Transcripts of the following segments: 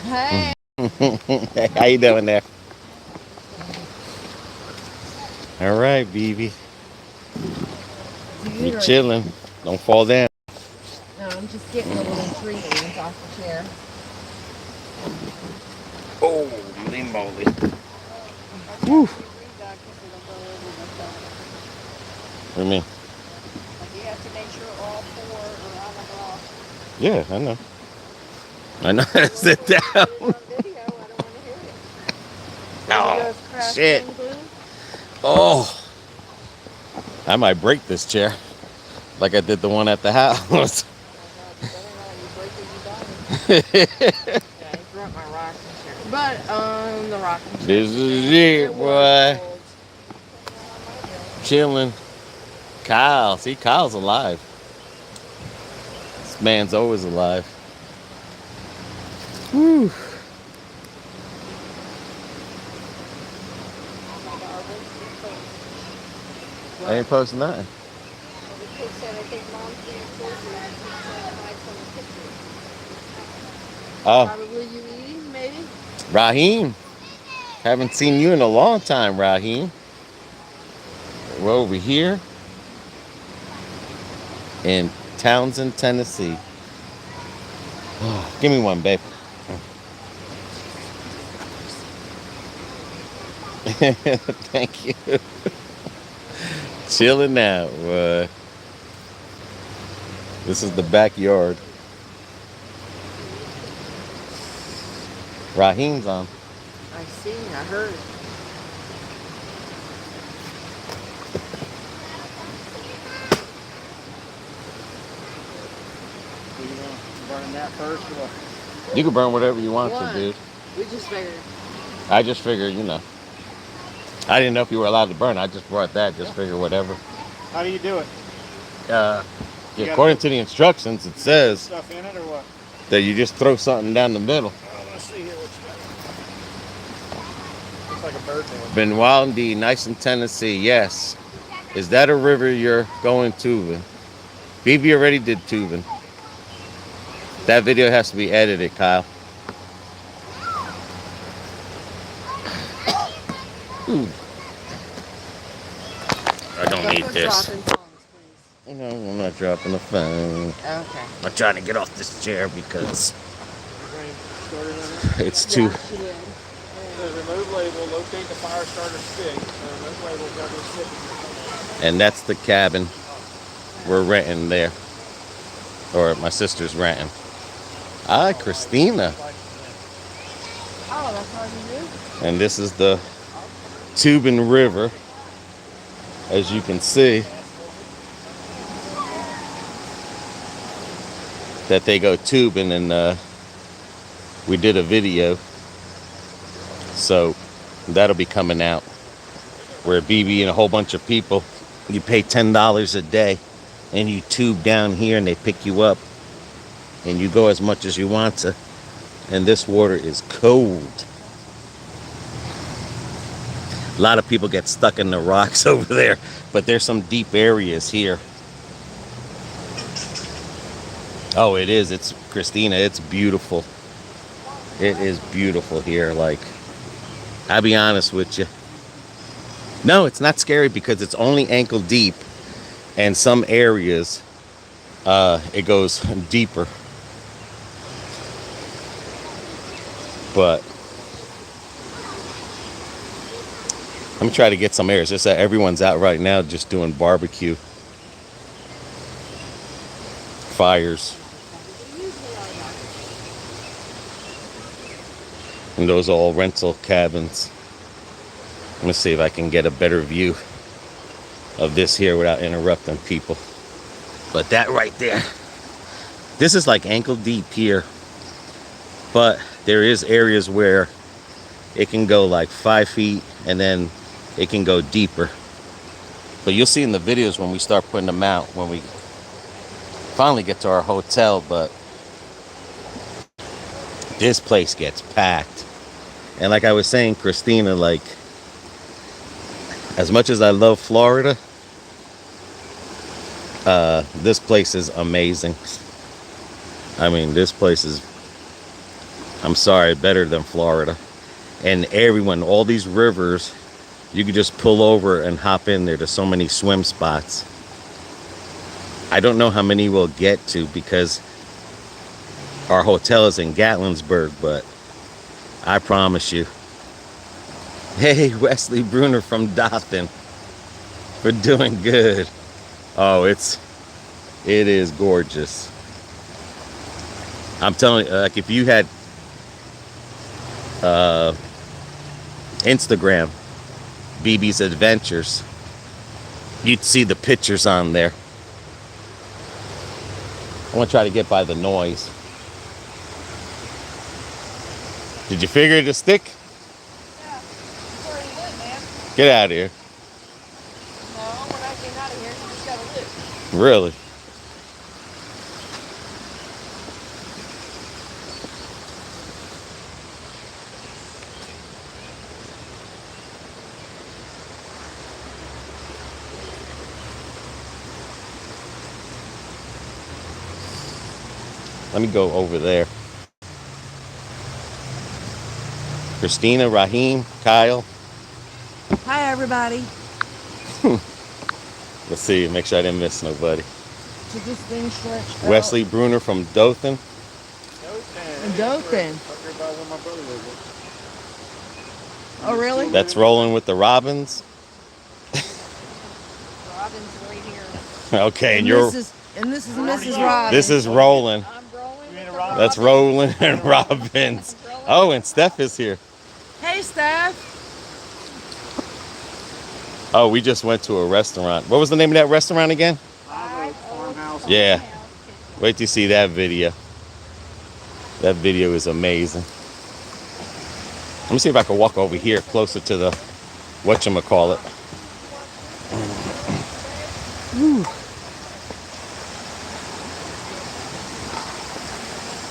Hey. How you doing there? All right, BB. You Dude, chilling. Don't fall down. no, I'm just getting the little trees off the chair. Oh, holy moly. Woo. What do you mean? You have to make sure all four are on the block. Yeah, I know. I know how to sit down. On video, I don't want to hear it. Oh, shit. Oh, I might break this chair like I did the one at the house. Yeah, I broke my rocking chair. But the rocking chair. This is it, boy. Chilling. Kyle. See, Kyle's alive. This man's always alive. Whew. I ain't posting nothing. Oh, Probably you eating, maybe? Raheem. Haven't seen you in a long time, Raheem. We're over here in Townsend, Tennessee. Give me one, babe. Thank you. Chilling out. This is the backyard. Raheem's on. I see, I heard. Burn that first or what? You can burn whatever you want to, dude. We just figured. I just figured, I didn't know if you were allowed to burn. I just brought that. Just figured whatever. How do you do it? According to the instructions, it says Stuff in it or what? that you just throw something down the middle. Let's see here what you got. Looks like a bird nest. Been wild indeed. Nice in Tennessee. Yes. Is that a river you're going tubing? BB already did tubing. That video has to be edited, Kyle. Ooh. I don't need this. No, I'm not dropping the phone. Okay. I'm trying to get off this chair because it's too. The remove label, locate the fire starter stick. The remove label got this stick. And that's the cabin we're renting there. Or my sister's renting. Hi, Christina. Oh, that's all you do? And this is the Tubin River, as you can see, that they go tubing, and we did a video, so that'll be coming out, where BB and a whole bunch of people, you pay $10 a day and you tube down here and they pick you up and you go as much as you want to, and this water is cold. A lot of people get stuck in the rocks over there, but there's some deep areas here. Oh, it is. It's Christina. It's beautiful. It is beautiful here. Like, I'll be honest with you. No, it's not scary because it's only ankle deep, and some areas it goes deeper. But I'm trying to get some air. It's just that everyone's out right now just doing barbecue fires. And those are all rental cabins. Let me see if I can get a better view of this here without interrupting people. But that right there, this is like ankle deep here. But there is areas where it can go like 5 feet and then it can go deeper. But you'll see in the videos when we start putting them out, when we finally get to our hotel. But this place gets packed. And like I was saying, Christina, like, as much as I love Florida, this place is amazing. I mean, this place is I'm sorry, better than Florida. And everyone, all these rivers, you could just pull over and hop in there. There's so many swim spots. I don't know how many we'll get to because our hotel is in Gatlinburg, but I promise you. Hey, Wesley Bruner from Dothan. We're doing good. Oh, it is gorgeous. I'm telling you, like if you had Instagram, BB's Adventures, you'd see the pictures on there. I want to try to get by the noise. Did you figure it to stick? Yeah. Where you live, man? Get out of here. No, we're not getting out of here. You just gotta live. Really? Let me go over there. Christina, Raheem, Kyle. Hi, everybody. Let's see, make sure I didn't miss nobody. So this thing stretched Wesley Bruner from Dothan. Dothan. Dothan. Up here by where my brother lives. Oh, really? That's rolling with the Robins. Robin's right here. Okay, and And you're this is Mrs. Robin. this is rolling. I'm rolling. You ain't a with the Robin? That's rolling and Robins. Oh, and Steph is here. Hey, Steph. Oh, we just went to a restaurant. What was the name of that restaurant again? Farmhouse. Yeah. Wait till you see that video. That video is amazing. Let me see if I can walk over here closer to the whatchamacallit.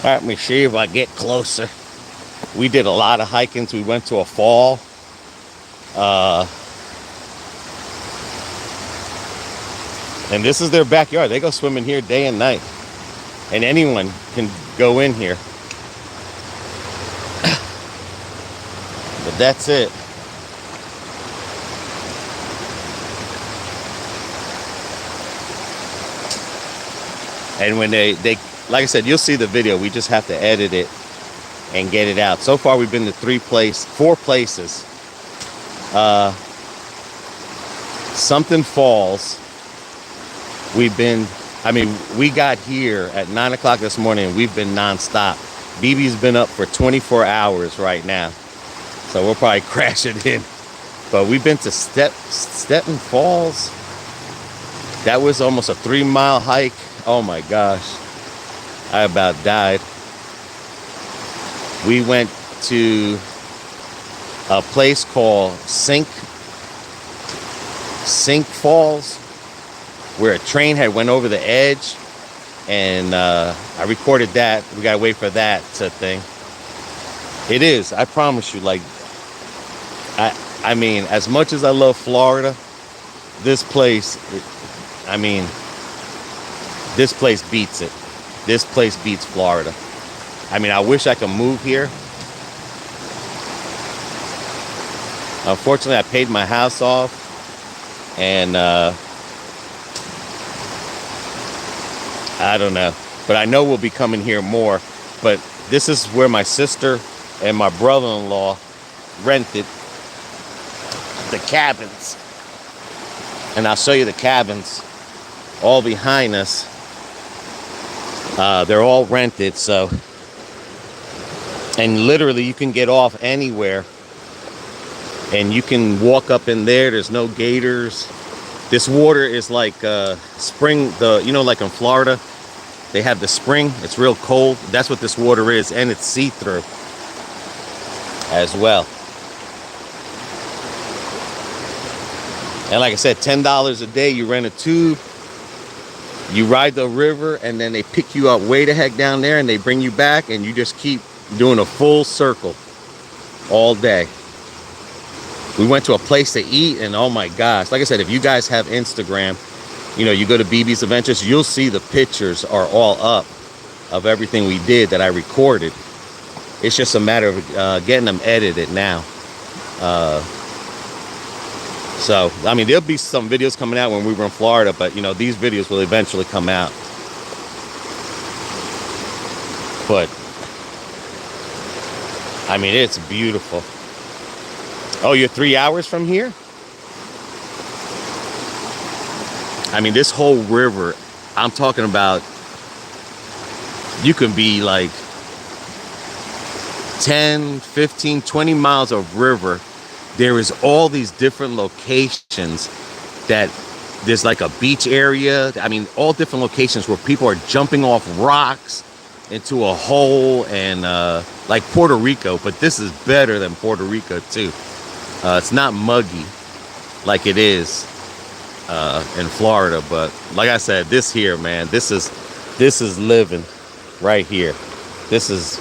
All right, let me see if I get closer. We did a lot of hiking. We went to a fall. And this is their backyard. They go swimming here day and night. And anyone can go in here. But that's it. And when they like I said, you'll see the video. We just have to edit it and get it out. So far, we've been to 4 places. Something Falls. We got here at 9 o'clock this morning and we've been nonstop. BB's been up for 24 hours right now. So we'll probably crash it in. But we've been to Stetton Falls. That was almost a 3-mile hike. Oh my gosh. I about died. We went to a place called Sink Falls, where a train had went over the edge, and I recorded that. We gotta wait for that thing. It is, I promise you, like, I mean, as much as I love Florida, this place, this place beats it. This place beats Florida. I mean, I wish I could move here. Unfortunately, I paid my house off, and I don't know, but I know we'll be coming here more. But this is where my sister and my brother-in-law rented the cabins, and I'll show you the cabins all behind us. They're all rented, so, and literally you can get off anywhere and you can walk up in there. There's no gators. This water is like spring, like in Florida, they have the spring. It's real cold. That's what this water is, and it's see-through as well. And like I said, $10 a day, you rent a tube, you ride the river, and then they pick you up way the heck down there and they bring you back, and you just keep doing a full circle all day. We went to a place to eat, and oh my gosh, like I said, if you guys have Instagram, you go to BB's Adventures, you'll see the pictures are all up of everything we did that I recorded. It's just a matter of getting them edited now. So, I mean, there'll be some videos coming out when we were in Florida, but, you know, these videos will eventually come out. But, I mean, it's beautiful. Oh, you're 3 hours from here? I mean, this whole river, I'm talking about, you can be like 10, 15, 20 miles of river. There is all these different locations that there's like a beach area. I mean, all different locations where people are jumping off rocks into a hole, and like Puerto Rico, but this is better than Puerto Rico too. It's not muggy like it is in Florida, but like I said, this here, man, this is living right here. This is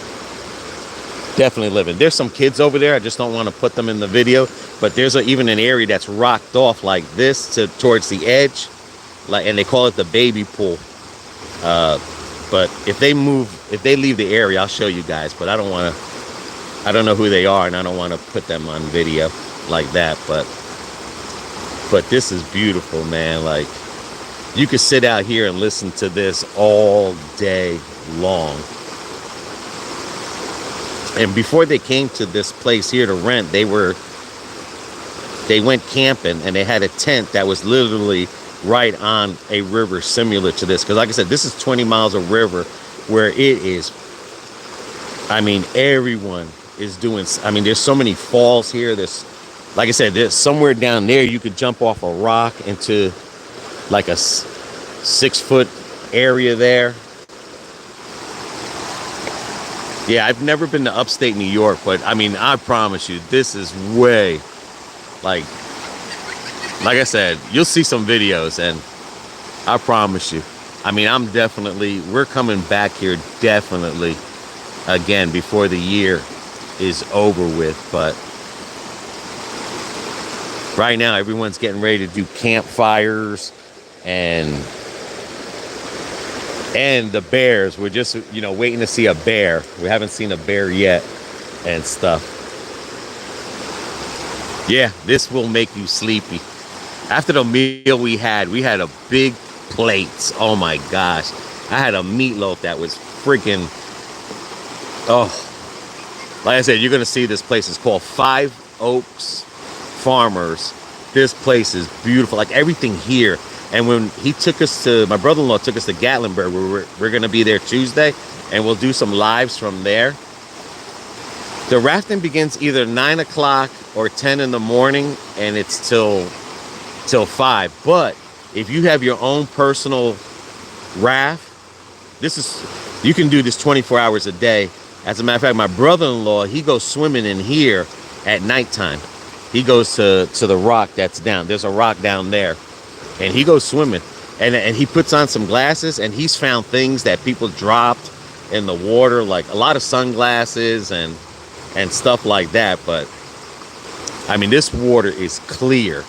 definitely living. There's some kids over there. I just don't want to put them in the video, but there's even an area that's rocked off like this towards the edge, like, and they call it the baby pool. But if they leave the area, I'll show you guys, but I don't know who they are, and I don't want to put them on video like that, but this is beautiful, man. Like, you could sit out here and listen to this all day long. And before they came to this place here to rent, they went camping, and they had a tent that was literally right on a river similar to this. Because like I said, this is 20 miles of river where it is, I mean, everyone is doing, I mean, there's so many falls here. There's, like I said, there's somewhere down there you could jump off a rock into like a 6-foot area there. Yeah, I've never been to upstate New York, but I mean, I promise you, this is way, like I said, you'll see some videos, and I promise you, I mean, we're coming back here definitely again before the year is over with. But right now, everyone's getting ready to do campfires, and the bears, we're just, you know, waiting to see a bear. We haven't seen a bear yet and stuff. Yeah, this will make you sleepy. After the meal we had a big plate. Oh my gosh. I had a meatloaf that was freaking, oh, like I said, you're going to see this place is called Five Oaks Farmers. This place is beautiful. Like, everything here. And when my brother-in-law took us to Gatlinburg, we're going to be there Tuesday, and we'll do some lives from there. The rafting begins either 9 o'clock or 10 in the morning, and it's till 5. But if you have your own personal raft, you can do this 24 hours a day. As a matter of fact, my brother-in-law, he goes swimming in here at nighttime. He goes to the rock that's down. There's a rock down there. And he goes swimming, and he puts on some glasses, and he's found things that people dropped in the water, like a lot of sunglasses and stuff like that. But I mean, this water is clear,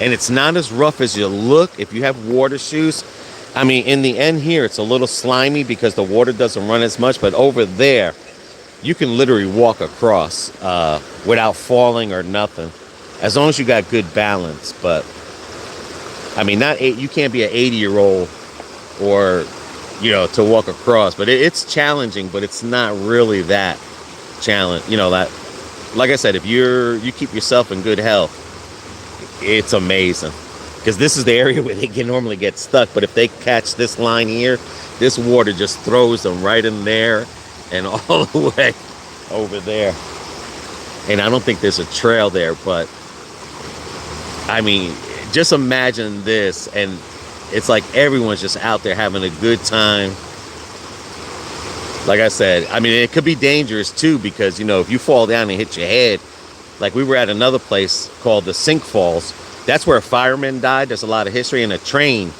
and it's not as rough as you look if you have water shoes. I mean, in the end here, it's a little slimy because the water doesn't run as much, but over there, you can literally walk across without falling or nothing, as long as you got good balance. But I mean, you can't be an 80-year-old or, you know, to walk across, but it's challenging, but it's not really that challenge. You know, that, like I said, if you keep yourself in good health, it's amazing, because this is the area where they can normally get stuck. But if they catch this line here, this water just throws them right in there and all the way over there. And I don't think there's a trail there, but I mean, just imagine this, and it's like everyone's just out there having a good time. Like I said, I mean, it could be dangerous too, because, you know, if you fall down and hit your head, like we were at another place called the Sink Falls. That's where a fireman died. There's a lot of history, and a train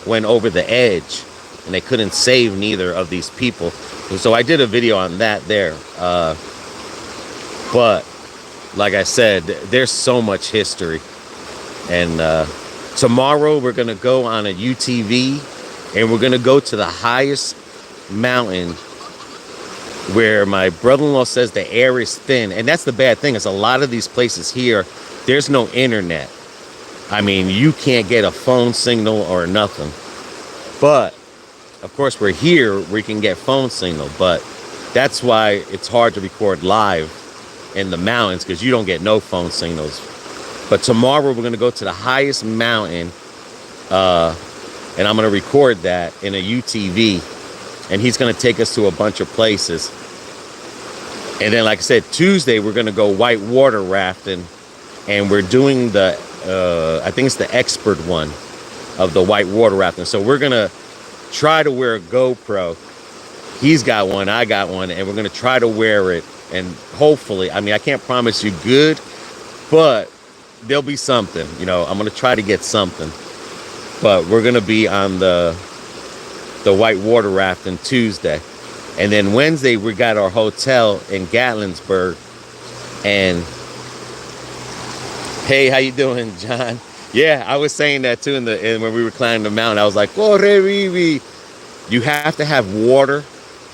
went over the edge, and they couldn't save neither of these people. So I did a video on that there. But like I said, there's so much history. And tomorrow we're going to go on a UTV, and we're going to go to the highest mountain where my brother-in-law says the air is thin. And that's the bad thing, is a lot of these places here, there's no internet. I mean, you can't get a phone signal or nothing. But, of course, we're here, we can get phone signal. But that's why it's hard to record live in the mountains, because you don't get no phone signals. But tomorrow we're going to go to the highest mountain, and I'm going to record that in a UTV. And he's going to take us to a bunch of places. And then, like I said, Tuesday we're going to go white water rafting. And we're doing the, I think it's the expert one of the white water rafting. So we're going to try to wear a GoPro. He's got one, I got one, and we're going to try to wear it. And hopefully, I mean, I can't promise you good, but there'll be something. You know, I'm going to try to get something. But we're going to be on the white water rafting Tuesday. And then Wednesday, we got our hotel in Gatlinburg. And hey, how you doing, John? Yeah, I was saying that too when we were climbing the mountain. I was like, "Corre, Vivi." You have to have water.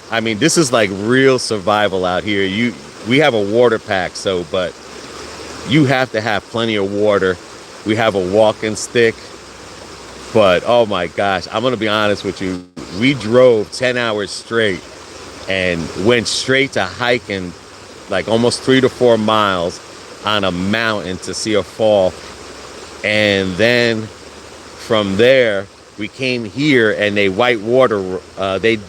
I mean, this is like real survival out here. We have a water pack, but you have to have plenty of water. We have a walking stick. But oh my gosh, I'm gonna be honest with you. We drove 10 hours straight and went straight to hiking like almost 3 to 4 miles on a mountain to see a fall. And then from there, we came here and they white water, they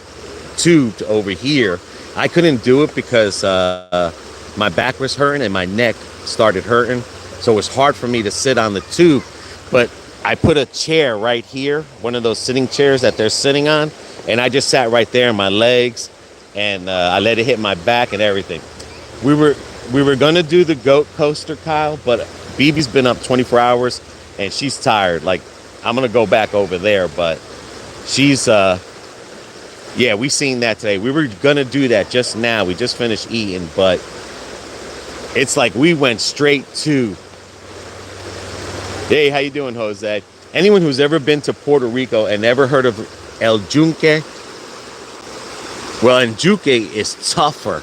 tubed over here. I couldn't do it because my back was hurting and my neck started hurting. So it was hard for me to sit on the tube. But I put a chair right here, one of those sitting chairs that they're sitting on. And I just sat right there in my legs and I let it hit my back and everything. We were gonna do the goat coaster, Kyle, but BB's been up 24 hours and she's tired. Like, I'm gonna go back over there, but she's, yeah, we seen that today. We were gonna do that just now. We just finished eating, but it's like we went straight to, hey, how you doing, Jose? Anyone who's ever been to Puerto Rico and never heard of El Yunque, well, El Yunque is tougher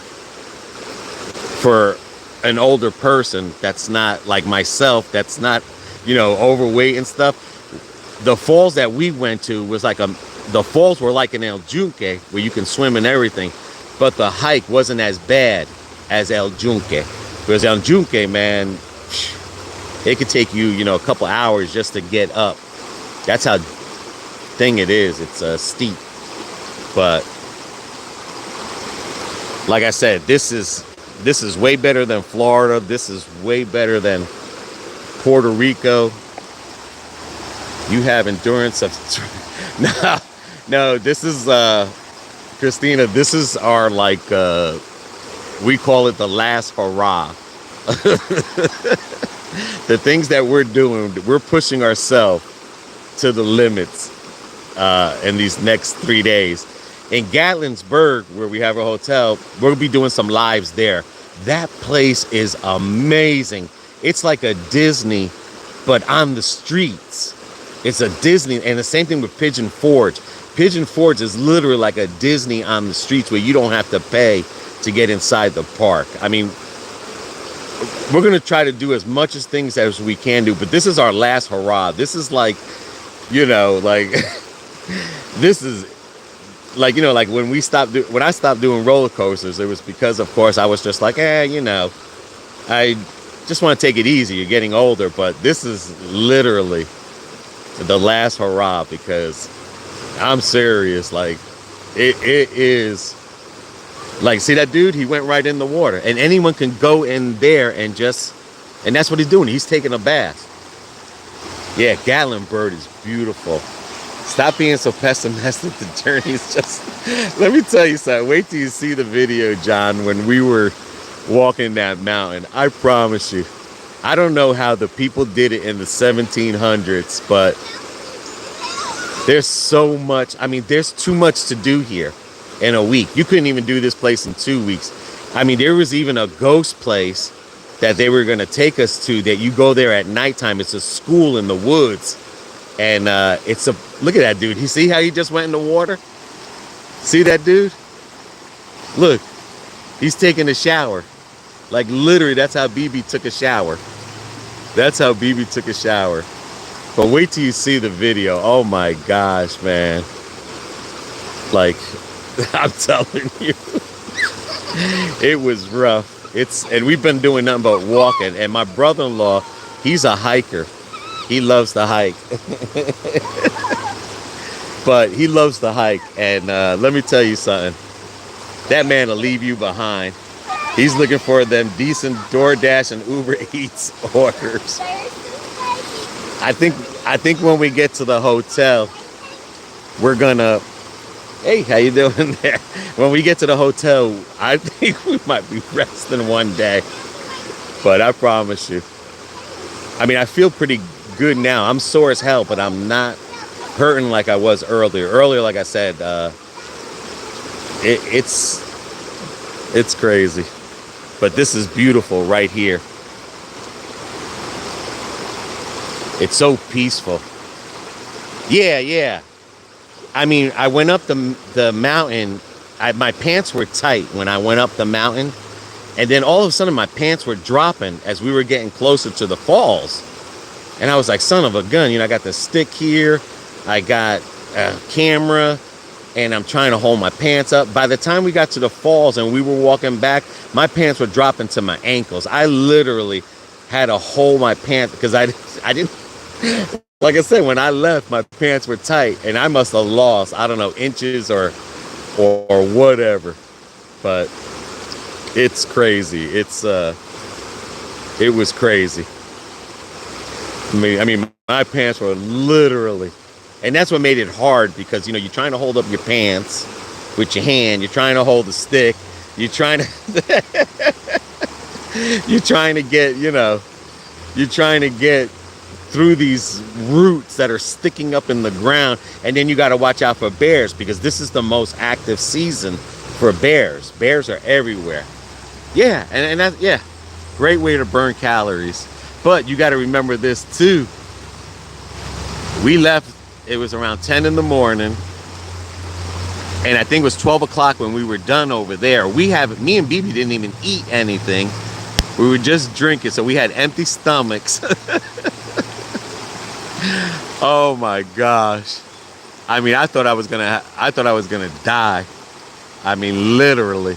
for an older person that's not like myself, that's not, you know, overweight and stuff. The falls that we went to was like the falls were like in El Yunque where you can swim and everything, but the hike wasn't as bad as El Yunque. Because El Yunque, man, it could take you, you know, a couple hours just to get up. That's how thing it is. It's steep, but like I said, this is way better than Florida. This is way better than Puerto Rico. You have endurance of no, this is Christina, this is our, like, we call it the last hurrah. The things that we're doing, we're pushing ourselves to the limits in these next 3 days. In Gatlinburg, where we have a hotel, we'll be doing some lives there. That place is amazing. It's like a Disney, but on the streets. It's a Disney, and the same thing with Pigeon Forge. Pigeon Forge is literally like a Disney on the streets where you don't have to pay to get inside the park. I mean, we're going to try to do as much as things as we can do, but this is our last hurrah. This is like, you know, like, this is like, you know, like when I stopped doing roller coasters, it was because, of course, I was just like, you know, I just want to take it easy. You're getting older, but this is literally the last hurrah, because I'm serious. Like, it is like, see that dude? He went right in the water, and anyone can go in there and that's what he's doing. He's taking a bath. Yeah, Gatlinburg is beautiful. Stop being so pessimistic. The journey is just, let me tell you something. Wait till you see the video, John, when we were walking that mountain. I promise you, I don't know how the people did it in the 1700s, but there's so much. I mean, there's too much to do here in a week. You couldn't even do this place in 2 weeks. I mean, there was even a ghost place that they were going to take us to that you go there at nighttime. It's a school in the woods. And look at that dude. You see how he just went in the water? See that dude? Look, He's taking a shower. Like literally, that's how BB took a shower. That's how BB took a shower. But wait till you see the video. Oh my gosh, man. Like, I'm telling you, it was rough. And we've been doing nothing but walking. And my brother-in-law, he's a hiker. He loves to hike. But he loves to hike. And let me tell you something. That man will leave you behind. He's looking for them decent DoorDash and Uber Eats orders. I think when we get to the hotel, we're gonna. Hey, how you doing there? When we get to the hotel, I think we might be resting one day. But I promise you. I mean, I feel pretty good now. I'm sore as hell, but I'm not hurting like I was earlier. Earlier, like I said, it's crazy. But this is beautiful right here. It's so peaceful. Yeah. I mean, I went up the mountain. My pants were tight when I went up the mountain. And then all of a sudden, my pants were dropping as we were getting closer to the falls. And I was like, son of a gun. You know, I got the stick here. I got a camera. And I'm trying to hold my pants up. By the time we got to the falls and we were walking back, my pants were dropping to my ankles. I literally had to hold my pants because I didn't, like I said, when I left, my pants were tight and I must have lost, I don't know, inches or whatever. But it's crazy. It was crazy. I mean, my pants were literally. And that's what made it hard because, you know, you're trying to hold up your pants with your hand. You're trying to hold the stick. You're trying to get through these roots that are sticking up in the ground. And then you got to watch out for bears because this is the most active season for bears. Bears are everywhere. Yeah. And that's, yeah, great way to burn calories. But you got to remember this too. We left. It was around 10 in the morning. And I think it was 12 o'clock when we were done over there. Me and BB didn't even eat anything. We were just drinking. So we had empty stomachs. Oh my gosh. I mean, I thought I was gonna die. I mean, literally.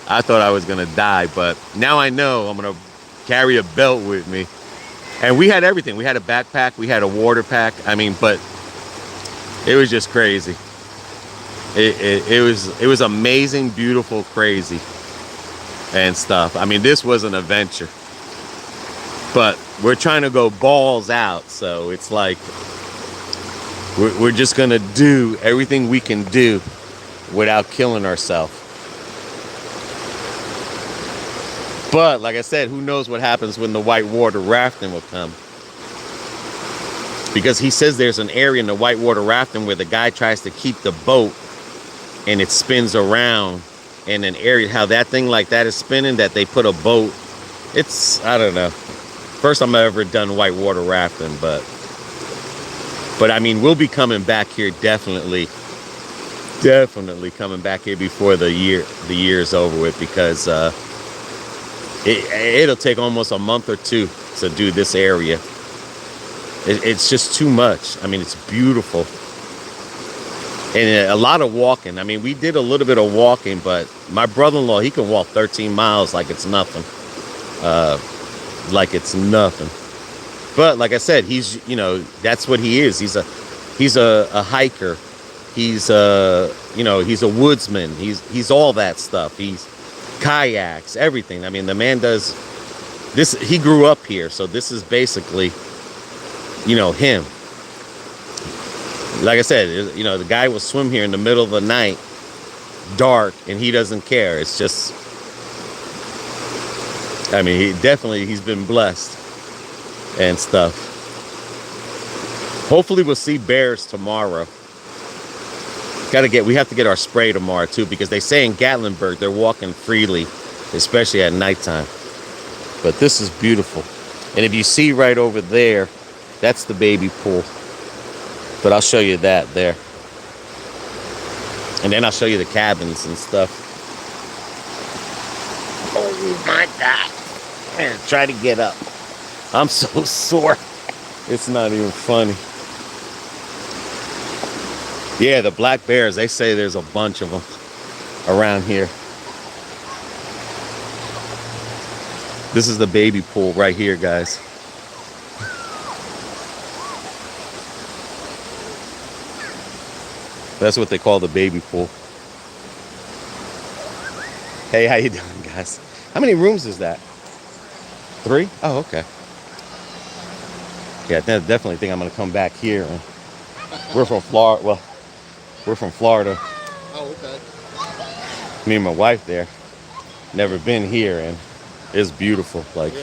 I thought I was gonna die. But now I know I'm gonna carry a belt with me. And we had everything. We had a backpack. We had a water pack. I mean, but it was just crazy. It was amazing, beautiful, crazy, and stuff. I mean, this was an adventure. But we're trying to go balls out, so it's like we're just gonna do everything we can do without killing ourselves. But like I said, who knows what happens when the whitewater rafting will come. Because he says there's an area in the whitewater rafting where the guy tries to keep the boat and it spins around in an area. How that thing like that is spinning, that they put a boat. It's, I don't know. First time I've ever done whitewater rafting, but I mean, we'll be coming back here definitely coming back here before the year's over with because it'll take almost a month or two to do this area. It's just too much. I mean, it's beautiful. And a lot of walking. I mean, we did a little bit of walking, but my brother-in-law, he can walk 13 miles like it's nothing. But like I said, he's, you know, that's what he is. He's a hiker. He's he's a woodsman. He's all that stuff. He's kayaks, everything. I mean, the man does this. He grew up here, so this is basically, you know, him. Like I said, you know, the guy will swim here in the middle of the night, dark, and he doesn't care. It's just, I mean, he's been blessed and stuff. Hopefully we'll see bears tomorrow. We have to get our spray tomorrow too, because they say in Gatlinburg they're walking freely, especially at nighttime. But this is beautiful. And if you see right over there, that's the baby pool. But I'll show you that there. And then I'll show you the cabins and stuff. Oh my God. Man, try to get up. I'm so sore. It's not even funny. Yeah, the black bears, they say there's a bunch of them around here. This is the baby pool right here, guys. That's what they call the baby pool. Hey, how you doing, guys? How many rooms is that? 3? Oh, okay. Yeah, I definitely think I'm gonna come back here. We're from Florida. Well, we're from Florida. Oh, okay. Me and my wife there. Never been here, and it's beautiful. Like,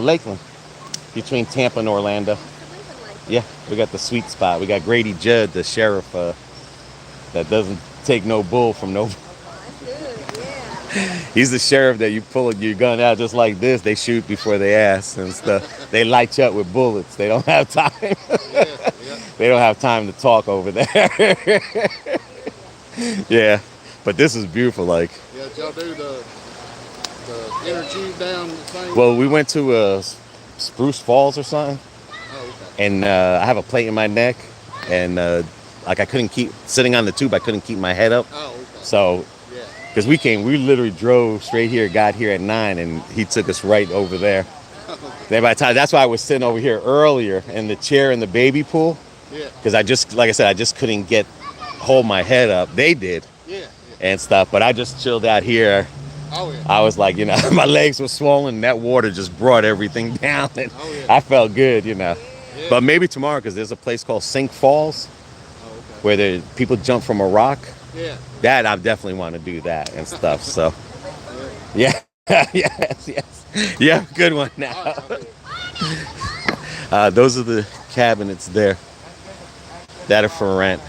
Lakeland, between Tampa and Orlando. Yeah, we got the sweet spot. We got Grady Judd, the sheriff, that doesn't take no bull from no. He's the sheriff that you pull your gun out just like this. They shoot before they ask and stuff. They light you up with bullets. They don't have time. They don't have time to talk over there. Yeah, but this is beautiful. Like, Yeah, did y'all do the inner tube down the thing? well, we went to Spruce Falls or something, Oh, okay. and I have a plate in my neck, and like I couldn't keep sitting on the tube. I couldn't keep my head up. Oh, okay. So, Yeah. because we literally drove straight here, got here at 9, and he took us right over there. Then by the time, that's why I was sitting over here earlier in the chair in the baby pool, Yeah. because like I said, I just couldn't hold my head up. They did. Yeah. And stuff, but I just chilled out here. Oh, yeah. I was like, my legs were swollen, and that water just brought everything down, and Oh, yeah. I felt good, Yeah. But maybe tomorrow, because there's a place called Sink Falls, Oh, okay. where people jump from a rock. Yeah. That I definitely want to do that and stuff. So, yeah, yes. Yeah, good one now. Those are the cabinets there that are for rent.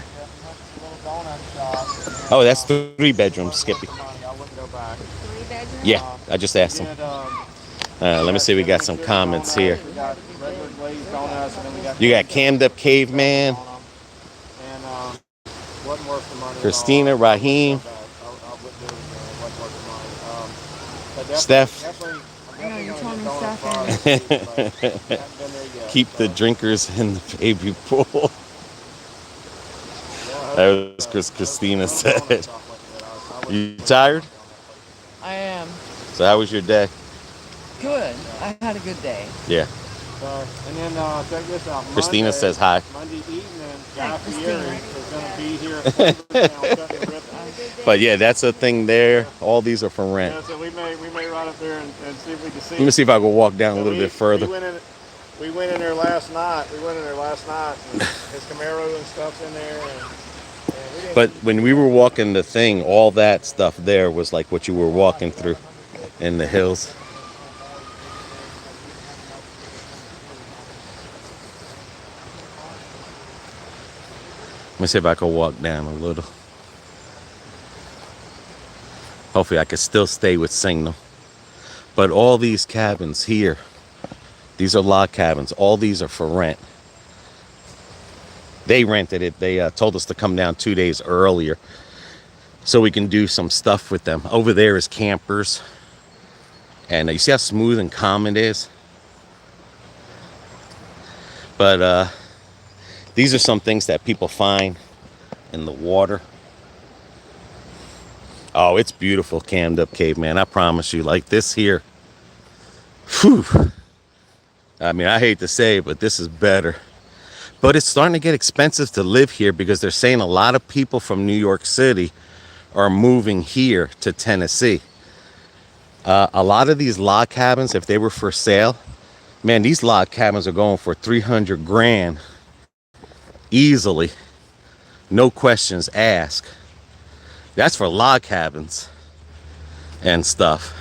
Oh, that's 3 bedrooms, Skippy. I wouldn't go back. 3 bedrooms? Yeah, I just asked him. Let me see, we got some comments here. We got regular glazed donuts, and then we got You got Cammed Up Caveman, and wasn't worth the money. Christina, Raheem, Steph. I know you're telling me stuff. Keep the drinkers in the baby pool. That was Christina said. You tired? I am. So how was your day? Good. I had a good day. Yeah. And then check this out. Christina Monday, says hi. Monday evening, Guy Christina. Fieri is going to be here at Flavortown cutting the ribbon. But yeah, that's a thing there. All these are for rent. Yeah, so we may ride up there and see if we can see. Let me see if I can walk down a So little bit further. We went in there last night. And his Camaro and stuff's in there. And we didn't. But when we were walking the thing, all that stuff there was like what you were walking through in the hills. Let me see if I can walk down a little. Hopefully I can still stay with Signal. But all these cabins here, these are log cabins. All these are for rent. They rented it. They told us to come down 2 days earlier so we can do some stuff with them. Over there is campers. And you see how smooth and calm it is? But these are some things that people find in the water. Oh, it's beautiful, Cammed Up Caveman. I promise you, like this here. Whew. I mean, I hate to say it, but this is better. But it's starting to get expensive to live here because they're saying a lot of people from New York City are moving here to Tennessee. A lot of these log cabins, if they were for sale, man, these log cabins are going for 300 grand easily. No questions asked. That's for log cabins and stuff.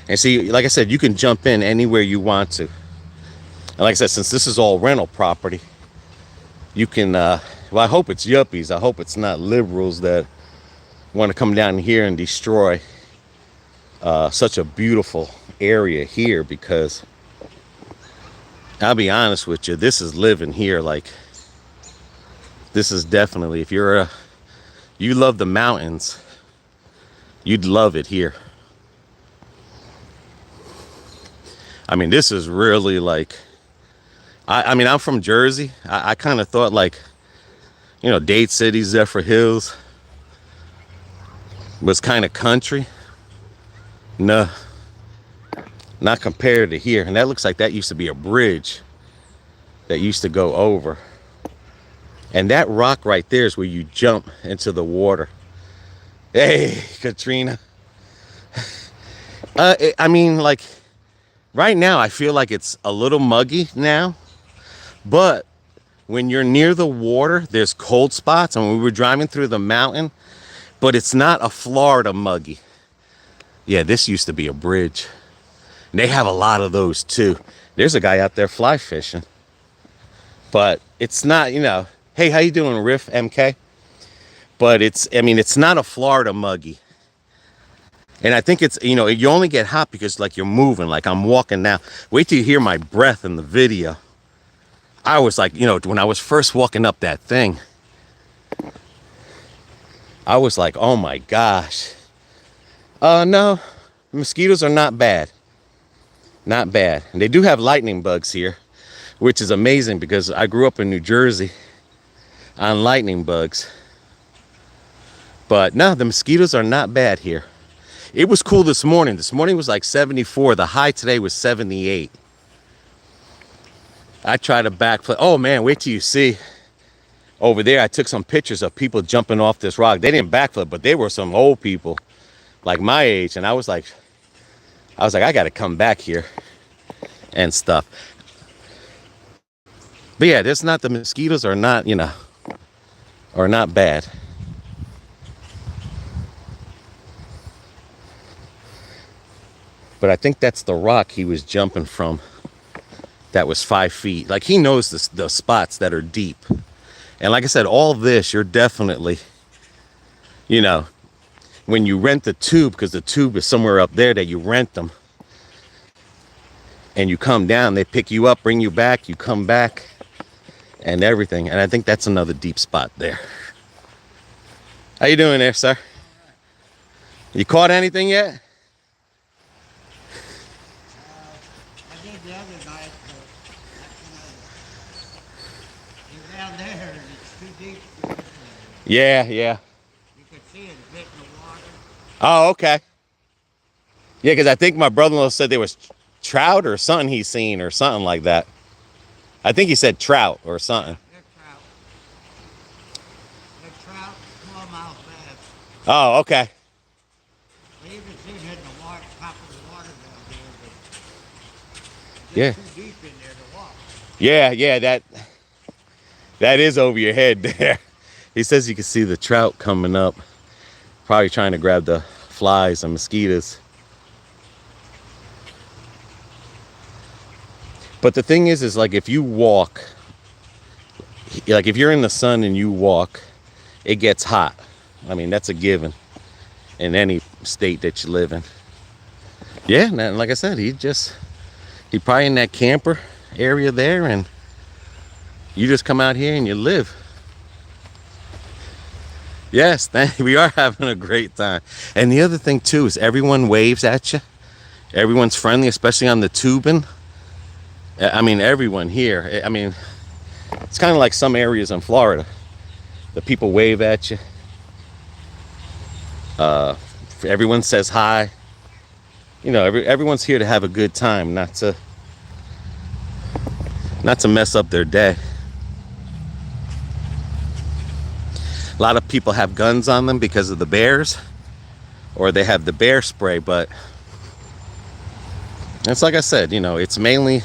And see, like I said, you can jump in anywhere you want to. And like I said, since this is all rental property, you can, well, I hope it's yuppies. I hope it's not liberals that want to come down here and destroy such a beautiful area here, because I'll be honest with you, this is living here. Like, this is definitely, if you're you love the mountains, you'd love it here. I mean, this is really like, I mean, I'm from Jersey. I kind of thought like, you know, Dade City, Zephyr Hills was kind of country. No, not compared to here. And that looks like that used to be a bridge that used to go over. And that rock right there is where you jump into the water. Hey, Katrina. I mean, like, right now, I feel like it's a little muggy now. But when you're near the water, there's cold spots. And we were driving through the mountain, but it's not a Florida muggy. Yeah, this used to be a bridge. And they have a lot of those too. There's a guy out there fly fishing. But it's not, you know, hey, how you doing, Riff MK? But it's, I mean, it's not a Florida muggy. And I think it's, you know, you only get hot because like you're moving, like I'm walking now. Wait till you hear my breath in the video. I was like, you know, when I was first walking up that thing, I was like, oh my gosh. No, mosquitoes are not bad. Not bad. And they do have lightning bugs here, which is amazing because I grew up in New Jersey on lightning bugs. But no, the mosquitoes are not bad here. It was cool this morning. This morning was like 74. The high today was 78. I tried to backflip. Oh man, wait till you see. Over there, I took some pictures of people jumping off this rock. They didn't backflip, but they were some old people like my age. And I was like, I got to come back here and stuff. But yeah, there's not, the mosquitoes are not, you know, are not bad. But I think that's the rock he was jumping from. That was 5 feet. Like he knows the spots that are deep. And like I said, all this, you're definitely, you know, when you rent the tube, because the tube is somewhere up there that you rent them. And you come down, they pick you up, bring you back, you come back and everything. And I think that's another deep spot there. How you doing there, sir? You caught anything yet? I did the other night, but you're down there and it's too deep to get in there. Yeah, yeah. You could see it a bit in the water. Oh, okay. Yeah, because I think my brother-in-law said there was trout or something he's seen or something like that. I think he said trout or something. They're trout. They're trout, smallmouth bass. Oh, okay. They even seen it in the water, top of the water down there, but Yeah. it's too deep in there to walk. Yeah, that is over your head there. He says you can see the trout coming up, probably trying to grab the flies and mosquitoes. But the thing is like if you walk, like if you're in the sun and you walk, it gets hot. I mean, that's a given in any state that you live in. Yeah, and like I said, he probably in that camper area there, and you just come out here and you live. Yes, we are having a great time. And the other thing too is everyone waves at you. Everyone's friendly, especially on the tubing. I mean, everyone here. I mean, it's kind of like some areas in Florida. The people wave at you. Everyone says hi. You know, everyone's here to have a good time, not to mess up their day. A lot of people have guns on them because of the bears, or they have the bear spray, but it's like I said, you know, it's mainly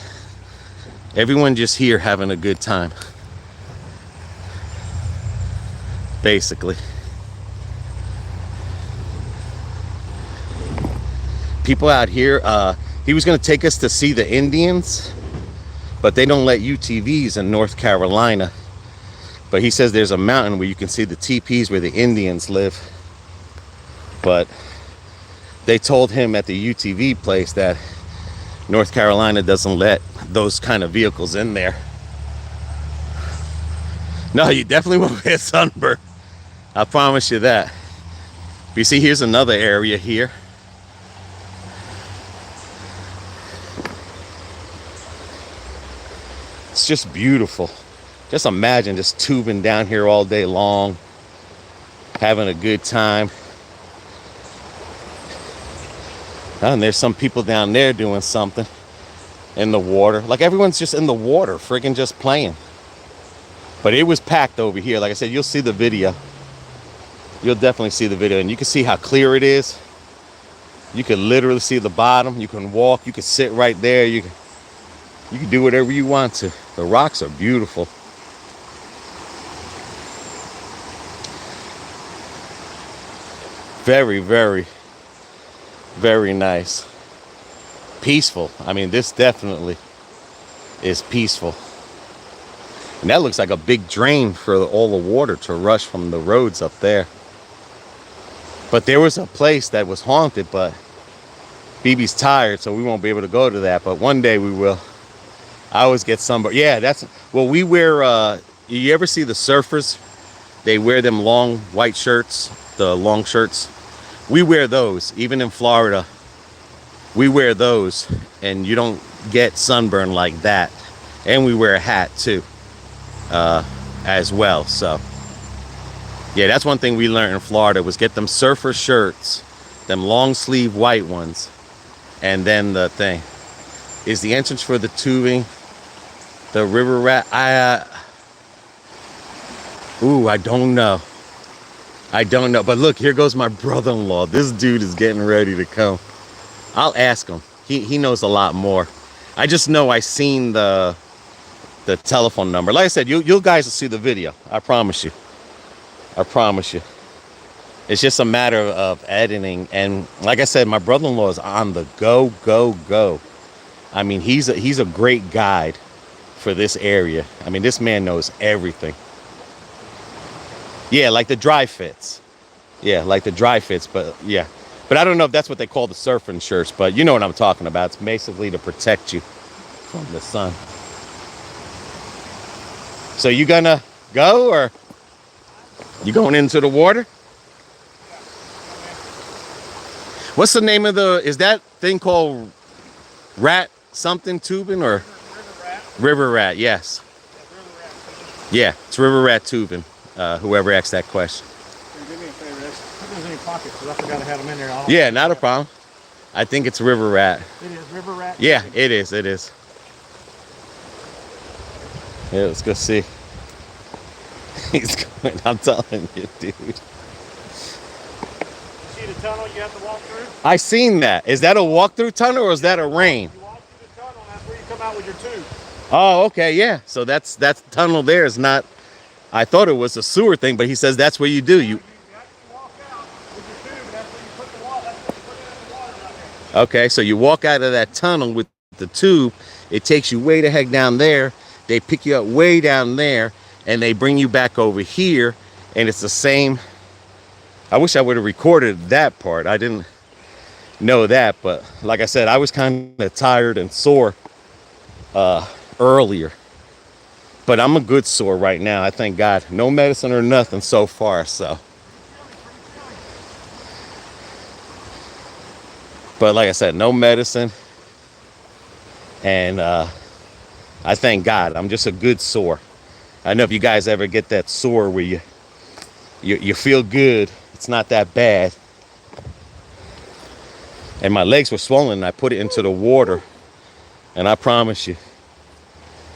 everyone just here having a good time, basically. People out here, he was going to take us to see the Indians, but they don't let UTVs in North Carolina. But he says there's a mountain where you can see the teepees where the Indians live. But they told him at the UTV place that North Carolina doesn't let those kind of vehicles in there. No, you definitely won't get sunburned. I promise you that. But you see, here's another area here. It's just beautiful. Just imagine just tubing down here all day long, having a good time. And there's some people down there doing something in the water. Like everyone's just in the water, friggin' just playing. But it was packed over here. Like I said, you'll see the video. You'll definitely see the video, and you can see how clear it is. You can literally see the bottom. You can walk. You can sit right there. You can do whatever you want to. The rocks are beautiful. Very, very, very nice. Peaceful. I mean, this definitely is peaceful. And that looks like a big drain for all the water to rush from the roads up there. But there was a place that was haunted, but BB's tired, so we won't be able to go to that. But one day we will. I always get sunburned. Yeah, that's, well, we wear, you ever see the surfers? They wear them long white shirts, the long shirts. We wear those, even in Florida. We wear those, and you don't get sunburn like that. And we wear a hat too, as well. So yeah, that's one thing we learned in Florida, was get them surfer shirts, them long sleeve white ones. And then the thing is the entrance for the tubing, the river rat. I don't know. I don't know. But look, here goes my brother-in-law. This dude is getting ready to come. I'll ask him. He knows a lot more. I just know I seen the telephone number. Like I said, you guys will see the video. I promise you. I promise you. It's just a matter of editing. And like I said, my brother-in-law is on the go, go, go. I mean, he's a great guide for this area. I mean, this man knows everything. Yeah, like the dry fits. Yeah, like the dry fits, but yeah. But I don't know if that's what they call the surfing shirts, but you know what I'm talking about. It's basically to protect you from the sun. So you gonna go, or you going into the water? What's the name of is that thing called rat something tubing, or? River rat. River rat, yes. Yeah, it's river rat tubing. Whoever asked that question. Here, do me a favor. Put those in your pocket, because I forgot I had them in there. Yeah, not a problem. I think it's river rat. It is river rat. Yeah, it is. It is. Yeah, let's go see. He's going. I'm telling you, dude. You see the tunnel you have to walk through? I seen that. Is that a walk-through tunnel, or is that a rain? You walk through the tunnel, that's where you come out with your tube. Oh, okay, yeah. So that's tunnel there is not. I thought it was a sewer thing, but he says that's where you do. You actually walk out with your tube, and that's where you put the water. That's where you put it in the water out there. Okay, so you walk out of that tunnel with the tube. It takes you way the heck down there. They pick you up way down there, and they bring you back over here, and it's the same. I wish I would have recorded that part. I didn't know that, but like I said, I was kind of tired and sore earlier. But I'm a good sore right now. I thank God. No medicine or nothing so far, so. But like I said, no medicine. And I thank God. I'm just a good sore. I don't know if you guys ever get that sore where you feel good. It's not that bad. And my legs were swollen, and I put it into the water. And I promise you.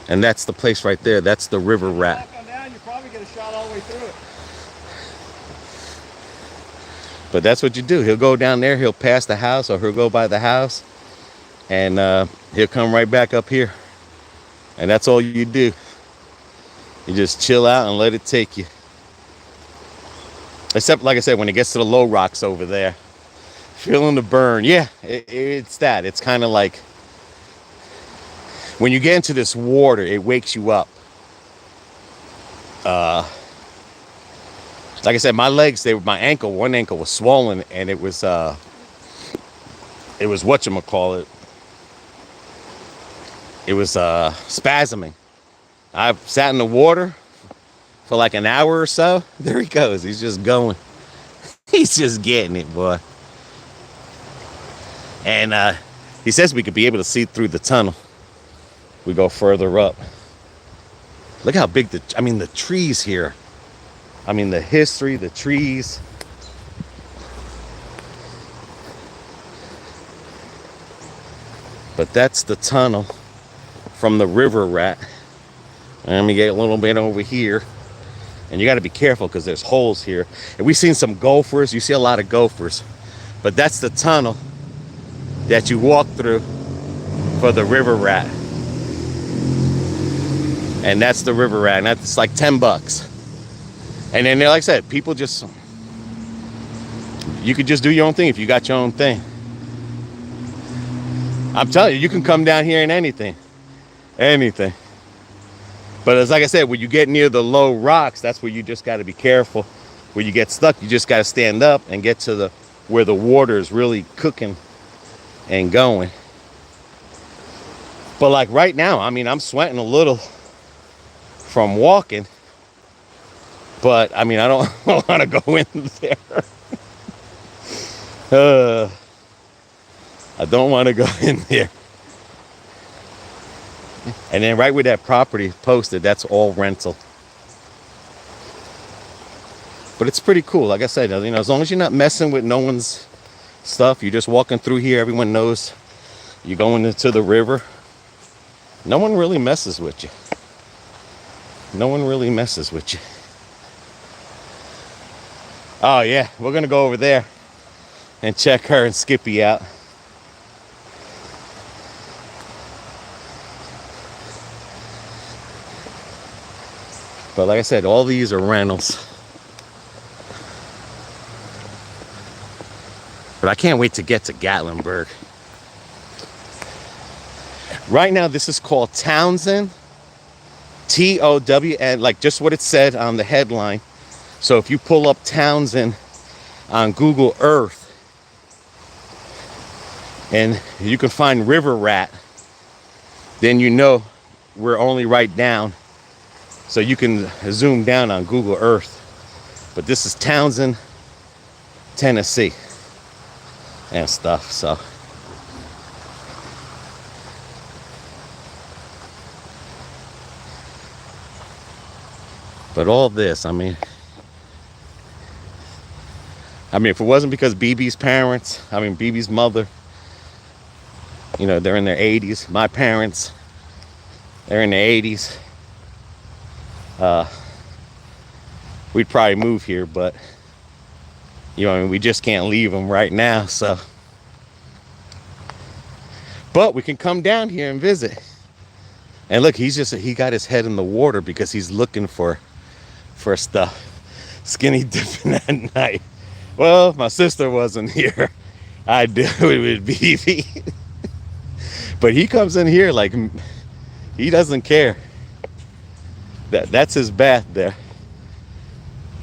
And that's the place right there. That's the river rat. Back on down, you probably get a shot all the way through it. But that's what you do. He'll go down there. He'll pass the house, or he'll go by the house. And he'll come right back up here. And that's all you do. You just chill out and let it take you. Except, like I said, when it gets to the low rocks over there. Feeling the burn. Yeah, it's that. It's kind of like when you get into this water, it wakes you up. Like I said, my legs, my ankle, one ankle was swollen, and it was whatchamacallit. It was spasming. I sat in the water for like an hour or so. There he goes. He's just going. He's just getting it, boy. And he says we could be able to see through the tunnel. We go further up. Look how big the trees here. I mean, the history, the trees. But that's the tunnel from the river rat. And let me get a little bit over here. And you got to be careful because there's holes here. And we've seen some gophers. You see a lot of gophers. But that's the tunnel that you walk through for the river rat. And that's the river rat. And that's like $10. And then, like I said, people just, you could just do your own thing if you got your own thing. I'm telling you, you can come down here in anything. Anything. But as like I said, when you get near the low rocks, that's where you just got to be careful. Where you get stuck, you just got to stand up and get to where the water is really cooking and going. But like right now, I mean, I'm sweating a little from walking. But I mean, I don't want to go in there. I don't want to go in there. And then right where that property posted, that's all rental. But it's pretty cool. Like I said, you know, as long as you're not messing with no one's stuff, you're just walking through here. Everyone knows you're going into the river. No one really messes with you. No one really messes with you. Oh yeah, we're gonna go over there and check her and Skippy out. But like I said, all these are rentals. But I can't wait to get to Gatlinburg. Right now, this is called Townsend. Townsend, like just what it said on the headline. So if you pull up Townsend on Google Earth, and you can find river rat, then you know we're only right down. So you can zoom down on Google Earth. But this is Townsend, Tennessee and stuff, so. But all this, I mean, if it wasn't because BB's parents, BB's mother, you know, they're in their 80s. My parents, they're in their 80s. We'd probably move here, but you know, we just can't leave them right now, so. But we can come down here and visit. And look, he got his head in the water because he's looking for stuff. Skinny dipping at night. Well, my sister wasn't here. I do it with BB. But he comes in here like he doesn't care. That's his bath there.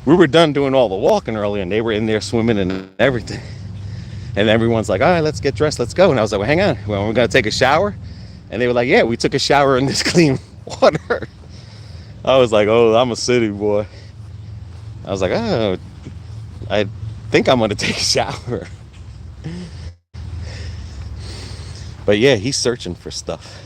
We were done doing all the walking earlier and they were in there swimming and everything. And everyone's like, all right, let's get dressed, let's go. And I was like, well, hang on, we're gonna take a shower. And they were like, yeah, we took a shower in this clean water. I was like, oh, I'm a city boy. I was like, oh, I think I'm gonna take a shower. But yeah, he's searching for stuff.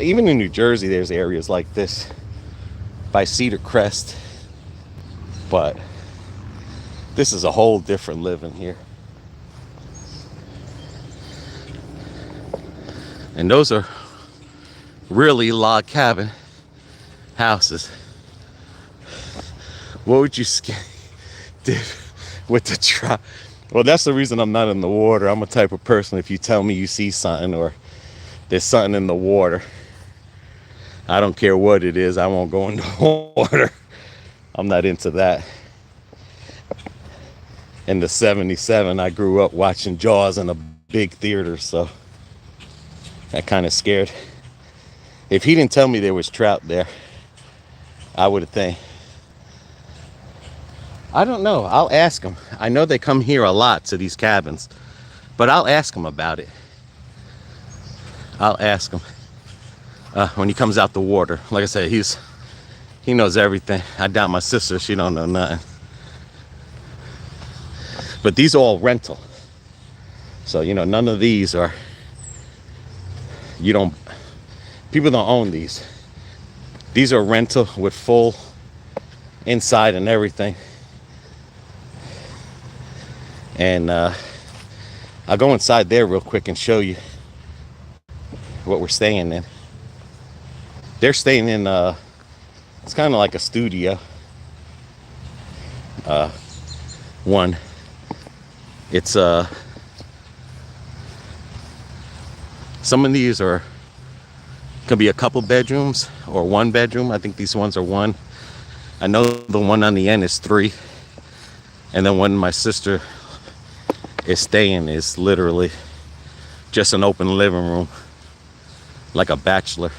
Even in New Jersey, there's areas like this by Cedar Crest. But this is a whole different living here. And those are really log cabin houses. What would you do with the truck? Well, that's the reason I'm not in the water. I'm a type of person, if you tell me you see something or there's something in the water, I don't care what it is, I won't go in the water. I'm not into that. In the 77, I grew up watching Jaws in a big theater, so that kind of scared. If he didn't tell me there was trout there, I would have think. I don't know. I'll ask him. I know they come here a lot to these cabins, but I'll ask him about it. I'll ask him when he comes out the water. Like I said, he knows everything. I doubt my sister, she don't know nothing. But these are all rental. So, you know, none of these are, people don't own these. These are rental with full inside and everything. And I'll go inside there real quick and show you what we're staying in. They're staying in, it's kind of like a studio. One. It's, some of these could be a couple bedrooms or one bedroom. I think these ones are one. I know the one on the end is 3. And then one my sister is staying is literally just an open living room, like a bachelor.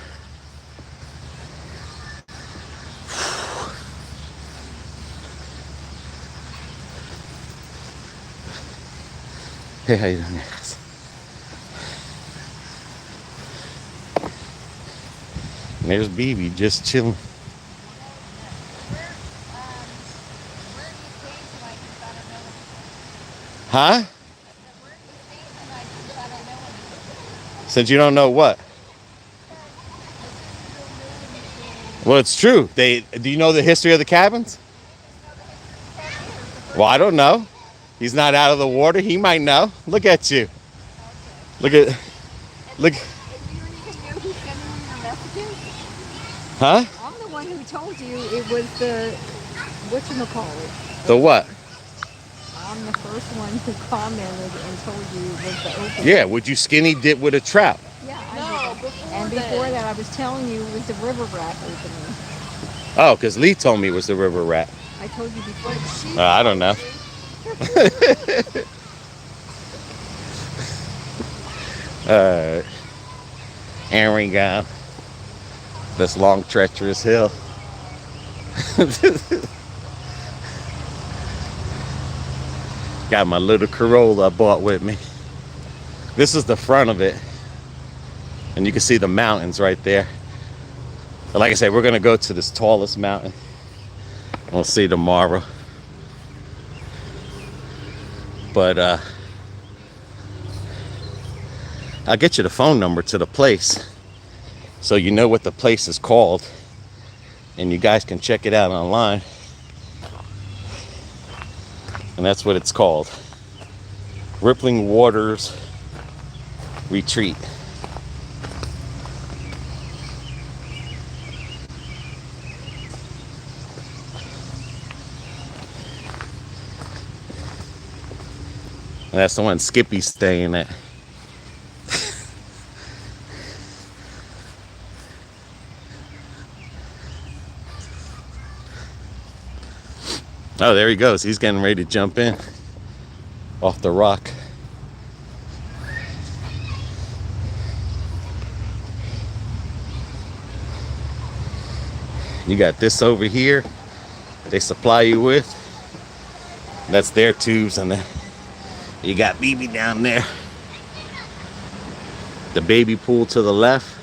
Hey, how you doing? And there's BB just chilling. Huh? Since you don't know what? Well, it's true. Do you know the history of the cabins? Well, I don't know. He's not out of the water. He might know. Look at you. Look. And you don't even know who's sending you your messages? Huh? I'm the one who told you it was the, whatchamacallit. The what? I'm the first one who commented and told you it was the open. Yeah, would you skinny dip with a trap? Yeah, I No, did. before And before that, I was telling you it was the river rat opening. Oh, because Lee told me it was the river rat. I told you before. I don't know. Aaron got this long treacherous hill. Got my little Corolla I bought with me. This is the front of it. And you can see the mountains right there. But like I said, we're gonna go to this tallest mountain. We'll see tomorrow. But I'll get you the phone number to the place so you know what the place is called and you guys can check it out online. And that's what it's called. Rippling Waters Retreat. And that's the one Skippy's staying at. Oh, there he goes. He's getting ready to jump in off the rock. You got this over here they supply you with. That's their tubes, and then you got BB down there. The baby pool to the left.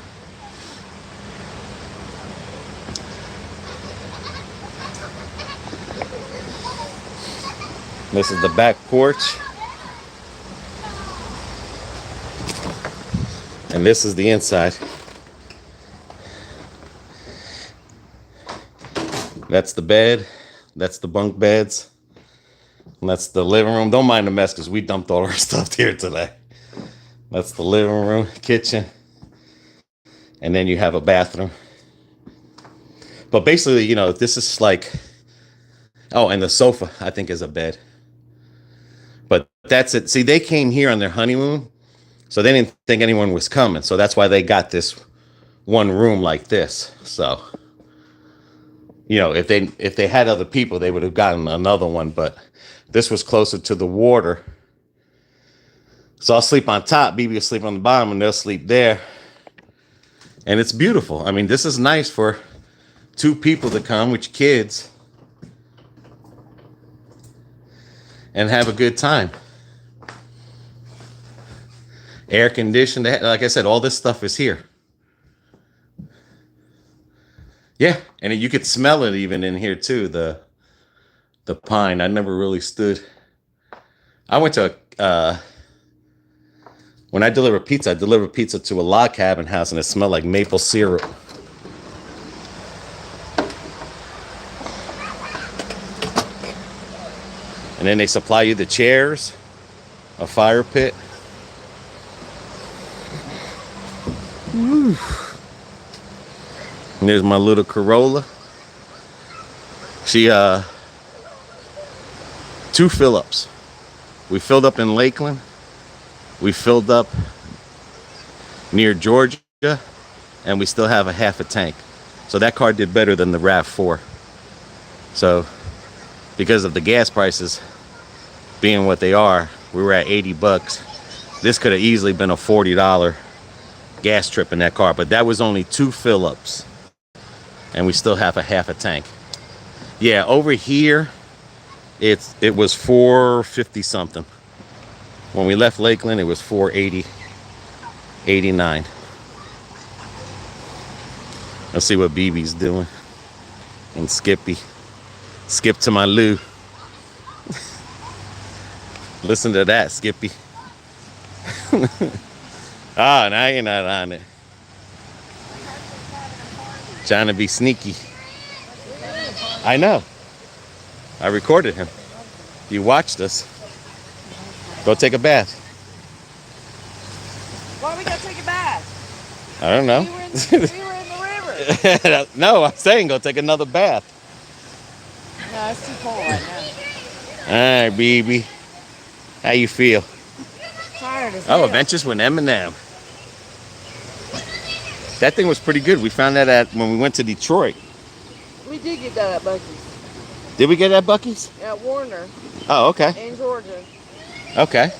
This is the back porch. And this is the inside. That's the bed. That's the bunk beds. And that's the living room. Don't mind the mess because we dumped all our stuff here today. That's the living room, kitchen. And then you have a bathroom. But basically, you know, this is like, oh, and the sofa, I think, is a bed. But that's it. See, they came here on their honeymoon, so they didn't think anyone was coming. So that's why they got this one room like this. So, you know, if they had other people, they would have gotten another one. But this was closer to the water. So I'll sleep on top. BB will sleep on the bottom, and they'll sleep there. And it's beautiful. I mean, this is nice for 2 people to come with your kids and have a good time. Air conditioned. Like I said, all this stuff is here. Yeah, and you could smell it even in here too, the pine. I never really stood. I went to When I deliver pizza, I deliver pizza to a log cabin house, and it smelled like maple syrup. And then they supply you the chairs, a fire pit. Woo. And there's my little Corolla. She, 2 fill-ups. We filled up in Lakeland. We filled up near Georgia, and we still have a half a tank. So that car did better than the RAV4. So because of the gas prices being what they are, we were at 80 bucks. This could have easily been a $40 gas trip in that car, but that was only 2 fill-ups, and we still have a half a tank. Yeah, over here it was 450 something. When we left Lakeland, it was 480, 89. Let's see what BB's doing. And Skippy. Skip to my Lou. Listen to that, Skippy. Ah, now you're not on it. Trying to be sneaky. I know. I recorded him. You watched us. Go take a bath. Why we gotta take a bath? I don't know. We were in the river. No, I'm saying go take another bath. No, it's too cold right now. All right, baby. How you feel? Tired as Oh, hell. Adventures with Eminem. That thing was pretty good. We found that at when we went to Detroit. We did get that at Bucky's. Did we get it at Bucky's? At Warner Oh, okay. in Georgia. Okay.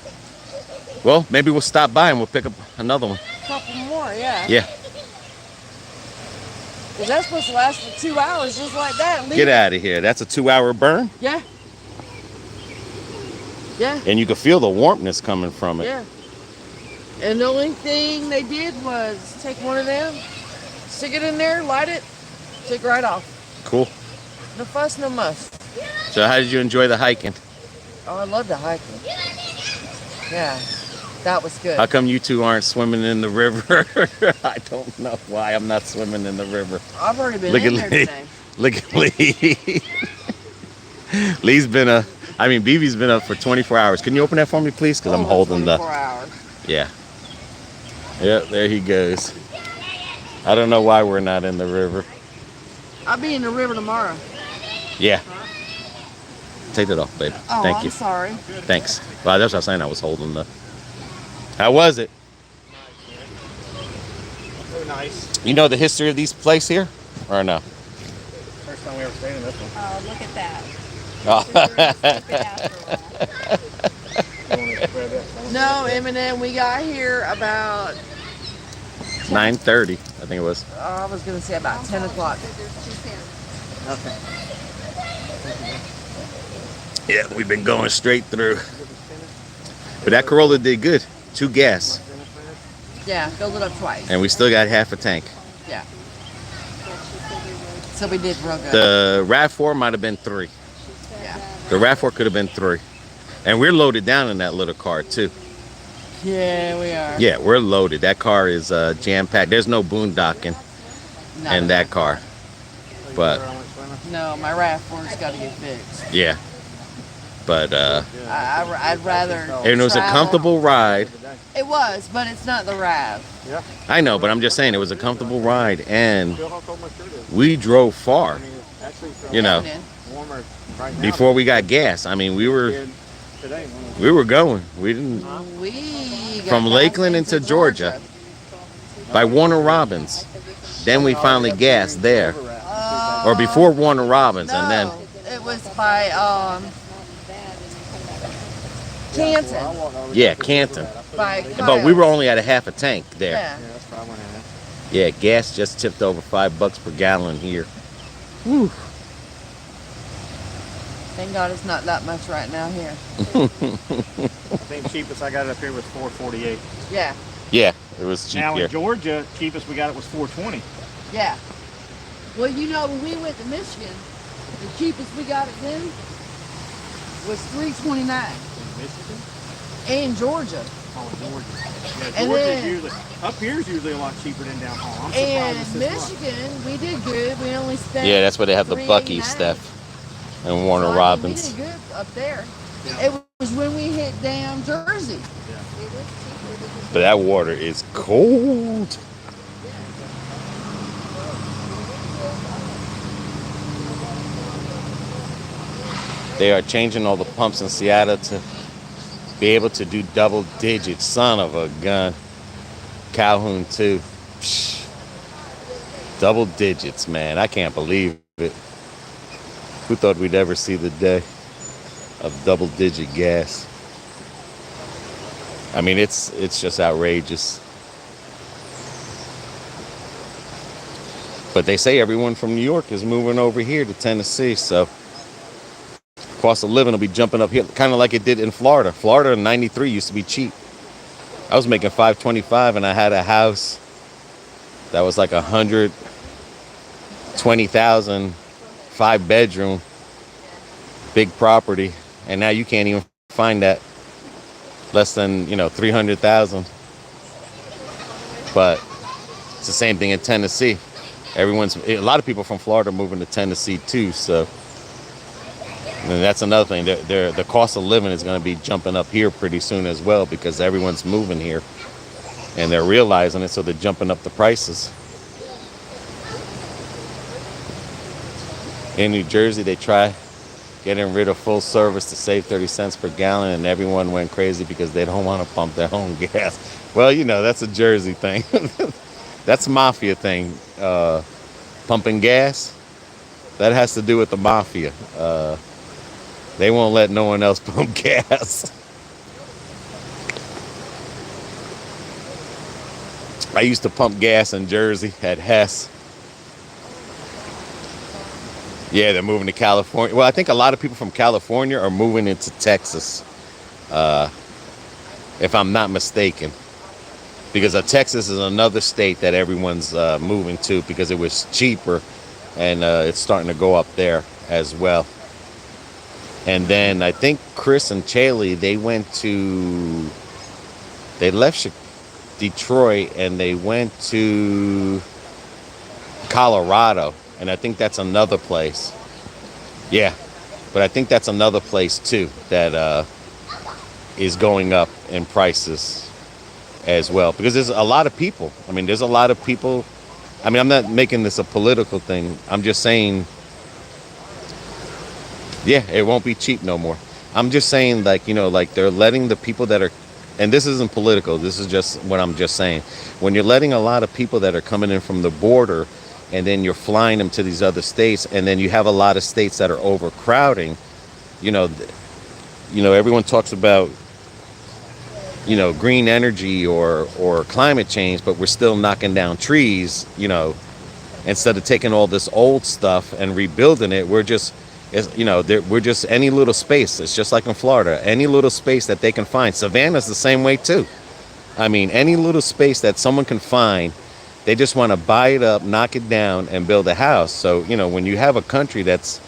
Well, maybe we'll stop by and we'll pick up another one. A couple more, yeah. Yeah. Because that's supposed to last for 2 hours just like that. Get out of here. That's a 2-hour burn. Yeah. Yeah. And you can feel the warmness coming from it. Yeah. And the only thing they did was take one of them, stick it in there, light it, take it right off. Cool. No fuss, no muss. So how did you enjoy the hiking? Oh, I love the hiking. Yeah, that was good. How come you two aren't swimming in the river? I don't know why I'm not swimming in the river. I've already been Look in at there Lee. today. Look at Lee. Lee's been BB's been up for 24 hours. Can you open that for me, please? Because I'm holding 24 hours. Yeah. Yep, there he goes. I don't know why we're not in the river. I'll be in the river tomorrow. Yeah. Take that off, baby. Oh, Thank I'm you. sorry. Thanks. Well, that's what I was saying. I was holding the. How was it? Very nice. You know the history of these place here, or no? First time we ever stayed in this one. Oh, look at that. Oh. You want to grab that? No, Eminem, we got here about, 9:30, I think it was. I was going to say about 10 o'clock. Okay. Yeah, we've been going straight through. But that Corolla did good. 2 gas, Yeah, filled it up twice. and we still got half a tank. Yeah. So we did real good. The RAV4 might have been 3. Yeah. The RAV4 could have been 3. And we're loaded down in that little car too. Yeah, we are. Yeah, we're loaded. That car is jam-packed. There's no boondocking No. in that car. But No, my RAV4's got to get fixed. yeah. But I'd rather. and it was a travel. comfortable ride. It was, but it's not the RAV. Yeah. I know, but I'm just saying it was a comfortable ride, and Feel how cold my shirt is. we drove far. I mean, it's actually You know, warmer right now. before we got gas. I mean, we were Today. going. We didn't We got from gas Lakeland into Georgia by Warner Robins. Then we finally gassed there, or before Warner Robins, and then No, it was by Canton. yeah, Canton. By But we were only at a half a tank there. Yeah. Yeah, that's probably when I Yeah, gas just tipped over $5 per gallon here. Whew. Thank God it's not that much right now here. I think cheapest I got it up here was $4.48. Yeah. Yeah, it was cheap Now here. in Georgia, cheapest we got it was $4.20. Yeah. Well, you know, when we went to Michigan, the cheapest we got it then was $3.29. In Michigan? And Georgia. Oh, Georgia. Yeah, And Georgia's then- usually up here is usually a lot cheaper than down home. I'm surprised And it's this much. Michigan, we did good. We only spent Yeah, that's where they have the Bucky $3.89. stuff and Warner So, I mean, Robins. we did good up there. Yeah. It was when we hit down Jersey. But that water is cold. They are changing all the pumps in Seattle to be able to do double digits. Son of a gun. Calhoun too. Psh. Double digits, man. I can't believe it. Who thought we'd ever see the day of double digit gas? I mean, it's just outrageous. But they say everyone from New York is moving over here to Tennessee, so cost of living will be jumping up here, kind of like it did in Florida. Florida in '93 used to be cheap. I was making $525, and I had a house that was like 120,000, 5-bedroom, big property, and now you can't even find that less than 300,000. But it's the same thing in Tennessee. A lot of people from Florida are moving to Tennessee too, so. And that's another thing. The cost of living is going to be jumping up here pretty soon as well because everyone's moving here. And they're realizing it, so they're jumping up the prices. In New Jersey, they try getting rid of full service to save 30 cents per gallon, and everyone went crazy because they don't want to pump their own gas. Well, that's a Jersey thing. That's a mafia thing. Pumping gas, that has to do with the mafia. They won't let no one else pump gas. I used to pump gas in Jersey at Hess. Yeah, they're moving to California. Well, I think a lot of people from California are moving into Texas, if I'm not mistaken. Because Texas is another state that everyone's moving to because it was cheaper, and it's starting to go up there as well. And then I think Chris and Chaley, they left Detroit and they went to Colorado. And I think that's another place. Yeah, but I think that's another place too that is going up in prices as well. Because there's a lot of people. I mean, there's a lot of people. I mean, I'm not making this a political thing. I'm just saying, yeah, it won't be cheap no more. I'm just saying, like they're letting the people that are, and this isn't political, this is just what I'm just saying. When you're letting a lot of people that are coming in from the border, and then you're flying them to these other states, and then you have a lot of states that are overcrowding, everyone talks about, green energy or climate change, but we're still knocking down trees, instead of taking all this old stuff and rebuilding it. We're just any little space. It's just like in Florida, any little space that they can find. Savannah's the same way too. I mean, any little space that someone can find, they just want to buy it up, knock it down, and build a house. So, when you have a country that's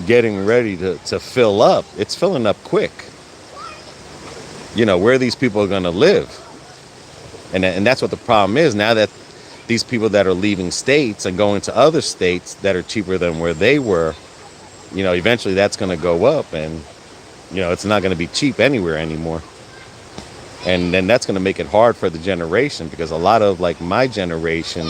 getting ready to fill up, it's filling up quick. Where these people are going to live. And that's what the problem is. Now that these people that are leaving states and going to other states that are cheaper than where they were, eventually that's going to go up, and, it's not going to be cheap anywhere anymore. And then that's going to make it hard for the generation, because a lot of, like, my generation,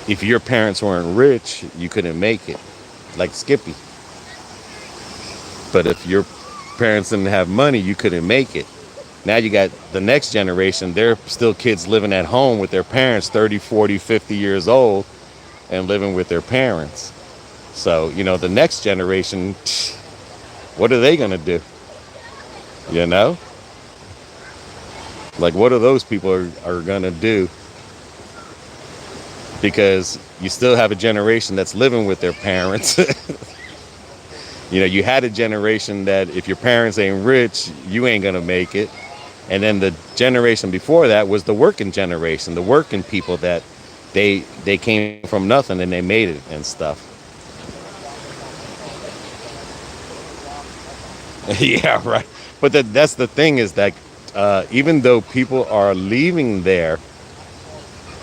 if your parents weren't rich, you couldn't make it, like Skippy. But if your parents didn't have money, you couldn't make it. Now you got the next generation, they're still kids living at home with their parents, 30, 40, 50 years old, and living with their parents. So, the next generation, what are they going to do? Like, what are those people are going to do? Because you still have a generation that's living with their parents. You had a generation that if your parents ain't rich, you ain't going to make it. And then the generation before that was the working generation, the working people that they came from nothing and they made it and stuff. Yeah, right. But that's the thing is that even though people are leaving there,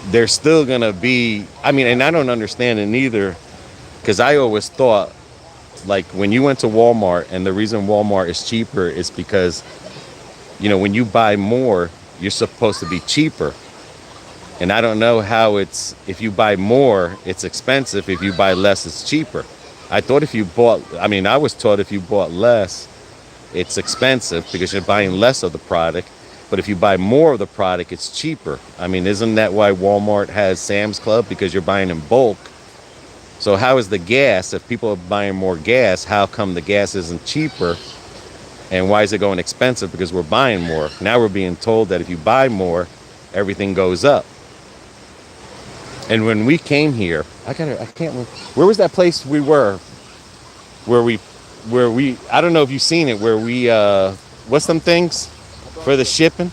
they're still gonna be. I mean, and I don't understand it neither, because I always thought like when you went to Walmart, and the reason Walmart is cheaper is because when you buy more, you're supposed to be cheaper. And I don't know how it's if you buy more, it's expensive. If you buy less, it's cheaper. I was taught if you bought less, it's expensive because you're buying less of the product. But if you buy more of the product, it's cheaper. I mean, isn't that why Walmart has Sam's Club? Because you're buying in bulk. So how is the gas, if people are buying more gas, how come the gas isn't cheaper? And why is it going expensive? Because we're buying more. Now we're being told that if you buy more, everything goes up. And when we came here, I can't remember. Where was that place we were? Where we, I don't know if you've seen it, where we, what's them things for the shipping?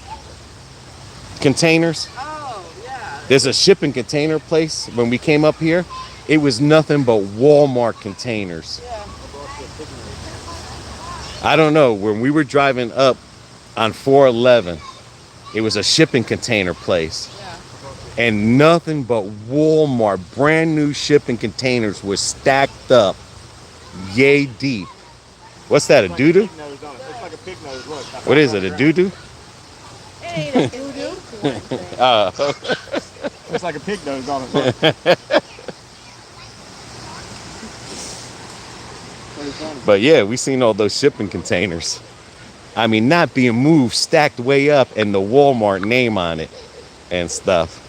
Containers? Oh, yeah. There's a shipping container place when we came up here. It was nothing but Walmart containers. Yeah. I don't know. When we were driving up on 411, it was a shipping container place. Yeah. And nothing but Walmart, brand new shipping containers were stacked up yay deep. What's that, a doo-doo? Pig nose on it. Looks like a pig nose. Look. What is it, a doo-doo? It ain't a doo-doo. Looks like a pig nose on it. Look. Pretty funny. But yeah, we seen all those shipping containers. I mean, not being moved, stacked way up, and the Walmart name on it and stuff.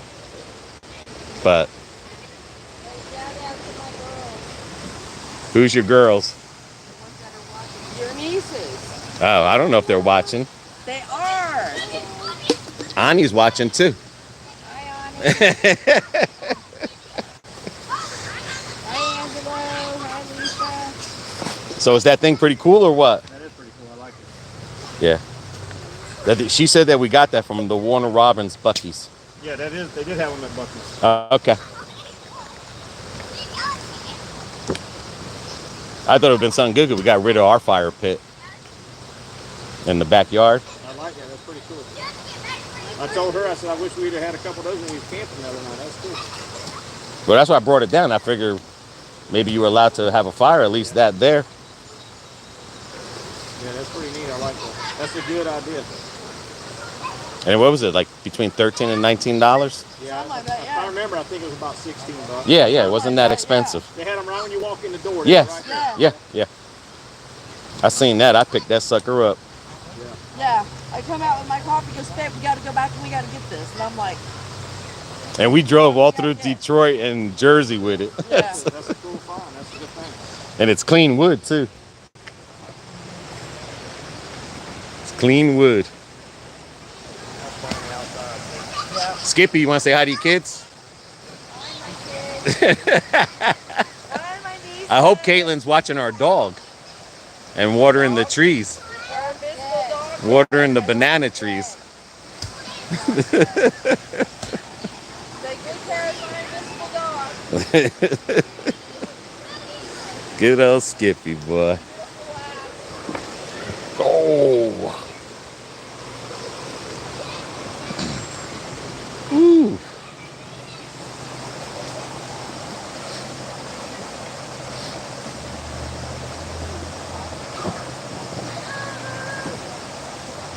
But who's your girls? Your nieces. Oh, I don't know if they're watching. They are. Ani's watching too. Hi, Annie. Hi, Angelo. Hi, Lisa. So is that thing pretty cool or what? That is pretty cool. I like it. Yeah. She said that we got that from the Warner Robins Buc-ee's. Yeah, that is. They did have them at Buc-ee's. Okay. I thought it would have been something good because we got rid of our fire pit in the backyard. I like that. That's pretty cool. I told her, I said, I wish we'd have had a couple of those when we was camping the other night. That's cool. Well, that's why I brought it down. I figured maybe you were allowed to have a fire, at least that there. Yeah, that's pretty neat. I like that. That's a good idea. And what was it, like between $13 and $19? Yeah, like that, yeah. I remember. I think it was about $16. Yeah, it wasn't that expensive. They had them right when you walk in the door. Yes. Right there. Yeah. I seen that. I picked that sucker up. Yeah. I come out with my coffee, goes, Faye, we got to go back and we got to get this. And I'm like, And we drove all through Detroit and Jersey with it. yeah. That's a cool find. That's a good thing. And it's clean wood, too. It's clean wood. Skippy, you want to say hi to your kids? Hi, my niece. I hope Caitlin's watching our dog and watering the trees. Our invisible dog. Watering the banana trees. Take good care of my invisible dog. Good old Skippy, boy. Oh. Ooh.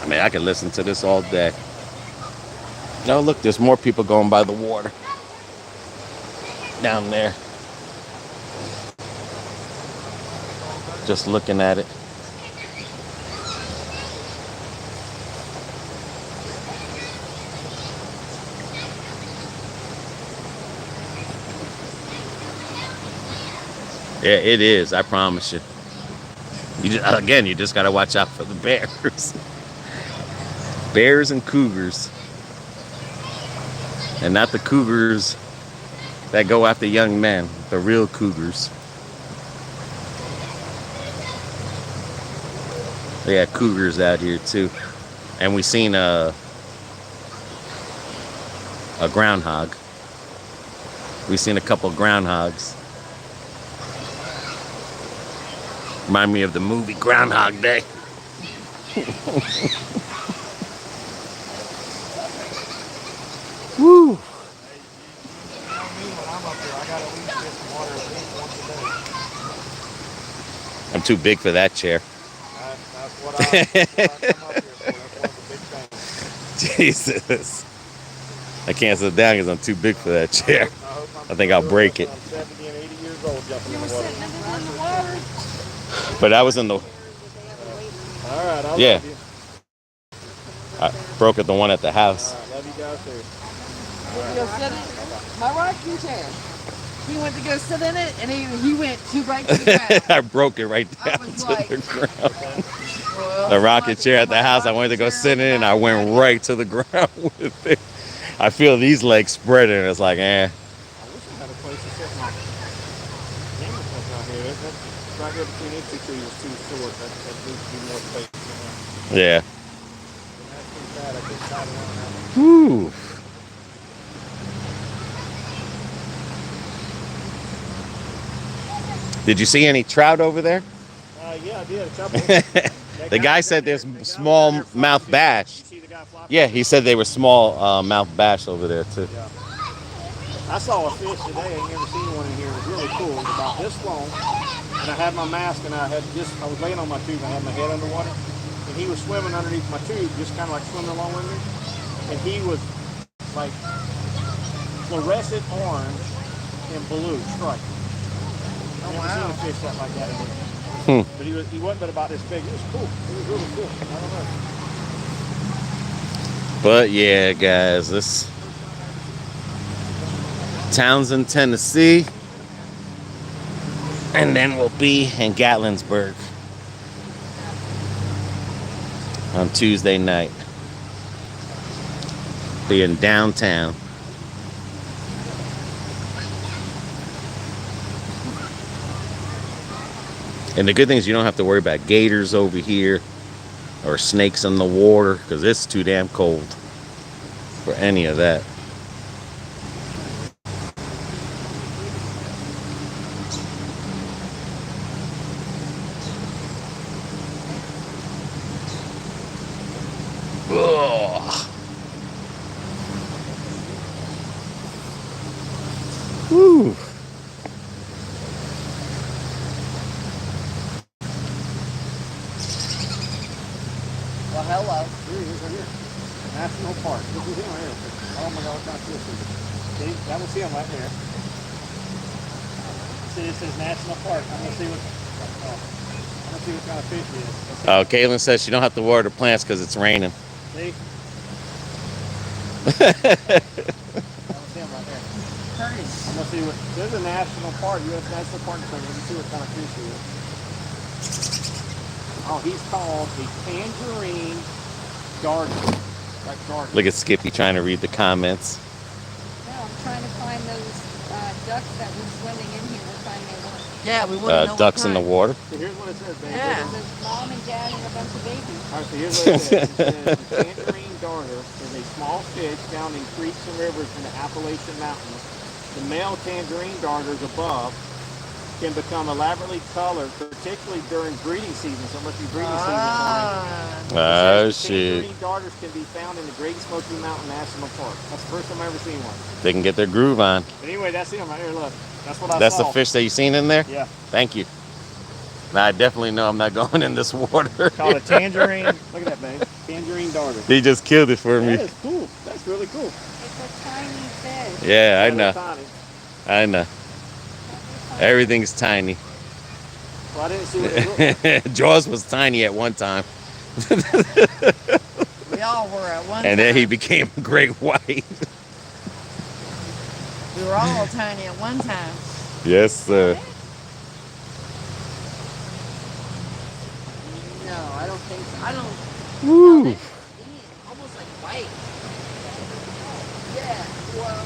I mean, I could listen to this all day. No, look, there's more people going by the water. Down there. Just looking at it. Yeah, it is. I promise you. You just gotta watch out for the bears. Bears and cougars. And not the cougars that go after young men. The real cougars. They got cougars out here too. And we seen a groundhog. We seen a couple groundhogs. Remind me of the movie Groundhog Day. Woo! Hey, you know me when I'm up here, I got at least get some water at least once a day. I'm too big for that chair. That's what I come up here for. That's one of the big things. Jesus. I can't sit down because I'm too big for that chair. I think I'll break it. I'm 70 and 80 years old jumping You in were the water. sitting in the water. But I was in the... All right, I Yeah. love you. I broke it, the one at the house. All right, love you guys too. Went to go sit in my rocking chair. He went to go sit in it, and he went right to the ground. I broke it right I down was to like, the ground. well, The rocking chair at the house, I went to go sit in it, and I went right to the ground with it. I feel these legs spreading, and it's like, eh. I wish I had a place to sit my camera stuff out here. That right here between these two trees is too short. That needs to be more space. Yeah. And that's too bad. I couldn't tie it around that one. Whew. Did you see any trout over there? Yeah, I did. A couple. The guy said there's small mouth bass. You see the guy fly? Yeah, he said they were small mouth bass over there too. Yeah. I saw a fish today. I ain't never seen one in here. It was really cool. It was about this long, and I had my mask, and I was laying on my tube. I had my head underwater, and he was swimming underneath my tube, just kind of like swimming along with me. And he was like fluorescent orange and blue striped. I never seen a fish that like that in here. But he wasn't but about this big. It was cool. It was really cool. I don't know. But yeah, guys, this Townsend, Tennessee, and then we'll be in Gatlinburg on Tuesday night. Be in downtown. And the good thing is you don't have to worry about gators over here or snakes in the water because it's too damn cold for any of that. Ugh. Woo. well, hello. Here he is right here. National Park. This is him right here. Oh my God, what kind of fish is it? See, that was him right there. See, it says National Park. I'm gonna see what kind of fish it is. Oh, Kaylin says she don't have to water the plants because it's raining. See? That was him right there. Curtis. I'm gonna see what. There's a national park, U.S. National Park. So let me see what kind of fish he is. Oh, he's called a Tangerine Garden. Like garden. Look at Skippy trying to read the comments. No, I'm trying to find those ducks that were swimming in here. We're finding they weren't. Yeah, we want to know Ducks in the water. So here's what it says, baby. Yeah. There's mom and dad and a bunch of babies. All right, so here's what it says. It says the Tangerine Garter is a small fish found in creeks and rivers in the Appalachian Mountains. The male tangerine darters above can become elaborately colored, particularly during breeding season. So it must be breeding season. Oh, The shit. Tangerine darters can be found in the Great Smoky Mountain National Park. That's the first time I've ever seen one. They can get their groove on. But anyway, that's him right here. Look, that's what I That's saw. the fish that you seen in there? Yeah. Thank you. Now, I definitely know I'm not going in this water. Called a tangerine. Look at that, babe. Tangerine darter. He just killed it for me. That is cool. That's really cool. It's a tiny fish. Yeah, I They're know. tiny. I know. Everything's tiny. Well, I didn't see what they looked like. Jaws was tiny at one time. We all were at one time. And then he became a great white. We were all tiny at one time. Yes, sir. No, I don't think so. I don't. Woo. No, they almost like white. Yeah. Well.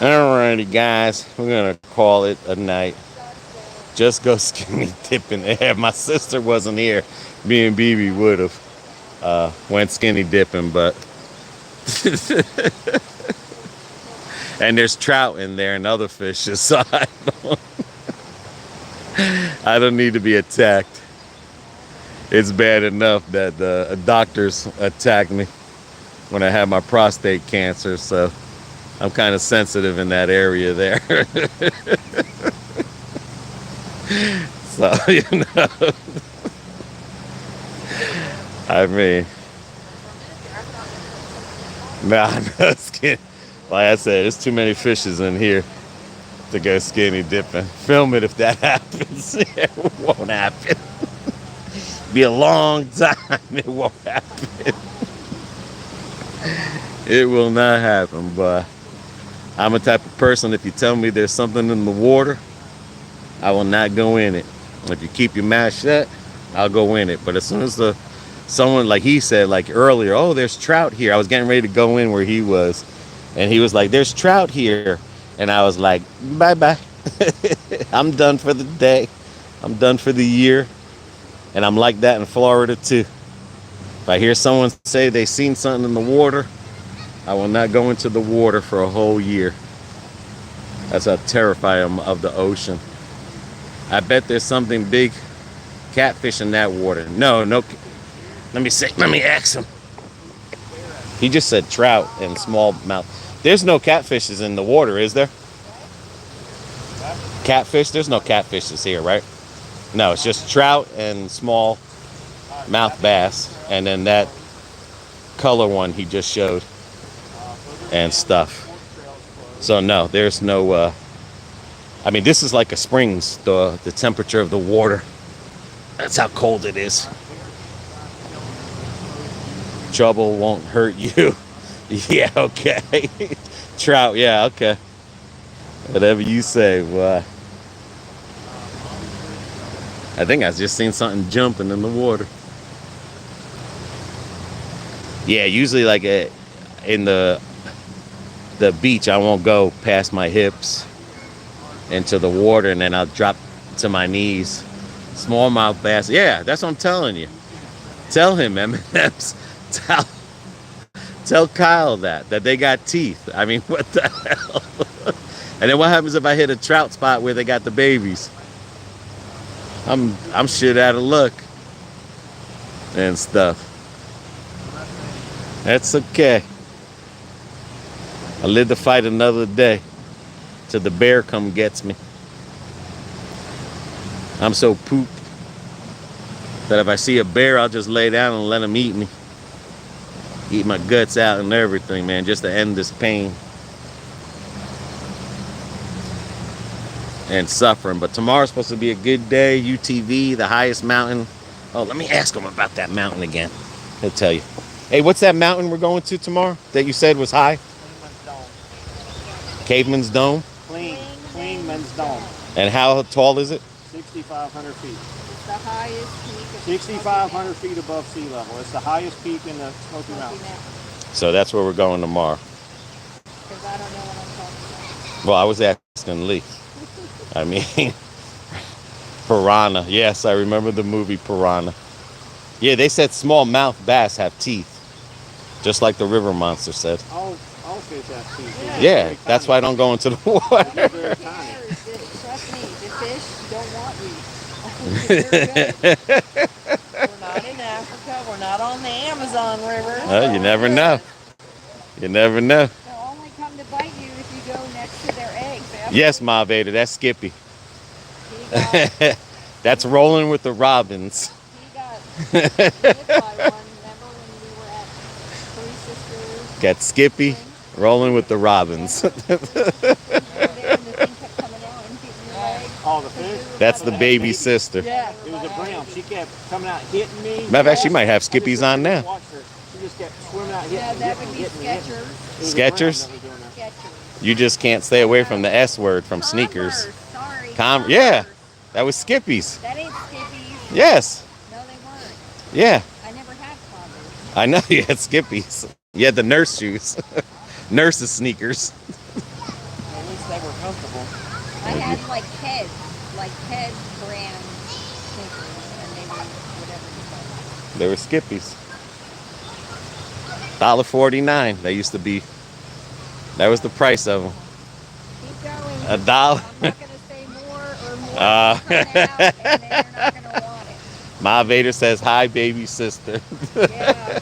Alrighty, guys. We're going to call it a night. Just go skinny dipping. Yeah, my sister wasn't here. Me and BB would have went skinny dipping, but... And there's trout in there and other fishes, so I don't need to be attacked. It's bad enough that the doctors attacked me when I had my prostate cancer, so I'm kind of sensitive in that area there. So, I mean, nah, no skin. Like I said, there's too many fishes in here to go skinny dipping. Film it if that happens. It won't happen. Be a long time. It won't happen. It will not happen, but I'm a type of person, if you tell me there's something in the water, I will not go in it. If you keep your mouth shut, I'll go in it. But as soon as someone, like he said, like earlier, oh, there's trout here. I was getting ready to go in where he was. And he was like, there's trout here. And I was like, bye-bye. I'm done for the day. I'm done for the year. And I'm like that in Florida, too. If I hear someone say they seen something in the water, I will not go into the water for a whole year. That's how terrified I am of the ocean. I bet there's something big catfish in that water. No. Let me ask him. He just said trout and smallmouth. There's no catfishes in the water, is there? Catfish? There's no catfishes here, right? No, it's just trout and small mouth bass. And then that color one he just showed and stuff. So no, there's no, I mean, this is like a springs, the temperature of the water. That's how cold it is. Trouble won't hurt you. Yeah, okay. Trout, yeah, okay. Whatever you say, boy. I think I just seen something jumping in the water. Yeah, usually like in the beach, I won't go past my hips into the water, and then I'll drop to my knees. Smallmouth bass. Yeah, that's what I'm telling you. Tell him, M&M's. Tell Kyle that they got teeth. I mean, what the hell? And then what happens if I hit a trout spot where they got the babies? I'm shit out of luck and stuff. That's okay. I live to fight another day till the bear come gets me. I'm so pooped that if I see a bear, I'll just lay down and let him eat me. Eat my guts out and everything, man, just to end this pain and suffering. But tomorrow's supposed to be a good day. UTV, the highest mountain. Oh, let me ask him about that mountain again. He'll tell you. Hey, what's that mountain we're going to tomorrow that you said was high? Caveman's Dome. Clingman's Dome. And how tall is it? 6,500 feet. It's the highest peak. 6,500 feet above sea level. It's the highest peak in the Smoky Mountains. So that's where we're going tomorrow. Because I don't know what I'm talking about. Well, I was asking Lee. I mean, Piranha. Yes, I remember the movie Piranha. Yeah, they said smallmouth bass have teeth, just like the river monster said. All fish have teeth. Yeah, that's why I don't go into the water. They're very tiny. Trust me, the fish don't want you. We're not in Africa. We're not on the Amazon River. Well, you never know. You never know. They'll only come to bite you if you go next to their eggs. Yes, Ma Vader, that's Skippy. He got, That's rolling with the robins. he got hit by one. Remember when we were at Three Sisters? Got Skippy rolling with the robins. There, and the thing kept coming out and hitting your leg. All the fish. That's the baby sister. Yeah. It was a brim. She kept coming out hitting me. Matter of fact, she might have Skippies on now. Watch her. She just kept swimming out hitting Yeah, me. that would be Skechers. Skechers? Skechers. You just can't stay away from the S word from sneakers. Converse, sorry. Yeah, that was Skippies. That ain't Skippies. Yes. No, they weren't. Yeah, I never had Converse. I know you had Skippies. You had the nurse shoes. Nurse's sneakers. At least they were comfortable. I had like Ted brand sneakers, and they were whatever you call They were Skippies. $1.49. They used to be. That was the price of them. Keep going. $1. I'm not going to say more or more. Uh. Come out, and then you're not going to want it. Ma Vader says, hi, baby sister. Yeah.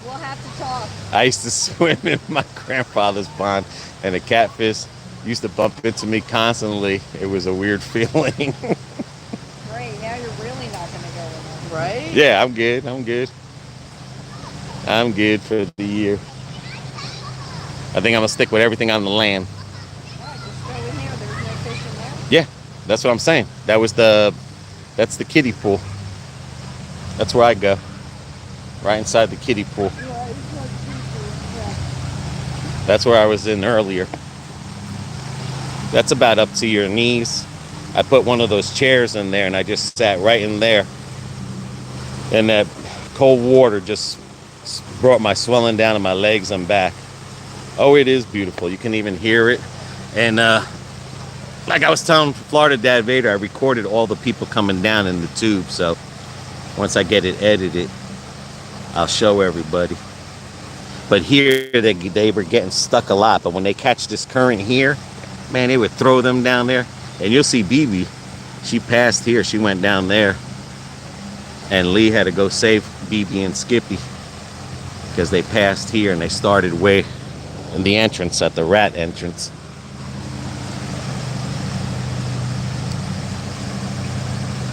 We'll have to talk. I used to swim in my grandfather's pond, and the catfish used to bump into me constantly. It was a weird feeling. Great. Now you're really not going to go in there. Right? Yeah, I'm good. I'm good. I'm good for the year. I think I'm gonna stick with everything on the land. Yeah, just go in there. There's no fish in there. Yeah, that's what I'm saying. That's the kiddie pool. That's where I go. Right inside the kiddie pool. Yeah, it's not seafood. Yeah. That's where I was in earlier. That's about up to your knees. I put one of those chairs in there and I just sat right in there. And that cold water just brought my swelling down to my legs and back. Oh, it is beautiful. You can even hear it. And like I was telling Florida Dad Vader, I recorded all the people coming down in the tube. So once I get it edited, I'll show everybody. But here they were getting stuck a lot. But when they catch this current here, man, they would throw them down there. And you'll see BB. She passed here. She went down there. And Lee had to go save BB and Skippy because they passed here and they started way in the entrance at the rat entrance.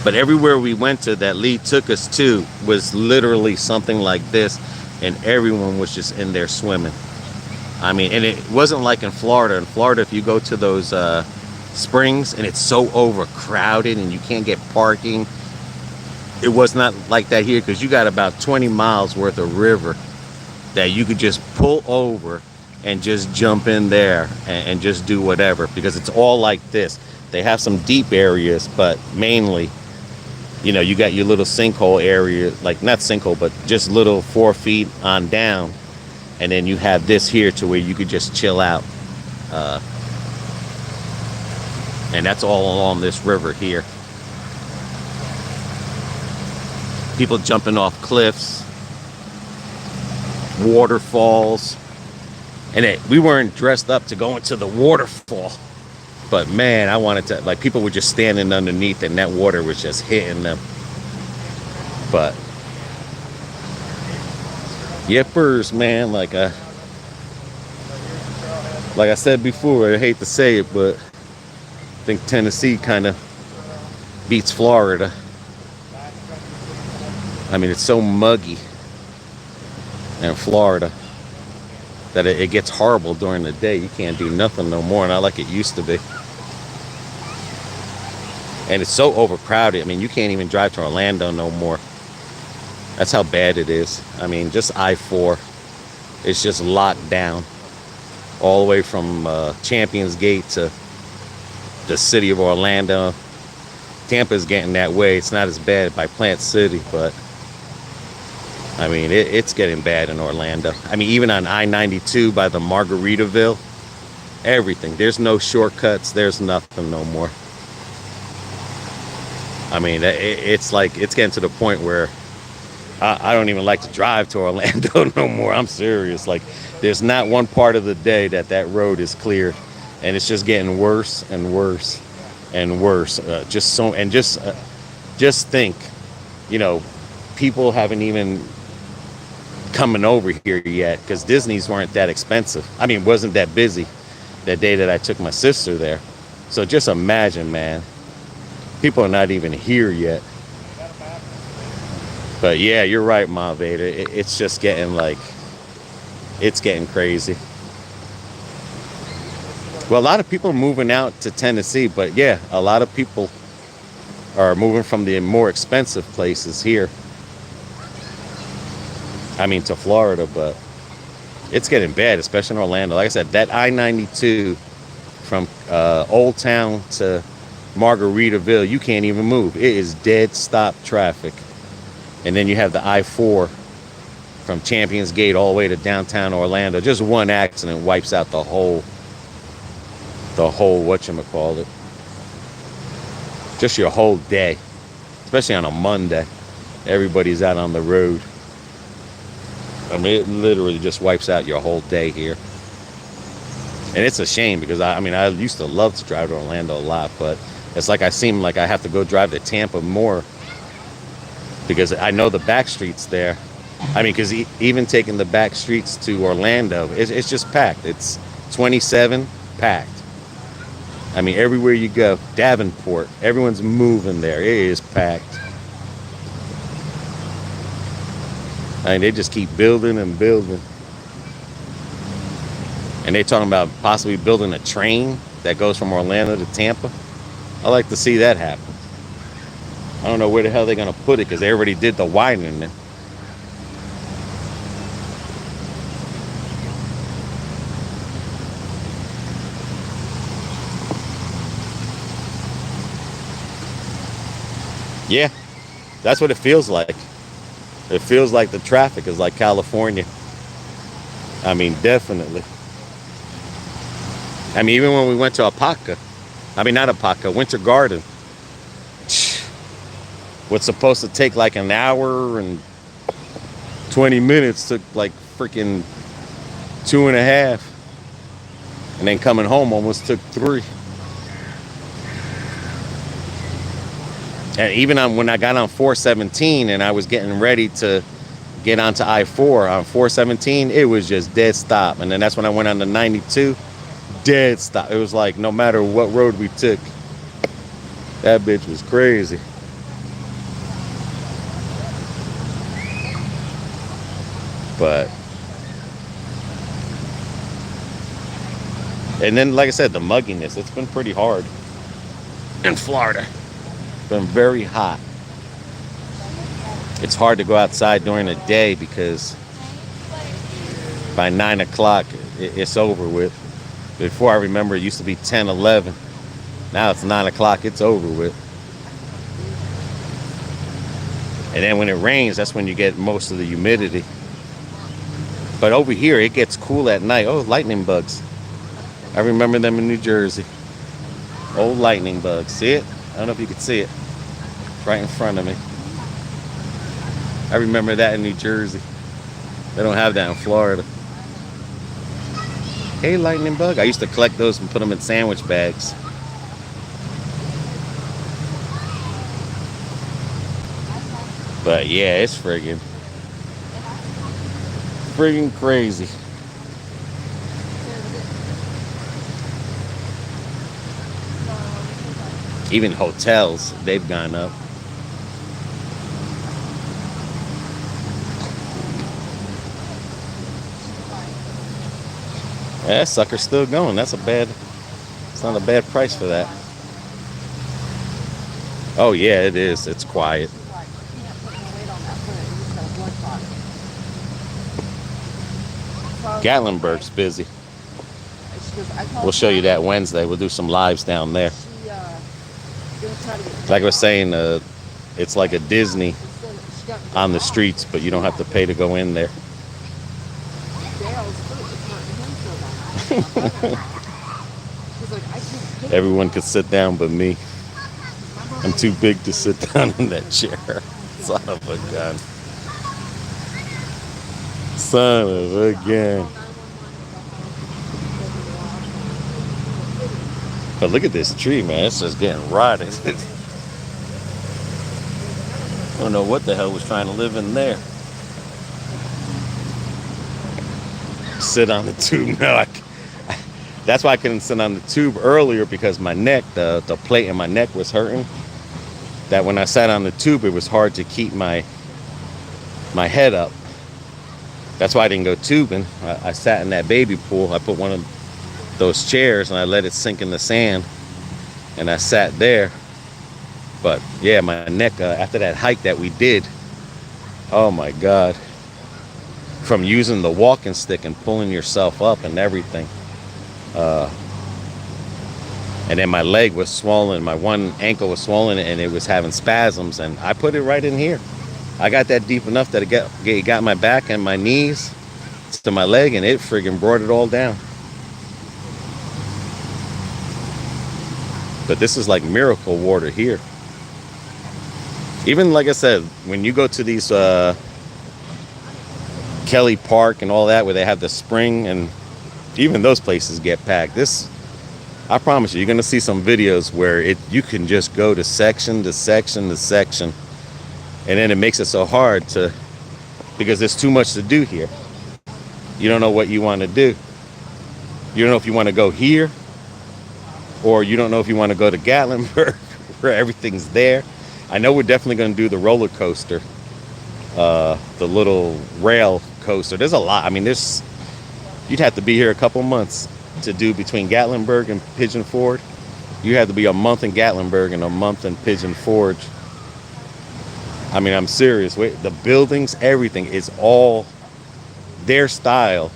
But everywhere we went to that Lee took us to was literally something like this, and everyone was just in there swimming. I mean, and it wasn't like in Florida. In Florida, if you go to those springs and it's so overcrowded and you can't get parking, it was not like that here because you got about 20 miles worth of river that you could just pull over and just jump in there and just do whatever, because it's all like this. They have some deep areas, but mainly, you know, you got your little sinkhole area, like not sinkhole, but just little 4 feet on down. And then you have this here to where you could just chill out. And that's all along this river here. People jumping off cliffs, waterfalls. And we weren't dressed up to go into the waterfall. But man, I wanted to, like, people were just standing underneath and that water was just hitting them. But yippers, man, like I said before, I hate to say it, but I think Tennessee kind of beats Florida. I mean, it's so muggy in Florida that it gets horrible during the day. You can't do nothing no more, not like it used to be. And it's so overcrowded. I mean, you can't even drive to Orlando no more. That's how bad it is. I mean, just I-4. It's just locked down all the way from Champions Gate to the city of Orlando. Tampa's getting that way. It's not as bad by Plant City, but I mean, it's getting bad in Orlando. I mean, even on I-92 by the Margaritaville, everything. There's no shortcuts. There's nothing no more. I mean, it's like, it's getting to the point where I don't even like to drive to Orlando no more. I'm serious. Like, there's not one part of the day that road is clear, and it's just getting worse and worse and worse. Just think, you know, people haven't even coming over here yet because Disney's weren't that expensive. I mean, wasn't that busy that day that I took my sister there. So just imagine, man, people are not even here yet. But yeah, you're right, Ma Vader. It's just getting like, it's getting crazy. Well, a lot of people are moving out to Tennessee, but yeah, a lot of people are moving from the more expensive places here. I mean, to Florida, but it's getting bad, especially in Orlando. Like I said, that I-92 from Old Town to Margaritaville, you can't even move. It is dead stop traffic. And then you have the I-4 from Champions Gate all the way to downtown Orlando. Just one accident wipes out the whole whatchamacallit. Just your whole day, especially on a Monday. Everybody's out on the road. I mean, it literally just wipes out your whole day here. And it's a shame because, I mean, I used to love to drive to Orlando a lot, but it's like I seem like I have to go drive to Tampa more because I know the back streets there. I mean, because even taking the back streets to Orlando, it's just packed. It's 27 packed. I mean, everywhere you go, Davenport, everyone's moving there. It is packed. I mean, they just keep building and building. And they're talking about possibly building a train that goes from Orlando to Tampa. I like to see that happen. I don't know where the hell they're going to put it because they already did the widening. Yeah, that's what it feels like. It feels like the traffic is like California. I mean, definitely. I mean, even when we went to Apaca, I mean, not Apaca, Winter Garden, what's supposed to take like an hour and 20 minutes took like freaking 2.5. And then coming home almost took 3. And even when I got on 417 and I was getting ready to get onto I-4 on 417, it was just dead stop. And then that's when I went on to 92, dead stop. It was like no matter what road we took, that bitch was crazy. But, and then like I said, the mugginess, it's been pretty hard in Florida. Been very hot. It's hard to go outside during the day because by 9 o'clock it's over with. Before, I remember, it used to be 10, 11. Now it's 9 o'clock, it's over with. And then when it rains, that's when you get most of the humidity. But over here, it gets cool at night. Oh, lightning bugs. I remember them in New Jersey. Old lightning bugs. See it? I don't know if you can see it. Right in front of me. I remember that in New Jersey. They don't have that in Florida. Hey, lightning bug. I used to collect those and put them in sandwich bags. But yeah, it's friggin' crazy. Even hotels, they've gone up. Yeah, that sucker's still going. It's not a bad price for that. Oh yeah, it is. It's quiet. Gatlinburg's busy. We'll show you that Wednesday. We'll do some lives down there. Like I was saying, it's like a Disney on the streets, but you don't have to pay to go in there. Everyone could sit down but me. I'm too big to sit down in that chair. Son of a gun. Son of a gun. But look at this tree, man. It's just getting rotted. I don't know what the hell was trying to live in there. Sit on the tube. No, that's why I couldn't sit on the tube earlier, because my neck, the plate in my neck was hurting. That when I sat on the tube, it was hard to keep my head up. That's why I didn't go tubing. I sat in that baby pool. I put one of those chairs and I let it sink in the sand, and I sat there. But yeah, my neck, after that hike that we did, oh my God, from using the walking stick and pulling yourself up and everything, and then my leg was swollen, my one ankle was swollen, and it was having spasms, and I put it right in here. I got that deep enough that it got my back and my knees to my leg, and it friggin' brought it all down. But this is like miracle water here. Even like I said, when you go to these Kelly Park and all that, where they have the spring, and even those places get packed. This, I promise you, you're gonna see some videos where you can just go to section to section to section, And then it makes it so hard to, because there's too much to do here. You don't know what you want to do. You don't know if you want to go here, or you don't know if you want to go to Gatlinburg, where everything's there. I know we're definitely going to do the roller coaster, the little rail coaster. There's a lot. I mean, you'd have to be here a couple months to do between Gatlinburg and Pigeon Forge. You have to be a month in Gatlinburg and a month in Pigeon Forge. I mean, I'm serious. Wait, the buildings, everything is all their style.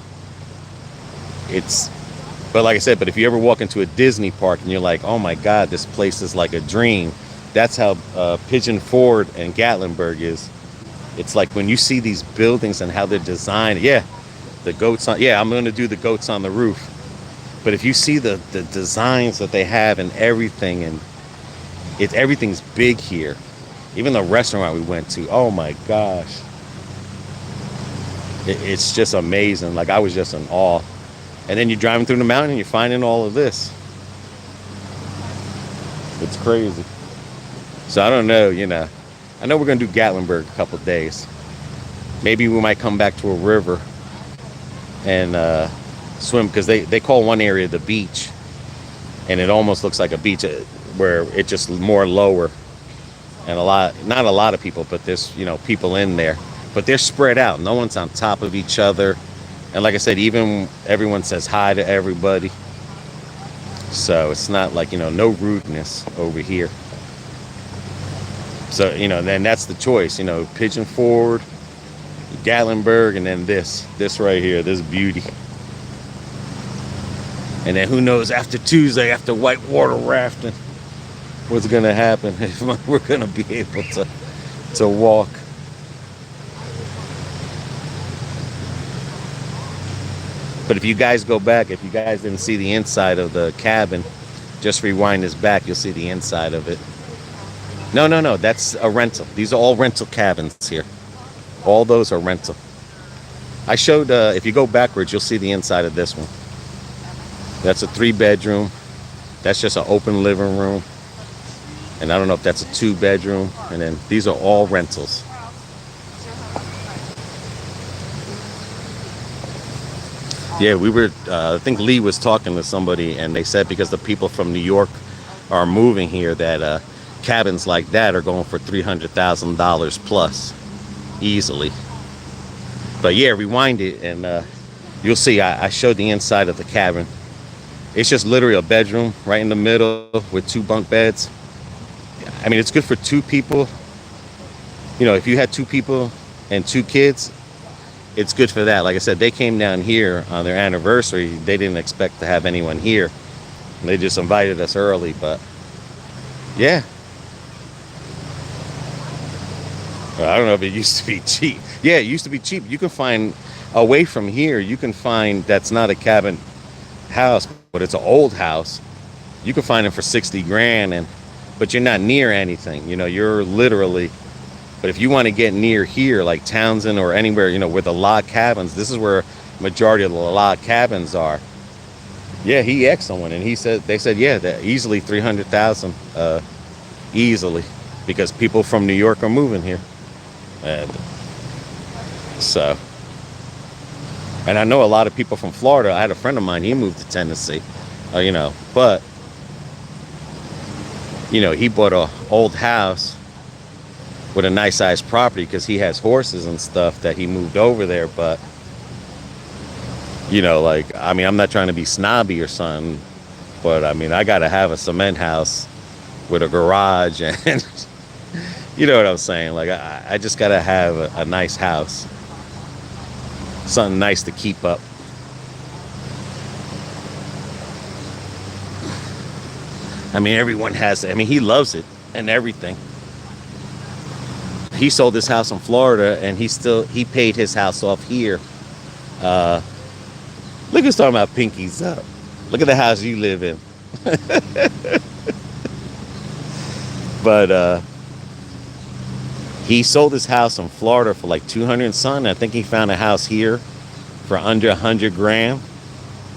But like I said, but if you ever walk into a Disney park and you're like, oh my God, this place is like a dream. That's how Pigeon Forge and Gatlinburg is. It's like when you see these buildings and how they're designed. Yeah, the goats on. Yeah, I'm going to do the goats on the roof. But if you see the designs that they have and everything, and everything's big here. Even the restaurant we went to, oh my gosh. It's just amazing. Like, I was just in awe. And then you're driving through the mountain and you're finding all of this. It's crazy. So I don't know, I know we're going to do Gatlinburg a couple days. Maybe we might come back to a river and swim, because they call one area the beach. And it almost looks like a beach where it's just more lower. And not a lot of people, but there's, people in there. But they're spread out. No one's on top of each other. And like I said, even everyone says hi to everybody. So it's not like, no rudeness over here. So, then that's the choice, Pigeon Forge, Gatlinburg, and then this right here, this beauty. And then who knows, after Tuesday, after whitewater rafting, what's going to happen, if we're going to be able to walk. But if you guys go back, if you guys didn't see the inside of the cabin, just rewind this back, you'll see the inside of it. No, that's a rental. These are all rental cabins here. All those are rental. I showed, if you go backwards, you'll see the inside of this one. That's a 3-bedroom. That's just an open living room. And I don't know if that's a 2-bedroom. And then these are all rentals. Yeah, we were, I think Lee was talking to somebody, and they said because the people from New York are moving here, that cabins like that are going for $300,000 plus, easily. But yeah, rewind it, and you'll see I showed the inside of the cabin. It's just literally a bedroom right in the middle with 2 bunk beds. I mean, it's good for 2 people. If you had 2 people and 2 kids, it's good for that. Like I said, they came down here on their anniversary. They didn't expect to have anyone here. They just invited us early, but yeah. I don't know if it used to be cheap. Yeah, it used to be cheap. You can find, away from here, you can find, that's not a cabin house, but it's an old house. You can find it for 60 grand, but you're not near anything. You're literally, but if you want to get near here, like Townsend or anywhere, where the log cabins, this is where majority of the log cabins are. Yeah, he asked someone, and they said, yeah, that easily 300,000, easily, because people from New York are moving here. And so, and I know a lot of people from Florida. I had a friend of mine, he moved to Tennessee, but, he bought an old house with a nice sized property because he has horses and stuff that he moved over there. But, I'm not trying to be snobby or something, but I got to have a cement house with a garage and you know what I'm saying? Like, I just got to have a nice house. Something nice to keep up. Everyone has it. He loves it and everything. He sold this house in Florida, and he paid his house off here. Look who's talking about pinkies up. Look at the house you live in. But he sold his house in Florida for like 200 and something. I think he found a house here for under 100 grand.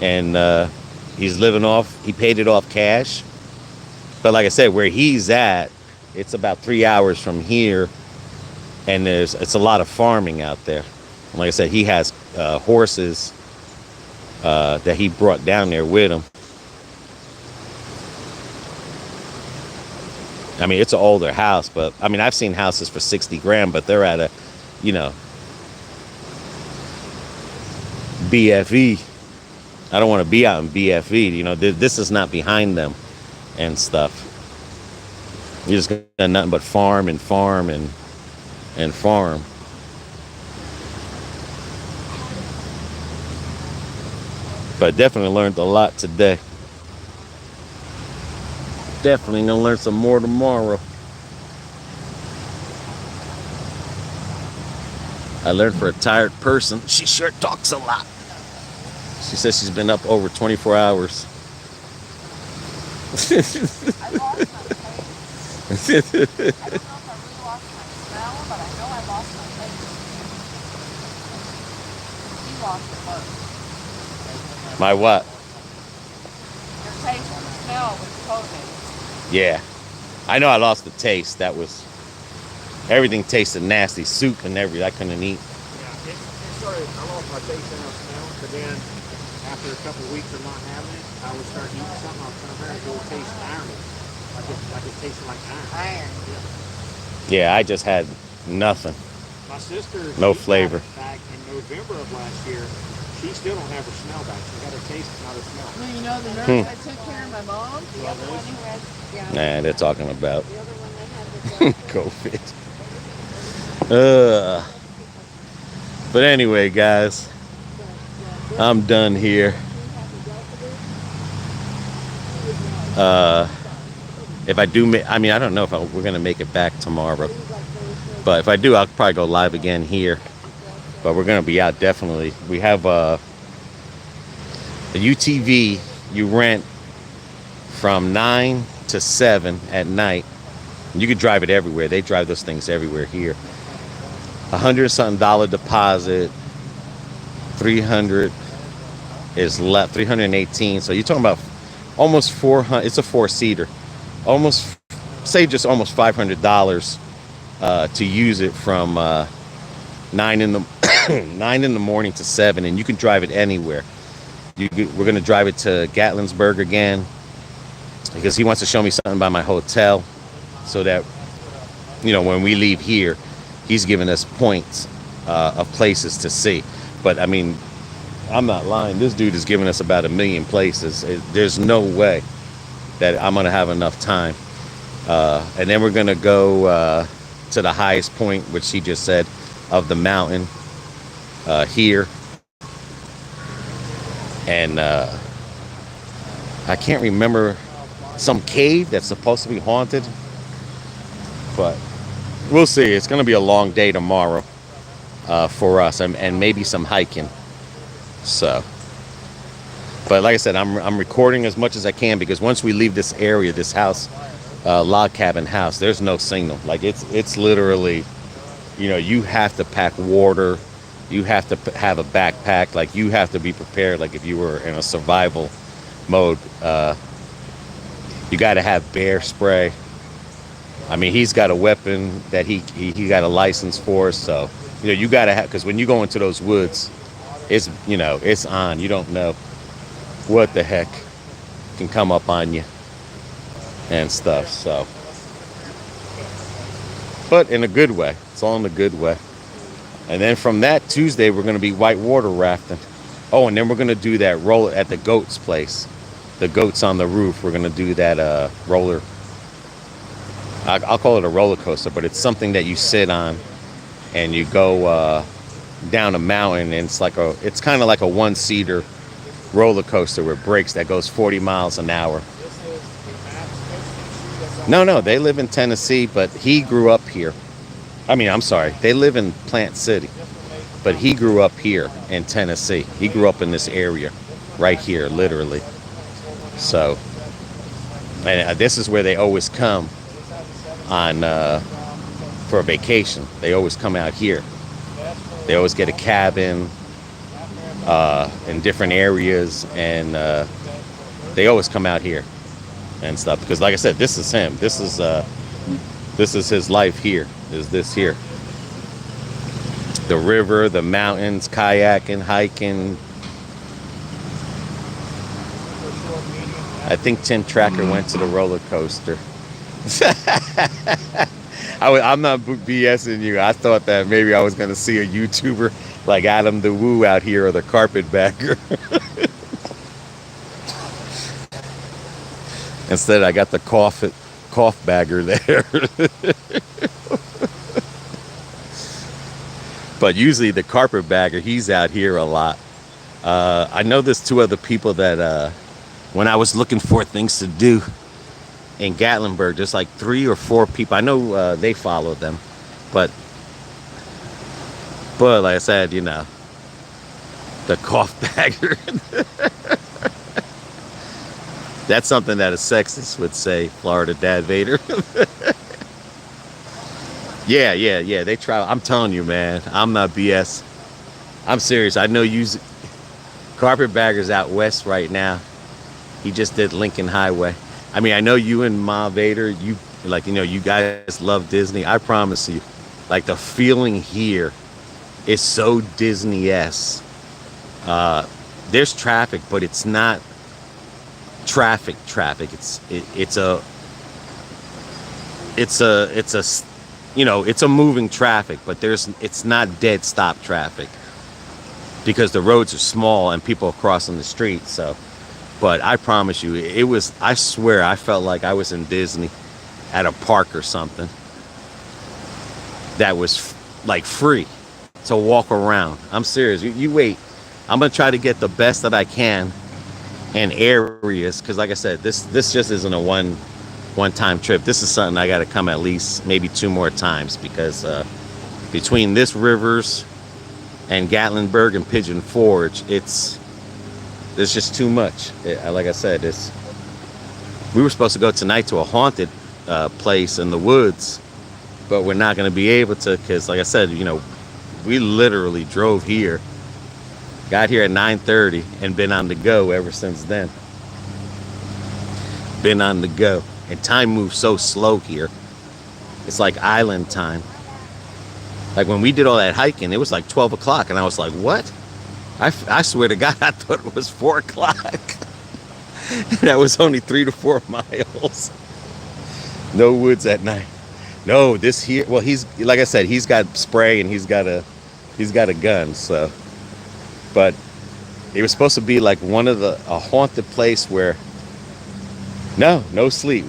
And he's he paid it off cash. But like I said, where he's at, it's about 3 hours from here. and it's a lot of farming out there. Like I said, he has horses that he brought down there with him. I mean, it's an older house, but I mean, I've seen houses for 60 grand, but they're at a, you know, BFE. I don't want to be out in BFE. You know, this is not behind them and stuff. You're just got nothing but farm and farm and farm. But definitely learned a lot today. Definitely gonna learn some more tomorrow. I learned for a tired person, she sure talks a lot. She says she's been up over 24 hours. I lost my taste. I don't know if I really lost my smell, but I know I lost my taste. You lost it first. My what? Your taste and smell with COVID. Yeah. I know I lost the taste. That was, everything tasted nasty. Soup and everything. I couldn't eat. Yeah, it started, I lost my taste and my smell, but then after a couple of weeks of not having it, I would start eating something. I was trying to it would taste iron. Like it tasted like iron. Iron. Yeah, I just had nothing. My sister, No she flavor. got it back in November of last year. She still don't have her smell back. She got her taste, not her smell. Well, you know, the nurse that took care of my mom, The other one who had, yeah. Nah, they're talking about The other one that had the COVID. But anyway, guys, I'm done here. If I do, I mean, I don't know if we're gonna make it back tomorrow, but if I do, I'll probably go live again here. But we're gonna be out definitely. We have a UTV you rent from 9 to 7 at night. You can drive it everywhere. They drive those things everywhere here. $100-something deposit. 300 is left. 318. So you're talking about almost 400. It's a 4-seater. Almost, say just almost $500 to use it from 9 in the morning to 7, and you can drive it anywhere. We're gonna drive it to Gatlinburg again because he wants to show me something by my hotel, so that, you know, when we leave here, he's giving us points of places to see. But I mean, I'm not lying. This dude is giving us about 1 million places. There's no way that I'm gonna have enough time. And then we're gonna go to the highest point, which he just said, of the mountain here. And I can't remember, some cave that's supposed to be haunted, but we'll see. It's gonna be a long day tomorrow for us, and maybe some hiking. So, but like I said, I'm recording as much as I can, because once we leave this area, this house, log cabin house, there's no signal. Like it's literally, you know, you have to pack water, you have to have a backpack, like you have to be prepared, like if you were in a survival mode. You got to have bear spray. I mean, he's got a weapon that he got a license for, so you know, you got to have, because when you go into those woods, it's, you know, it's on. You don't know what the heck can come up on you and stuff. So, but in a good way. It's all in a good way. And then from that Tuesday, we're going to be whitewater rafting. Oh, and then we're going to do that roller at the goat's place. The goats on the roof. We're going to do that roller. I'll call it a roller coaster, but it's something that you sit on and you go down a mountain, and it's kind of like a 1-seater roller coaster with brakes that goes 40 miles an hour. No, they live in Tennessee, but he grew up here. I mean, I'm sorry, they live in Plant City, but he grew up here in Tennessee. He grew up in this area right here, literally. So, and this is where they always come on for a vacation. They always come out here. They always get a cabin in different areas, and they always come out here and stuff, because like I said, this is him. This is his life here, is this here. The river, the mountains, kayaking, hiking. I think Tim Tracker went to the roller coaster. I'm not BSing you. I thought that maybe I was going to see a YouTuber like Adam the Woo out here, or the carpetbagger. Instead, I got the cough bagger there. But usually the carpetbagger, he's out here a lot. I know there's two other people that when I was looking for things to do in Gatlinburg, there's like 3 or 4 people. I know they followed them, but like I said, you know, the cough bagger. That's something that a sexist would say, Florida Dad Vader. Yeah. They try. I'm telling you, man. I'm not BS. I'm serious. I know you carpetbaggers out west right now. He just did Lincoln Highway. I mean, I know you and Ma Vader, you guys love Disney. I promise you, like, the feeling here is so Disney-esque. There's traffic, but it's not traffic. It's a moving traffic, but it's not dead stop traffic because the roads are small and people are crossing the street. So, but I promise you, I swear I felt like I was in Disney at a park or something that was like free to walk around. I'm serious. You wait. I'm gonna try to get the best that I can in areas, because like I said, this just isn't a one-time trip. This is something I got to come at least maybe 2 more times, because between this rivers and Gatlinburg and Pigeon Forge, there's just too much. Like I said, we were supposed to go tonight to a haunted place in the woods, but we're not going to be able to, because like I said, you know, we literally drove here, got here at 9:30, and been on the go ever since then. Been on the go. And time moves so slow here. It's like island time. Like when we did all that hiking, it was like 12 o'clock. And I was like, what? I swear to God, I thought it was 4 o'clock. That was only 3 to 4 miles. No woods at night. No, this here, well, he's, like I said, he's got spray and he's got a gun. So, but it was supposed to be like a haunted place where no sleep.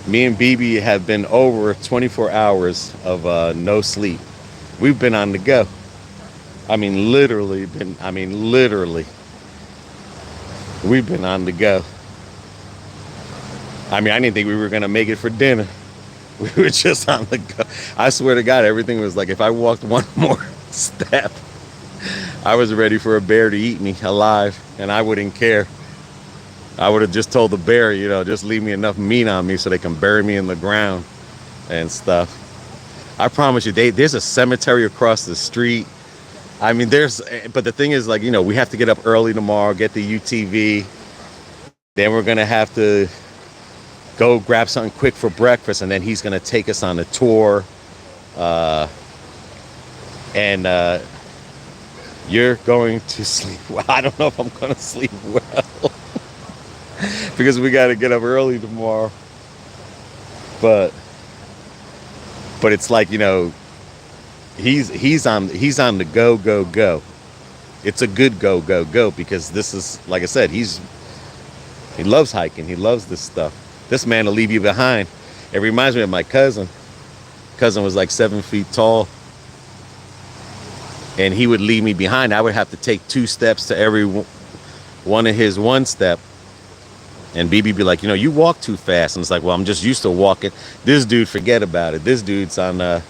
Me and BB have been over 24 hours of no sleep. We've been on the go. I mean, literally, we've been on the go. I mean, I didn't think we were gonna make it for dinner. We were just on the go. I swear to God, everything was like, if I walked one more step, I was ready for a bear to eat me alive, and I wouldn't care. I would have just told the bear, you know, just leave me enough meat on me so they can bury me in the ground and stuff. I promise you, there's a cemetery across the street. I mean, but the thing is, like, you know, we have to get up early tomorrow, get the UTV. Then we're going to have to go grab something quick for breakfast, and then he's going to take us on a tour. And you're going to sleep well. I don't know if I'm going to sleep well. Because we got to get up early tomorrow. But it's like, you know, he's on the go. It's a good go, because this is, like I said, he loves hiking. He loves this stuff. This man will leave you behind. It reminds me of my cousin. Cousin was like 7 feet tall, and he would leave me behind. I would have to take 2 steps to every one of his 1 step. And BB be like, you know, you walk too fast. And it's like, well, I'm just used to walking. This dude, forget about it. This dude's on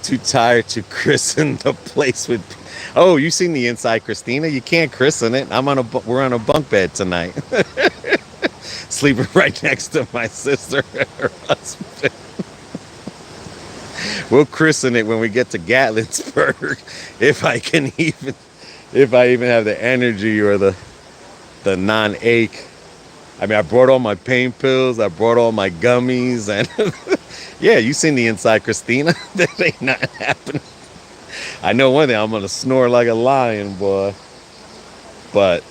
too tired to christen the place with. Oh, you seen the inside, Christina? You can't christen it. We're on a bunk bed tonight. Sleeping right next to my sister and her husband. We'll christen it when we get to Gatlinburg, if I even have the energy or the non-ache. I mean, I brought all my pain pills, I brought all my gummies, and Yeah, you seen the inside, Christina. There ain't nothing happening. I know one thing, I'm gonna snore like a lion, boy. But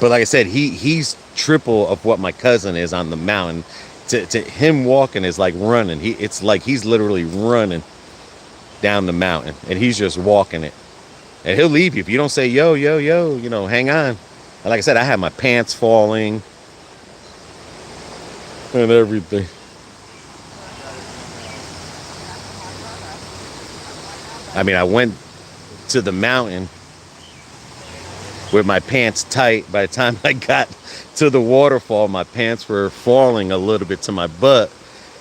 like I said, he's triple of what my cousin is on the mountain. To him walking is like running. It's like he's literally running down the mountain, and he's just walking it. And he'll leave you if you don't say yo, yo, yo, you know, hang on. And like I said, I had my pants falling and everything. I mean, I went to the mountain with my pants tight. By the time I got to the waterfall, my pants were falling a little bit to my butt.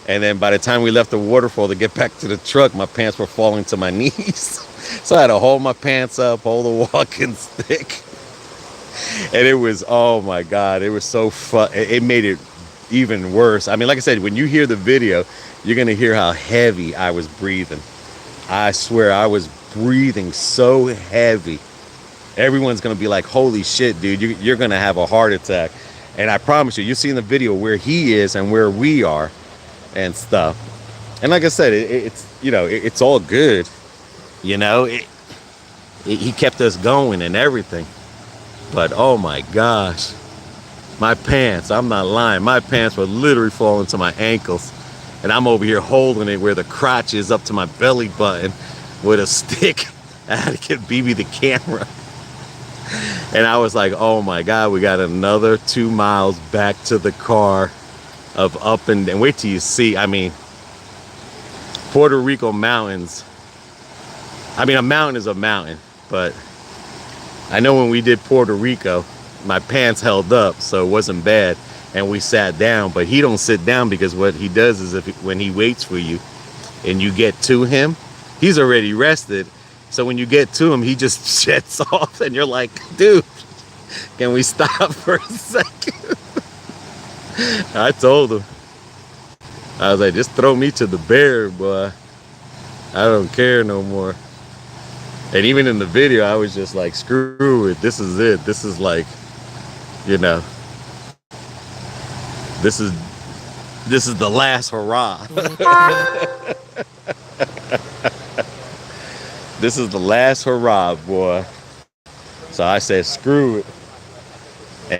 And then by the time we left the waterfall to get back to the truck, my pants were falling to my knees. So I had to hold my pants up, hold the walking stick. And it was, oh my God, it was so fun. It made it even worse. I mean, like I said, when you hear the video, you're going to hear how heavy I was breathing. I swear I was breathing so heavy. Everyone's going to be like, holy shit, dude, you're going to have a heart attack. And I promise you, you'll see in the video where he is and where we are and stuff. And like I said, it's, you know, it's all good. You know, he kept us going and everything. But oh my gosh, my pants, I'm not lying, my pants were literally falling to my ankles. And I'm over here holding it where the crotch is up to my belly button with a stick. I had to get BB the camera. And I was like, oh my God, we got another 2 miles back to the car of up and wait till you see. I mean, Puerto Rico mountains. I mean, a mountain is a mountain, but I know when we did Puerto Rico, my pants held up, so it wasn't bad. And we sat down, but he don't sit down because what he does is when he waits for you and you get to him, he's already rested. So when you get to him, he just jets off and you're like, dude, can we stop for a second? I told him, I was like, just throw me to the bear, boy. I don't care no more. And even in the video, I was just like, screw it. This is it. This is like, you know, this is the last hurrah. This is the last hurrah, boy. So I said, screw it.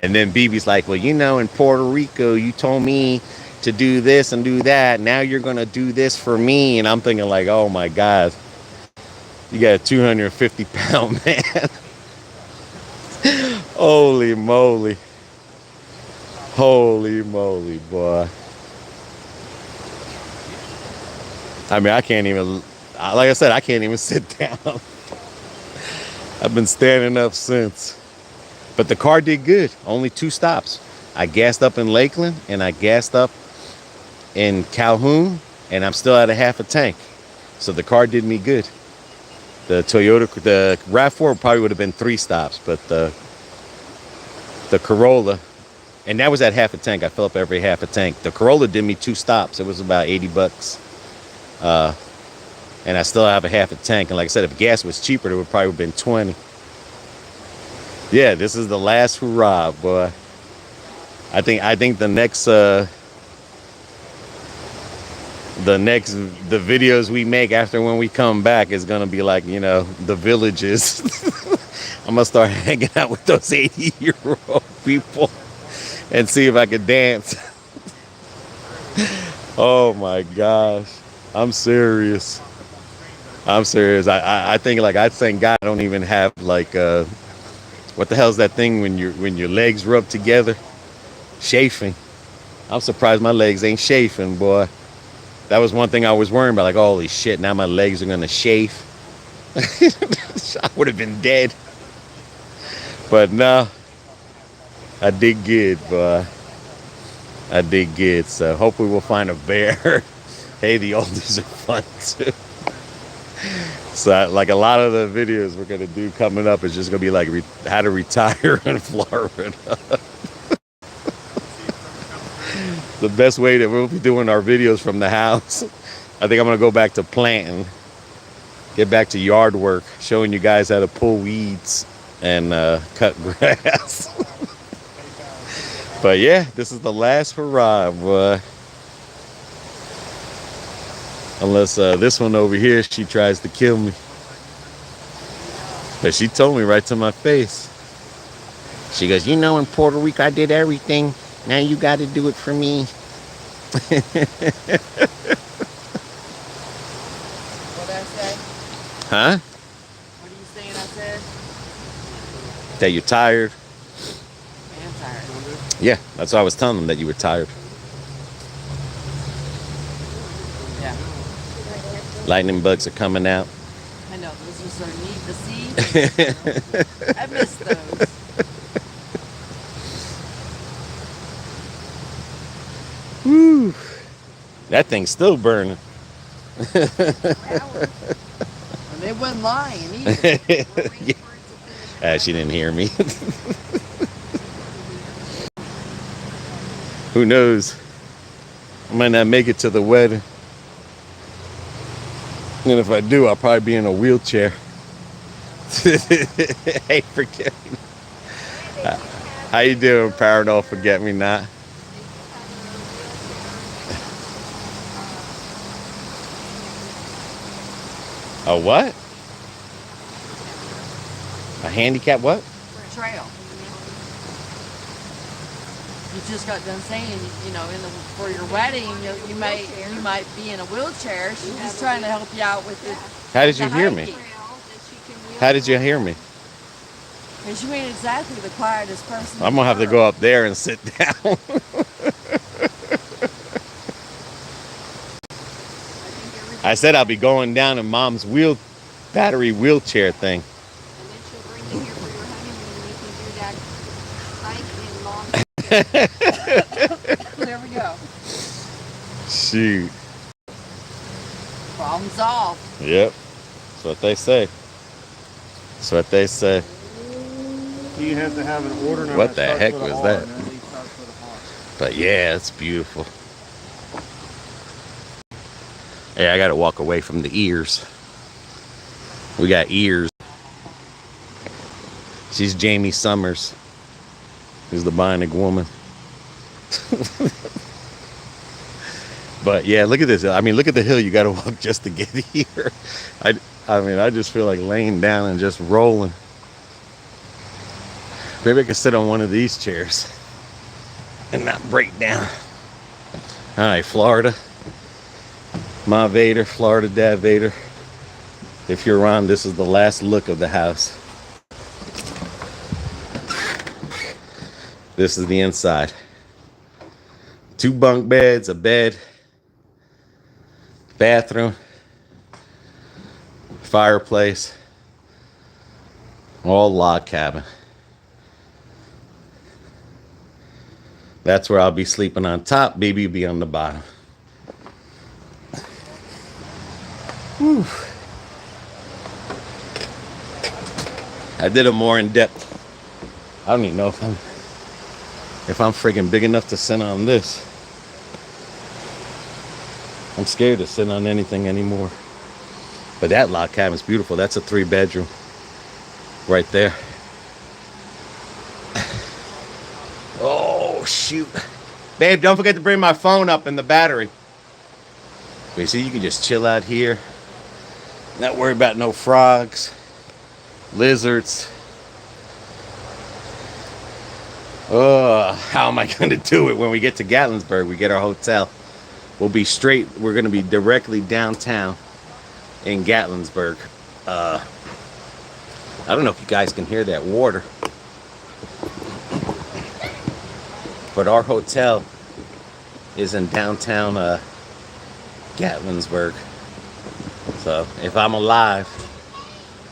And then BB's like, well, you know, in Puerto Rico, you told me to do this and do that. Now you're going to do this for me. And I'm thinking like, oh my God, you got a 250-pound man. Holy moly. Holy moly, boy. I mean, I can't even, like I said, I can't even sit down. I've been standing up since. But the car did good. Only 2 stops. I gassed up in Lakeland and I gassed up in Calhoun, and I'm still at a half a tank. So the car did me good. The Toyota, the RAV4 probably would have been 3 stops, but the Corolla, and that was at half a tank. I fill up every half a tank. The Corolla did me 2 stops. It was about $80. And I still have a half a tank. And like I said, if gas was cheaper, it would probably have been 20. Yeah, this is the last hurrah, boy. I think the next the videos we make after when we come back is gonna be like, you know, the villages. I'm gonna start hanging out with those 80-year-old people and see if I can dance. Oh my gosh, I'm serious. I think like, I thank God I don't even have like what the hell's that thing when your legs rub together? Chafing. I'm surprised my legs ain't chafing, boy. That was one thing I was worrying about, like, holy shit, now my legs are gonna chafe. I would have been dead. But no, I did good, boy. I did good. So hopefully we'll find a bear. Hey, the oldies are fun too. So like a lot of the videos we're gonna do coming up is just gonna be like how to retire in Florida. The best way that we'll be doing our videos from the house. I think I'm gonna go back to planting, get back to yard work, showing you guys how to pull weeds and cut grass. But yeah, this is the last hurrah, boy. Unless this one over here, she tries to kill me. But she told me right to my face. She goes, you know, in Puerto Rico, I did everything. Now you got to do it for me. What'd I say? Huh? What are you saying I said? That you're tired? I am tired. Yeah, that's why I was telling them that you were tired. Yeah. Lightning bugs are coming out. I know, those are so neat to see. I miss those. Woo! That thing's still burning. And they wasn't lying either. Yeah. She didn't hear me. Who knows? I might not make it to the wedding. And if I do, I'll probably be in a wheelchair. Hey, forget me. How you doing, Paranormal Forget Me Not? A what? A handicap what? Trail. You just got done saying, you know, for your wedding, you might be in a wheelchair. She's just trying to help you out with it. How did you hear me? How did you hear me? Because you ain't exactly the quietest person. I'm gonna have to go up there and sit down. I said I'll be going down in Mom's battery wheelchair thing. And then she'll bring you here for your honeymoon and you can do that hike in long. There we go. Shoot. Problem solved. Yep. That's what they say. That's what they say. You have to have an order. What the heck was that? But yeah, it's beautiful. Hey, I gotta walk away from the ears. We got ears. She's Jamie Summers, who's the Bionic Woman. But yeah, look at this. I mean, look at the hill you gotta walk just to get here. I mean, I just feel like laying down and just rolling. Maybe I could sit on one of these chairs and not break down. All right, Florida. Ma Vader, Florida Dad Vader. If you're on, this is the last look of the house. This is the inside. 2 bunk beds, a bed, bathroom, fireplace, all log cabin. That's where I'll be sleeping on top. Baby will be on the bottom. Whew. I did a more in-depth. I don't even know if I'm friggin' big enough to sit on this. I'm scared to sit on anything anymore. But that log cabin's beautiful. That's a 3-bedroom right there. Oh, shoot. Babe, don't forget to bring my phone up and the battery. You see, you can just chill out here. Not worry about no frogs, lizards. Oh, how am I going to do it when we get to Gatlinburg? We get our hotel. We'll be straight. We're going to be directly downtown in Gatlinburg. I don't know if you guys can hear that water. But our hotel is in downtown Gatlinburg. So if I'm alive,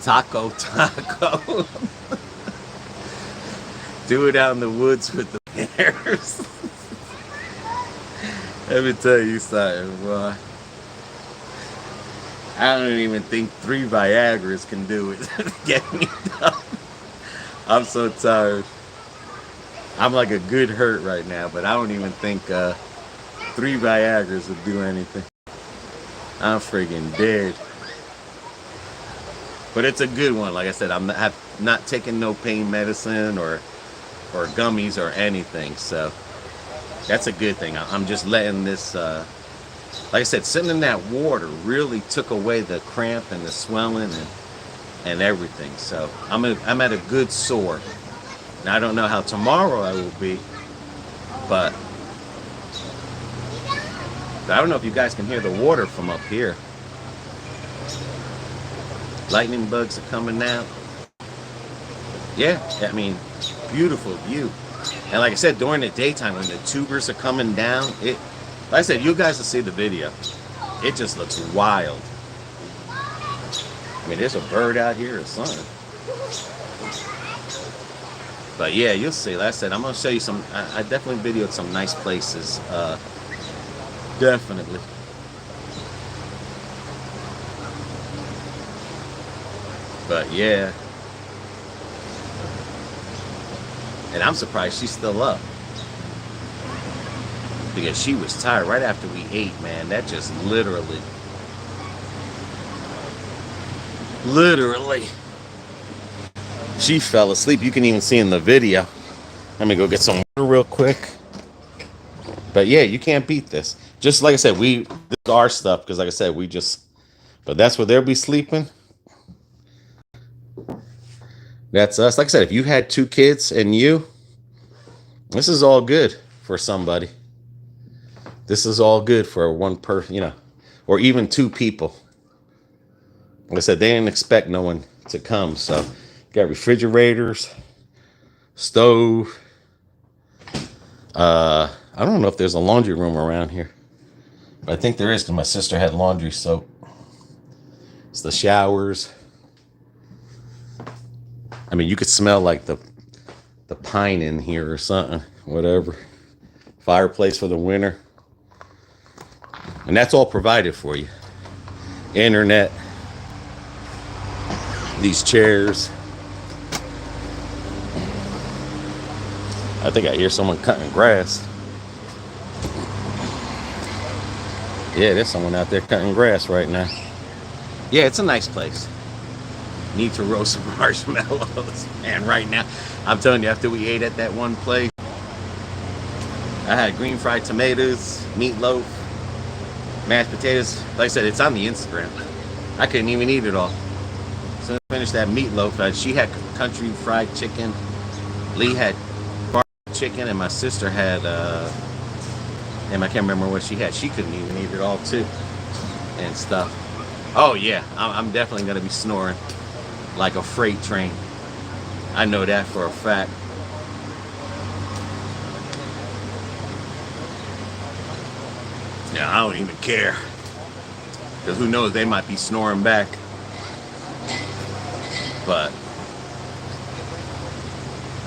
taco. Do it out in the woods with the bears. Let me tell you something, boy. I don't even think 3 Viagras can do it. Get me done. I'm so tired. I'm like a good hurt right now, but I don't even think 3 Viagras would do anything. I'm freaking dead. But it's a good one. Like I said, I'm not taking no pain medicine or gummies or anything. So that's a good thing. I'm just letting this like I said, sitting in that water really took away the cramp and the swelling and everything. So I'm at a good sore. Now I don't know how tomorrow I will be, but I don't know if you guys can hear the water from up here. Lightning bugs are coming out. Yeah, I mean, beautiful view. And like I said, during the daytime when the tubers are coming down, like I said, you guys will see the video. It just looks wild. I mean, there's a bird out here or something. But yeah, you'll see. Like I said, I'm going to show you some. I definitely videoed some nice places. Definitely. But yeah. And I'm surprised she's still up. Because she was tired right after we ate, man. That just literally. She fell asleep. You can even see in the video. Let me go get some water real quick. But yeah, you can't beat this. Just like I said, this is our stuff. Because like I said, but that's where they'll be sleeping. That's us. Like I said, if you had 2 kids and this is all good for somebody. This is all good for one person, or even 2 people. Like I said, they didn't expect no one to come. So, got refrigerators, stove. I don't know if there's a laundry room around here. But I think there is because my sister had laundry soap. It's the showers. I mean, you could smell like the pine in here or something, whatever. Fireplace for the winter. And that's all provided for you. Internet. These chairs. I think I hear someone cutting grass. Yeah, there's someone out there cutting grass right now. Yeah, it's a nice place. Need to roast some marshmallows. And right now, I'm telling you, after we ate at that one place, I had green fried tomatoes, meatloaf, mashed potatoes. Like I said, it's on the Instagram. I couldn't even eat it all. So I finished that meatloaf. She had country fried chicken. Lee had barbecue chicken, and my sister had, and I can't remember what she had. She couldn't even eat it all too, and stuff. Oh yeah, I'm definitely gonna be snoring like a freight train. I know that for a fact. Yeah, I don't even care. Because who knows, they might be snoring back. But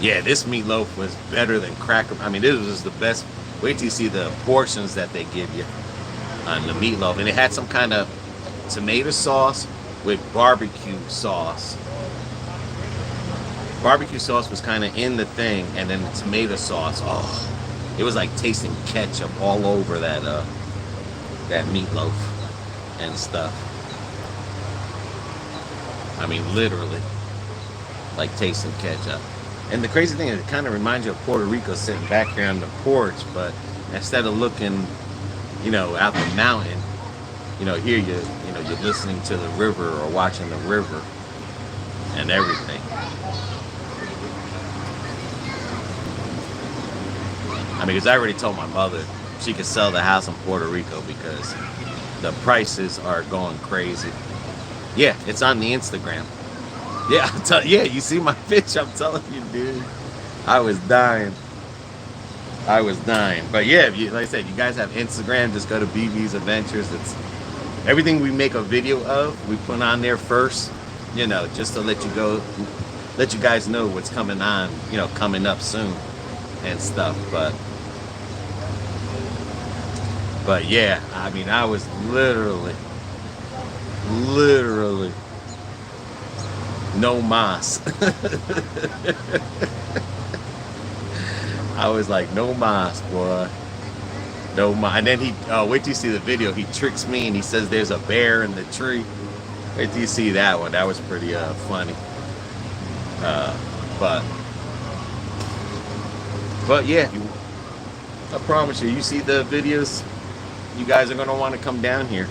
yeah, this meatloaf was better than cracker. I mean, this was the best. Wait till you see the portions that they give you on the meatloaf. And it had some kind of tomato sauce with barbecue sauce. Barbecue sauce was kind of in the thing, and then the tomato sauce. Oh, it was like tasting ketchup all over that meatloaf and stuff. I mean, literally, like tasting ketchup. And the crazy thing is, it kind of reminds you of Puerto Rico, sitting back here on the porch, but instead of looking, out the mountain, here you're listening to the river or watching the river and everything. I mean, because I already told my mother she could sell the house in Puerto Rico because the prices are going crazy. Yeah, it's on the Instagram. Yeah, yeah, you see my pitch, I'm telling you, dude. I was dying. But yeah, like I said, you guys have Instagram, just go to BB's Adventures. It's everything we make a video of, we put on there first, just to let you guys know what's coming on, coming up soon and stuff. But yeah, I mean, I was literally no mas. I was like, no mas, boy. No mas. And then wait till you see the video. He tricks me and he says there's a bear in the tree. Wait till you see that one. That was pretty funny. But yeah, I promise you see the videos you guys are gonna want to come down here.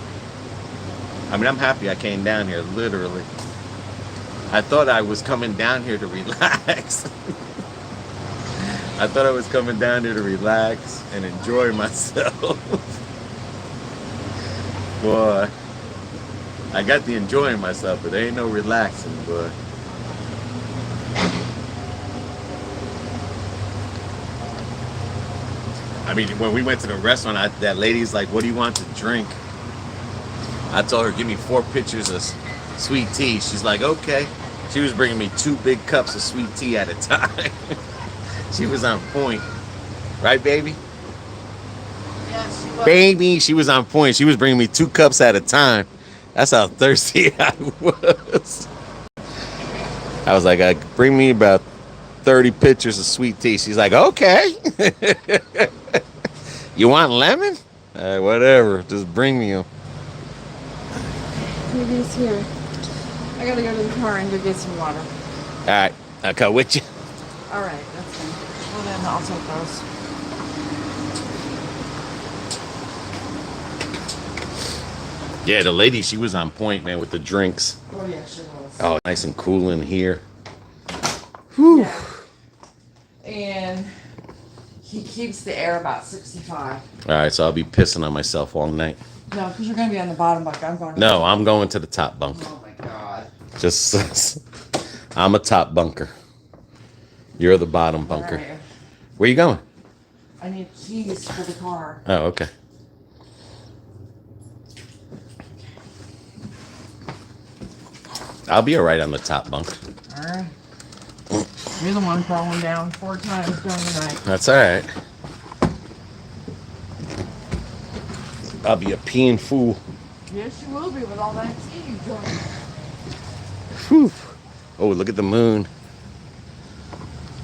I mean, I'm happy I came down here, literally. I thought I was coming down here to relax. I thought I was coming down here to relax and enjoy myself. Boy, I got the enjoying myself, but there ain't no relaxing, boy. I mean, when we went to the restaurant, that lady's like, what do you want to drink? I told her, give me 4 pitchers of sweet tea. She's like, okay. She was bringing me 2 big cups of sweet tea at a time. She was on point. Right, baby? Yes, she was. Baby, she was on point. She was bringing me 2 cups at a time. That's how thirsty I was. I was like, bring me about 30 pitchers of sweet tea. She's like, okay. You want lemon? Whatever. Just bring me them. Maybe it's here. I gotta go to the car and go get some water. All right. I'll come with you. All right, that's fine. Well, then I'll take those. Yeah, the lady, she was on point, man, with the drinks. Oh, yeah, she was. Oh, nice and cool in here. Whew. Yeah. And he keeps the air about 65. All right, so I'll be pissing on myself all night. No, because you're going to be on the bottom bunk. I'm going to No, I'm going to the top bunk. Oh, my God. Just, I'm a top bunker. You're the bottom bunker. Where are you? Where you going? I need keys for the car. Oh, okay. I'll be all right on the top bunk. All right. You're the one crawling down 4 times during the night. That's all right. I'll be a peeing fool. Yes, you will be with all that tea you drink. Whew. Oh, look at the moon.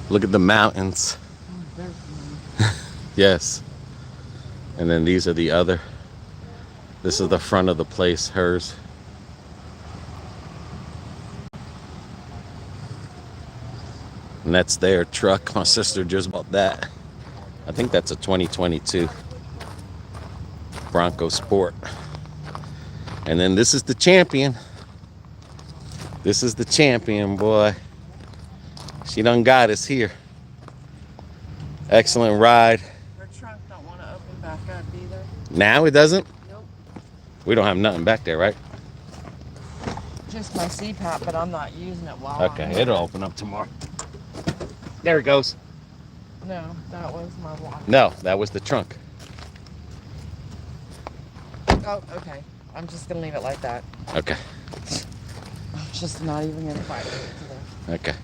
Look at the mountains. Yes. And then these are the other. This is the front of the place, hers. And that's their truck. My sister just bought that. I think that's a 2022 Bronco Sport. And then this is the champion. This is the champion, boy. She done got us here. Excellent ride. Her trunk don't want to open back up either. Now it doesn't? Nope. We don't have nothing back there, right? Just my CPAP, but I'm not using it while I'm Okay, here. it'll open up tomorrow. There it goes. No, that was my watch. No, that was the trunk. Oh, okay. I'm just going to leave it like that. Okay, I'm just not even going to fight with it today. okay.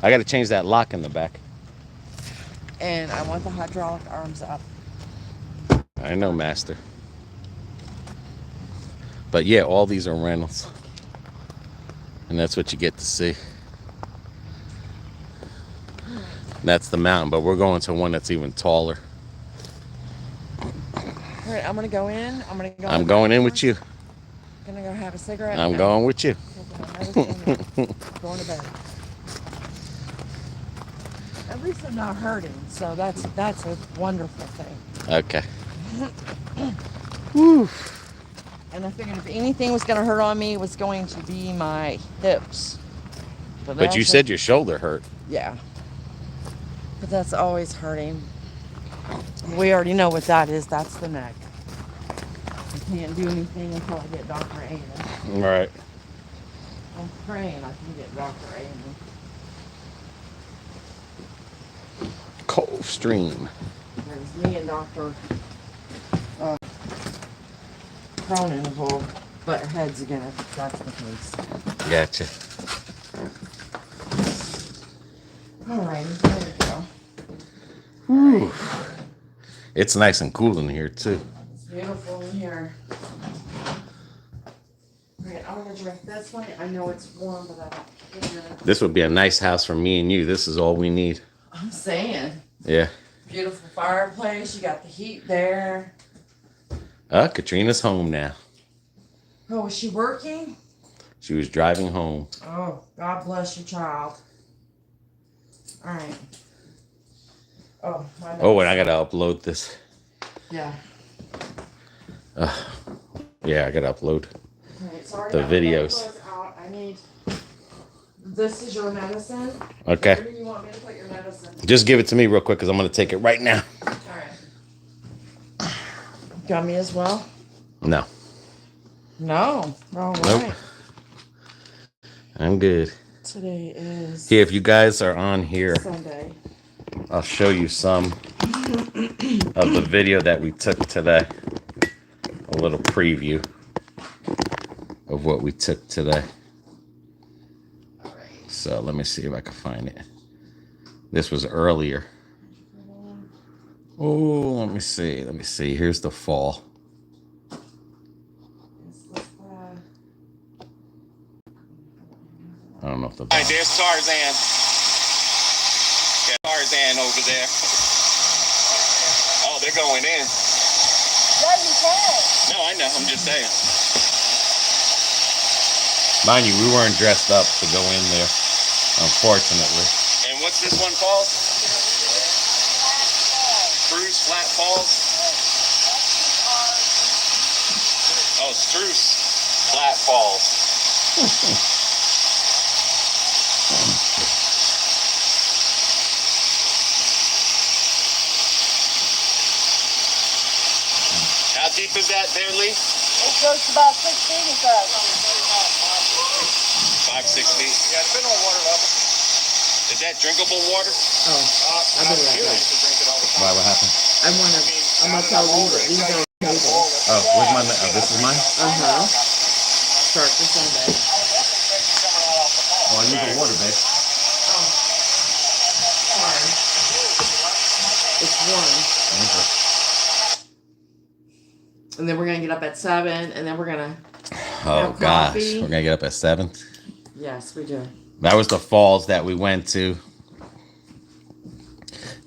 I got to change that lock in the back. And I want the hydraulic arms up. I know, master. But yeah, all these are rentals. And that's what you get to see. That's the mountain, but we're going to one that's even taller. All right, I'm going to go in. I'm going in with you. I'm going to go have a cigarette. I'm going with you. Going to bed. At least I'm not hurting, so that's a wonderful thing. Okay. Whew. And I figured if anything was going to hurt on me, it was going to be my hips. But you said your shoulder hurt. Yeah. But that's always hurting. We already know what that is. That's the neck. I can't do anything until I get Dr. Amen. All right. I'm praying I can get Dr. Amen. Cold Stream. There's me and Dr. Cronin will butt heads again if that's the case. Gotcha. Alrighty, there we go. Whew. It's nice and cool in here too. It's beautiful in here. Alright, I'm gonna drink this one. I know it's warm, but I don't care. This would be a nice house for me and you. This is all we need. I'm saying. Yeah. Beautiful fireplace. You got the heat there. Katrina's home now. Oh, was she working? She was driving home. Oh, God bless your child. Alright. Oh, my Oh, and I gotta upload this. Yeah. Yeah, I gotta upload. Okay, sorry The about the videos. clothes out. I need. This is your medicine. Okay. Where do you want me to put your medicine? Just give it to me real quick because I'm gonna take it right now. All right. Gummy as well? No. No. All right. Nope. I'm good. Today is Here, if you guys are on here, Sunday. I'll show you some of the video that we took today. A little preview of what we took today. All right. So let me see if I can find it. This was earlier. Oh, let me see. Let me see. Here's the fall. I don't know if the. All right, there's Tarzan. Yeah, Tarzan over there. Oh, they're going in. Yeah, you can. No, I know. I'm just saying. Mind you, we weren't dressed up to go in there, unfortunately. And what's this one called? Spruce Flat Falls? Oh, Spruce Flat Falls. How deep is that there, Lee? It goes to about 6 feet, it does. 5, 6 feet. Yeah, depending on water level. Is that drinkable water? Oh, I'll be right back. Why? What happened? I'm gonna tell Lee that these are table. Oh, where's my? Oh, this is mine. Start for Sunday. Oh, I need the water, babe. Sorry. It's one. Okay. And then we're gonna get up at 7, and then we're gonna. Oh Have gosh, coffee. we're gonna get up at 7. Yes, we do. That was the falls that we went to.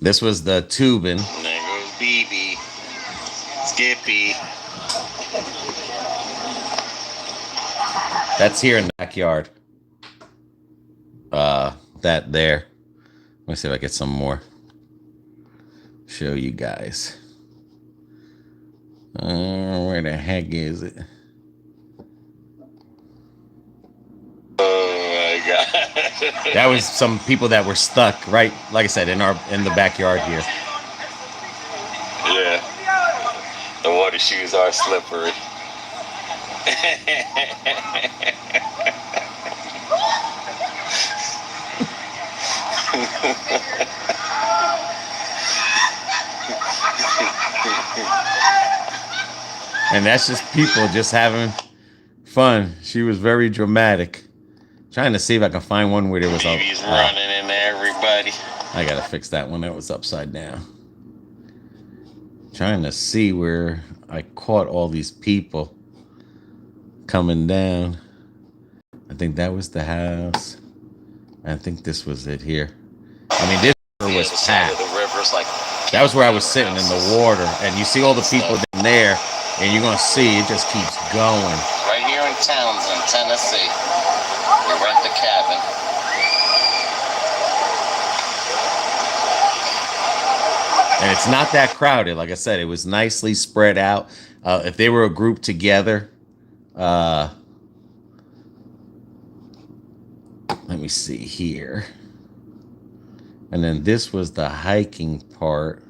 This was the tubing. There goes BB. Skippy. That's here in the backyard. That there. Let me see if I get some more. Show you guys. Where the heck is it? Oh my God. That was some people that were stuck right, like I said, in the backyard here. Yeah. The water shoes are slippery. And that's just people just having fun. She was very dramatic. Trying to see if I can find one where there was Baby's running in everybody. I gotta fix that one. That was upside down. Trying to see where I caught all these people coming down. I think that was the house. I think this was it here. I mean, this was packed. The river's like That was where I was sitting in the water, and you see all the people in there, and you're gonna see it just keeps going. right here in Townsend, Tennessee. We rent the cabin. And it's not that crowded. Like I said, it was nicely spread out. If they were a group together, let me see here. And then this was the hiking part.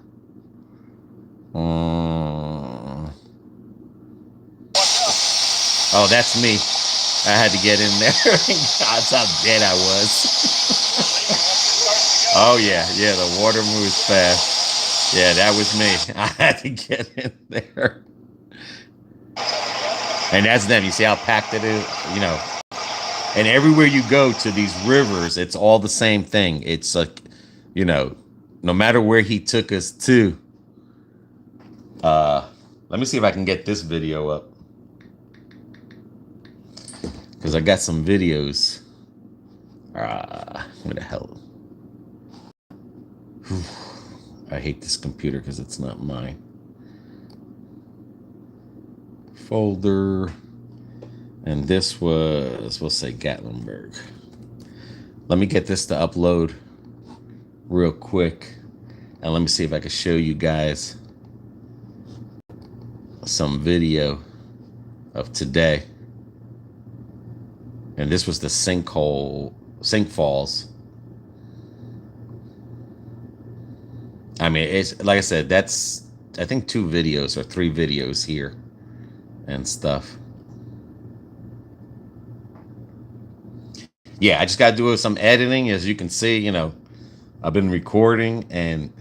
Oh, that's me. I had to get in there. That's how dead I was. Oh, yeah. Yeah, the water moves fast. Yeah, that was me. I had to get in there. And that's them. You see how packed it is? You know. And everywhere you go to these rivers, it's all the same thing. It's like, you know, no matter where he took us to. Let me see if I can get this video up. Because I got some videos. Where the hell? Whew. I hate this computer because it's not mine. Folder. And this was, we'll say Gatlinburg. Let me get this to upload real quick. And let me see if I can show you guys some video of today. And this was the sink falls. I mean, it's like I said, that's, I think 2 videos or 3 videos here and stuff. Yeah, I just got to do some editing. As you can see, you know, I've been recording and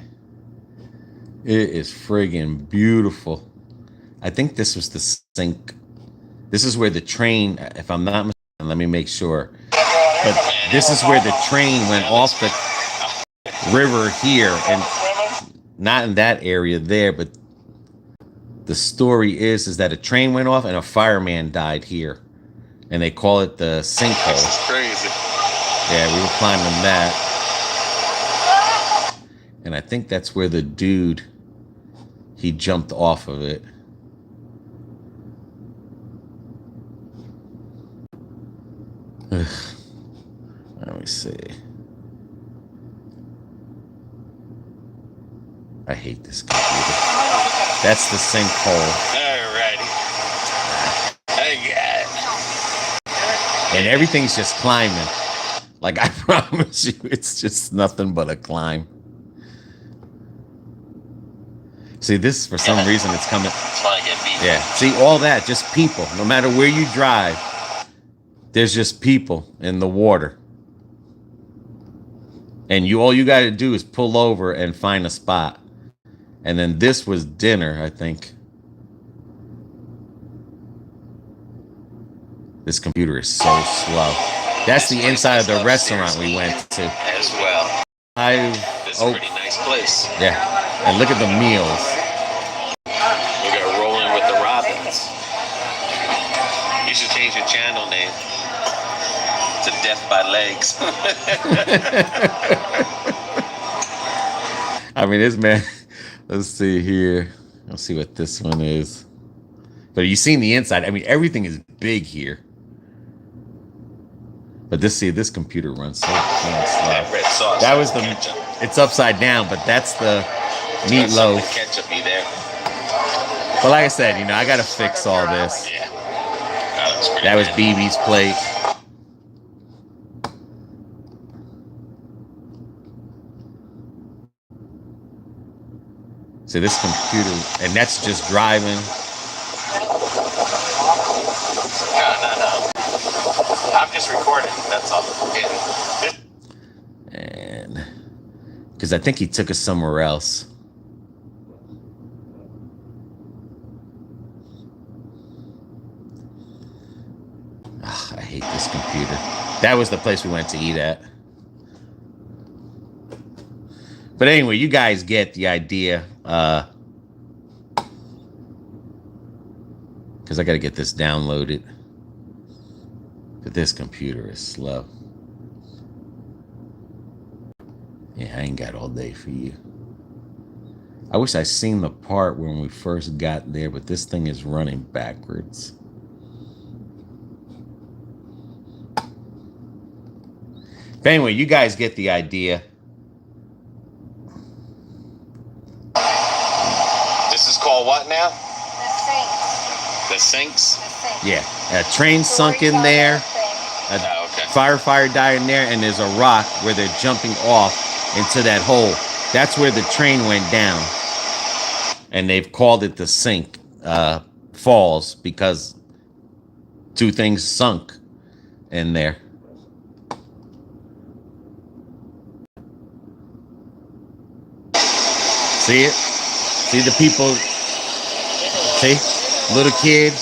it is friggin' beautiful. I think this was the sink. This is where the train, if I'm not mistaken, let me make sure. But this is where the train went off the river here, and not in that area there, but the story is that a train went off and a fireman died here. And they call it the sinkhole. This is crazy. Yeah, we were climbing that. And I think that's where the dude, he jumped off of it. Let me see. I hate this computer. That's the sinkhole. Alrighty. I got it. And everything's just climbing. Like, I promise you, it's just nothing but a climb. See, this, for some reason, it's coming. That's why I get beat. Yeah, see, all that, just people. No matter where you drive, there's just people in the water. And all you got to do is pull over and find a spot. And then this was dinner, I think. This computer is so slow. That's the inside of the restaurant we went to. As well. This is a pretty nice place. Yeah, and look at the meals. We got Rolling with the Robins. You should change your channel name to Death by Legs. I mean, this man, let's see here. Let's see what this one is. But you've seen the inside. I mean, everything is big here. But this computer runs so slow. That red sauce. That was ketchup. it's upside down, but that's the Got some meatloaf. ketchup-y there. But like I said, you know, I got to fix all this. Yeah. That looks pretty That was good. BB's plate. So this computer, and that's just driving. No. I'm just recording. That's all. Yeah. And because I think he took us somewhere else. Ugh, I hate this computer. That was the place we went to eat at. But anyway, you guys get the idea. Because I got to get this downloaded. But this computer is slow. Yeah, I ain't got all day for you. I wish I seen the part when we first got there, but this thing is running backwards. But anyway, you guys get the idea. This is called what now? The sinks. The sinks? The sinks. Yeah, a train sunk in there, a Oh, okay. firefighter died in there, and there's a rock where they're jumping off into that hole. That's where the train went down. And they've called it the sink falls because 2 things sunk in there. See it? See the people? See? Little kid.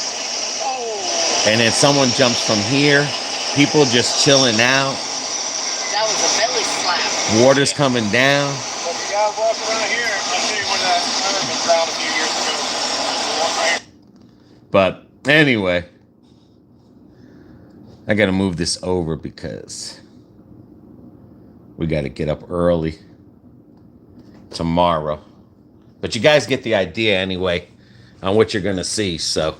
And then someone jumps from here. People just chilling out. That was a belly slap. Water's coming down. So if you guys walk around here, I'll show you where that fireman drowned a few years ago. Walk right here. But anyway, I got to move this over because we got to get up early tomorrow. But you guys get the idea anyway on what you're going to see. So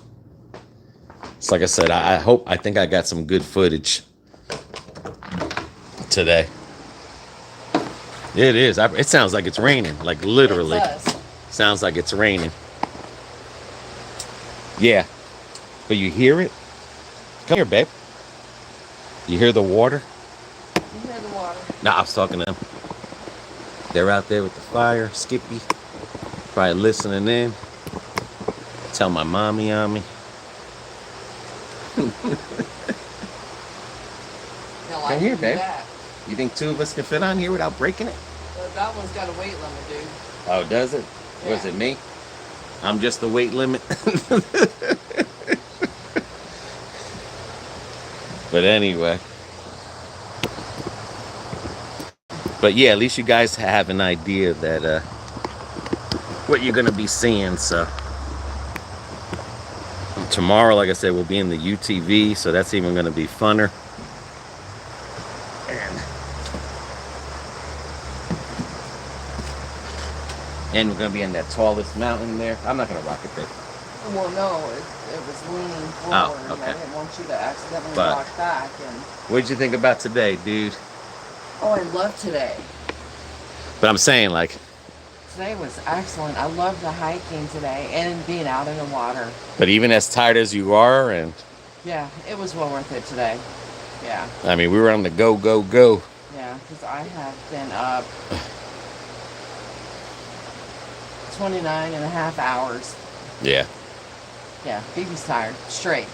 it's like I said, I think I got some good footage today. It is. It sounds like it's raining, like literally. It does. Sounds like it's raining. Yeah. But you hear it? Come here, babe. You hear the water? You hear the water. Nah, I was talking to them. They're out there with the fire, Skippy. Probably listening in. Tell my mommy on me. Hell, Come here, can do babe. that. You think 2 of us can fit on here without breaking it? But that one's got a weight limit, dude. Oh, does it? Yeah. Was it me? I'm just the weight limit. But anyway. But yeah, at least you guys have an idea that what you're gonna be seeing. So tomorrow, like I said, we'll be in the UTV, so that's even gonna be funner. And we're gonna be in that tallest mountain there. I'm not gonna rock it there. Well, no, it was leaning forward. And okay. I didn't want you to accidentally But- rock back. And What'd you think about today, dude? oh, I love today. But I'm saying, like, Today was excellent. I love the hiking today and being out in the water. but even as tired as you are, and Yeah, it was well worth it today. Yeah, I mean, we were on the go, go, go. yeah, because I have been up 29 and a half hours. Yeah. Yeah, BB's tired. Straight.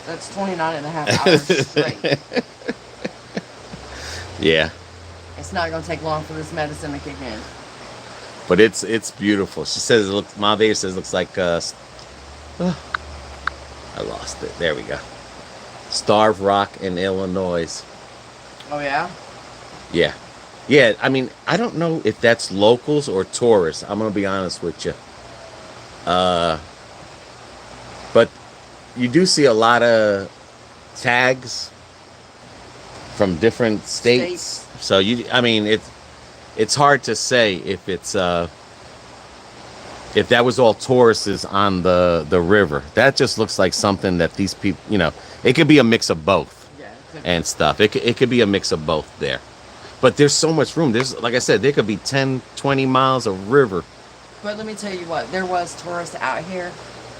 That's 29 and a half hours straight. Yeah. It's not going to take long for this medicine to kick in. But it's beautiful. She says it looks. My baby says it looks like. I lost it. There we go. Starved Rock in Illinois. Oh, yeah? Yeah, yeah. I mean, I don't know if that's locals or tourists. I'm gonna be honest with you. But you do see a lot of tags from different states. So I mean, it's hard to say if it's if that was all tourists on the river. That just looks like something that these people, it could be a mix of both. Yeah. And stuff. It could be a mix of both there. But there's so much room. There's, like I said, there could be 10, 20 miles of river. But let me tell you what, there was tourists out here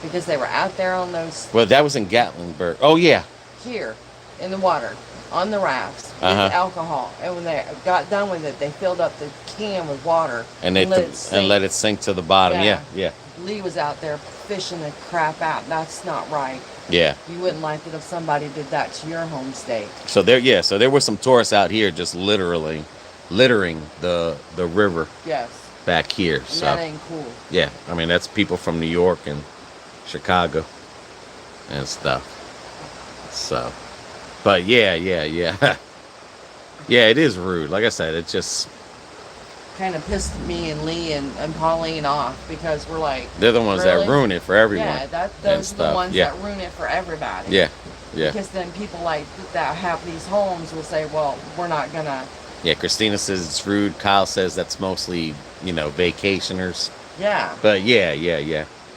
because they were out there on those, Well, that was in Gatlinburg. Oh, yeah. here in the water, on the rafts, with Uh-huh. alcohol. And when they got done with it, they filled up the can with water And they let it sink. let it sink to the bottom. Yeah, yeah, Lee was out there fishing the crap out. That's not right. yeah. You wouldn't like it if somebody did that to your home state. So there were some tourists out here just literally littering the river Yes. back here. And So that ain't cool. yeah, I mean that's people from New York and Chicago and stuff. So, but yeah. Yeah, it is rude. Like I said, it just Kind of pissed me and Lee and Pauline off because we're like, they're the ones really? that ruin it for everyone. Yeah, and those are the stuff. ones Yeah. that ruin it for everybody. Yeah, yeah, Because then people like that have these homes will say, well, we're not gonna. yeah. Christina says it's rude. Kyle says that's mostly vacationers. Yeah. But yeah.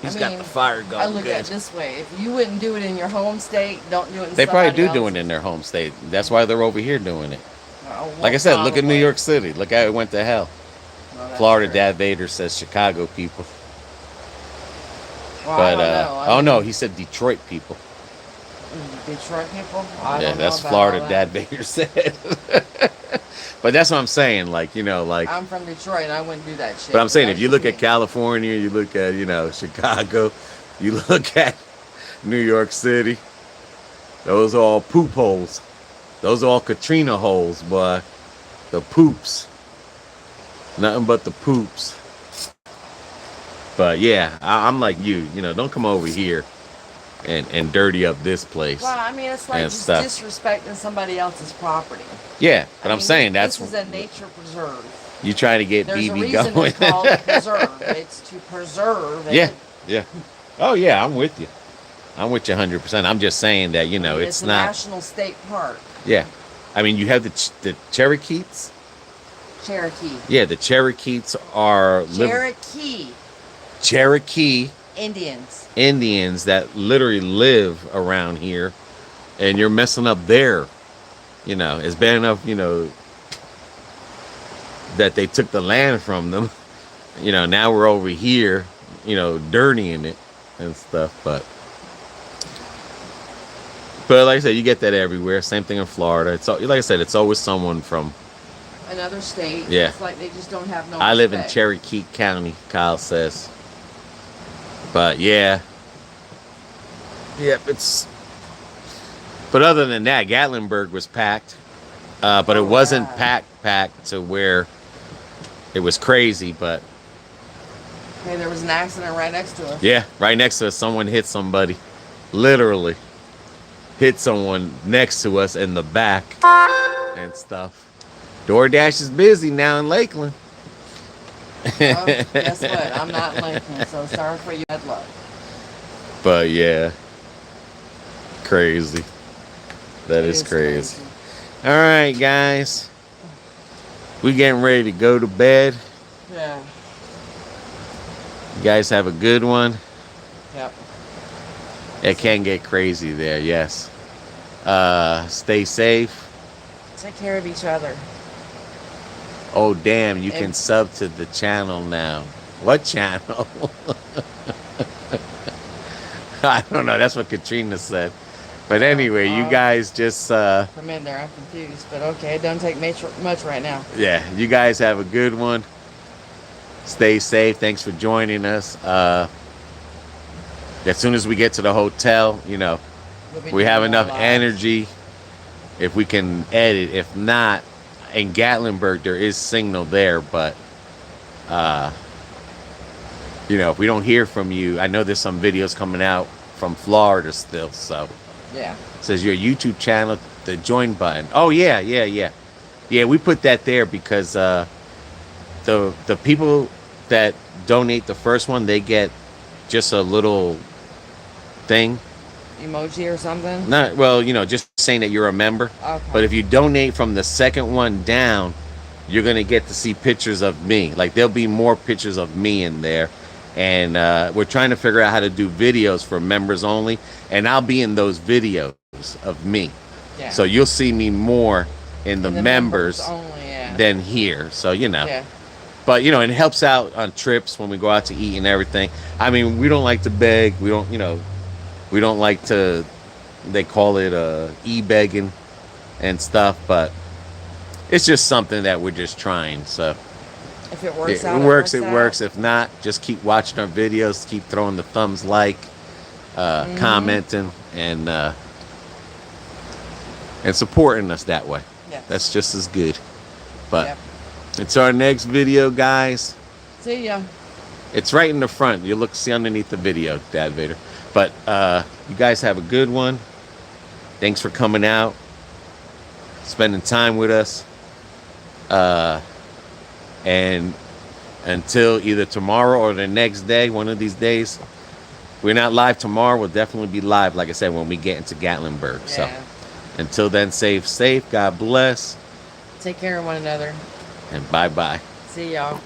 He's got mean, the fire going. I look at it this way: if you wouldn't do it in your home state, don't do it in They probably somebody do else's. it in their home state. That's why they're over here doing it. Oh, Like I said, look at New probably. York City. Look how it went to hell. Well, that's Florida true. Dad Vader says Chicago people. Well, I But don't know. I oh mean, no, he said Detroit people. Detroit people. I Yeah, don't know that's about Florida all Dad that. Vader said. But that's what I'm saying. Like I'm from Detroit, and I wouldn't do that shit. But I'm saying if That's you look me. at California, you look at Chicago, you look at New York City, those are all poop holes. Those are all Katrina holes, boy. The poops. Nothing but the poops. But yeah, I'm like you. Don't come over here and dirty up this place. Well, I mean, it's like and just stuff. disrespecting somebody else's property. Yeah, but I I'm mean, saying this that's is a nature preserve. you trying to get There's a BB reason going. it's called a preserve. It's to preserve it. Yeah. Oh yeah, I'm with you. I'm with you 100%. I'm just saying that it's a not. national state park. Yeah, I mean you have the Cherokees. Cherokee. Yeah, the Cherokees are Cherokee Indians. that literally live around here, and you're messing up their. It's bad enough that they took the land from them. Now we're over here, dirtying it and stuff. But But like I said, you get that everywhere. Same thing in Florida. It's like I said, it's always someone from. Another state. Yeah. It's like they just don't have no I live in respect. Cherokee County, Kyle says. But yeah. Yep, it's. But other than that, Gatlinburg was packed. But it wasn't packed to where it was crazy. But Hey, there was an accident right next to us. yeah, right next to us, someone hit somebody. Literally hit someone next to us in the back and stuff. DoorDash is busy now in Lakeland. Well, guess what? I'm not in Lakeland, so sorry for you. Bad luck. But yeah, crazy. That It is is crazy. All right, guys. We getting ready to go to bed. Yeah. You guys have a good one. Yep. It can get crazy there, yes. Stay safe. Take care of each other. Oh, damn, you can And- sub to the channel now. What channel? I don't know. That's what Katrina said. But anyway, you guys just, From in there, I'm confused, but okay, it doesn't take much right now. yeah, you guys have a good one. Stay safe. Thanks for joining us. As soon as we get to the hotel, you know, We'll be we have doing more enough lives. energy if we can edit. If not, in Gatlinburg, there is signal there, but, you know, if we don't hear from you, I know there's some videos coming out from Florida still, so. Yeah. It says your YouTube channel, the join button. Oh, yeah. Yeah, we put that there because the people that donate the first one, they get just a little thing. Emoji or something? Not, well, you know, just saying that you're a member. Okay. But if you donate from the second one down, you're going to get to see pictures of me. Like, there'll be more pictures of me in there. And we're trying to figure out how to do videos for members only. And I'll be in those videos of me. Yeah. So you'll see me more in the And members only, yeah. than here. So, you know. Yeah. But, you know, it helps out on trips when we go out to eat and everything. I mean, we don't like to beg. We don't, you know, we don't like to, they call it e-begging and stuff. But it's just something that we're just trying. So If it works it out, works, it it works. If not, just keep watching our videos. Keep throwing the thumbs like, commenting, and supporting us that way. Yeah. That's just as good. But Yep. it's our next video, guys. See ya. It's right in the front. You see underneath the video, Dad Vader. But you guys have a good one. Thanks for coming out, spending time with us. And until either tomorrow or the next day, one of these days, we're not live tomorrow. We'll definitely be live, like I said, when we get into Gatlinburg. So Yeah. until then, safe. God bless. Take care of one another. And bye-bye. See y'all.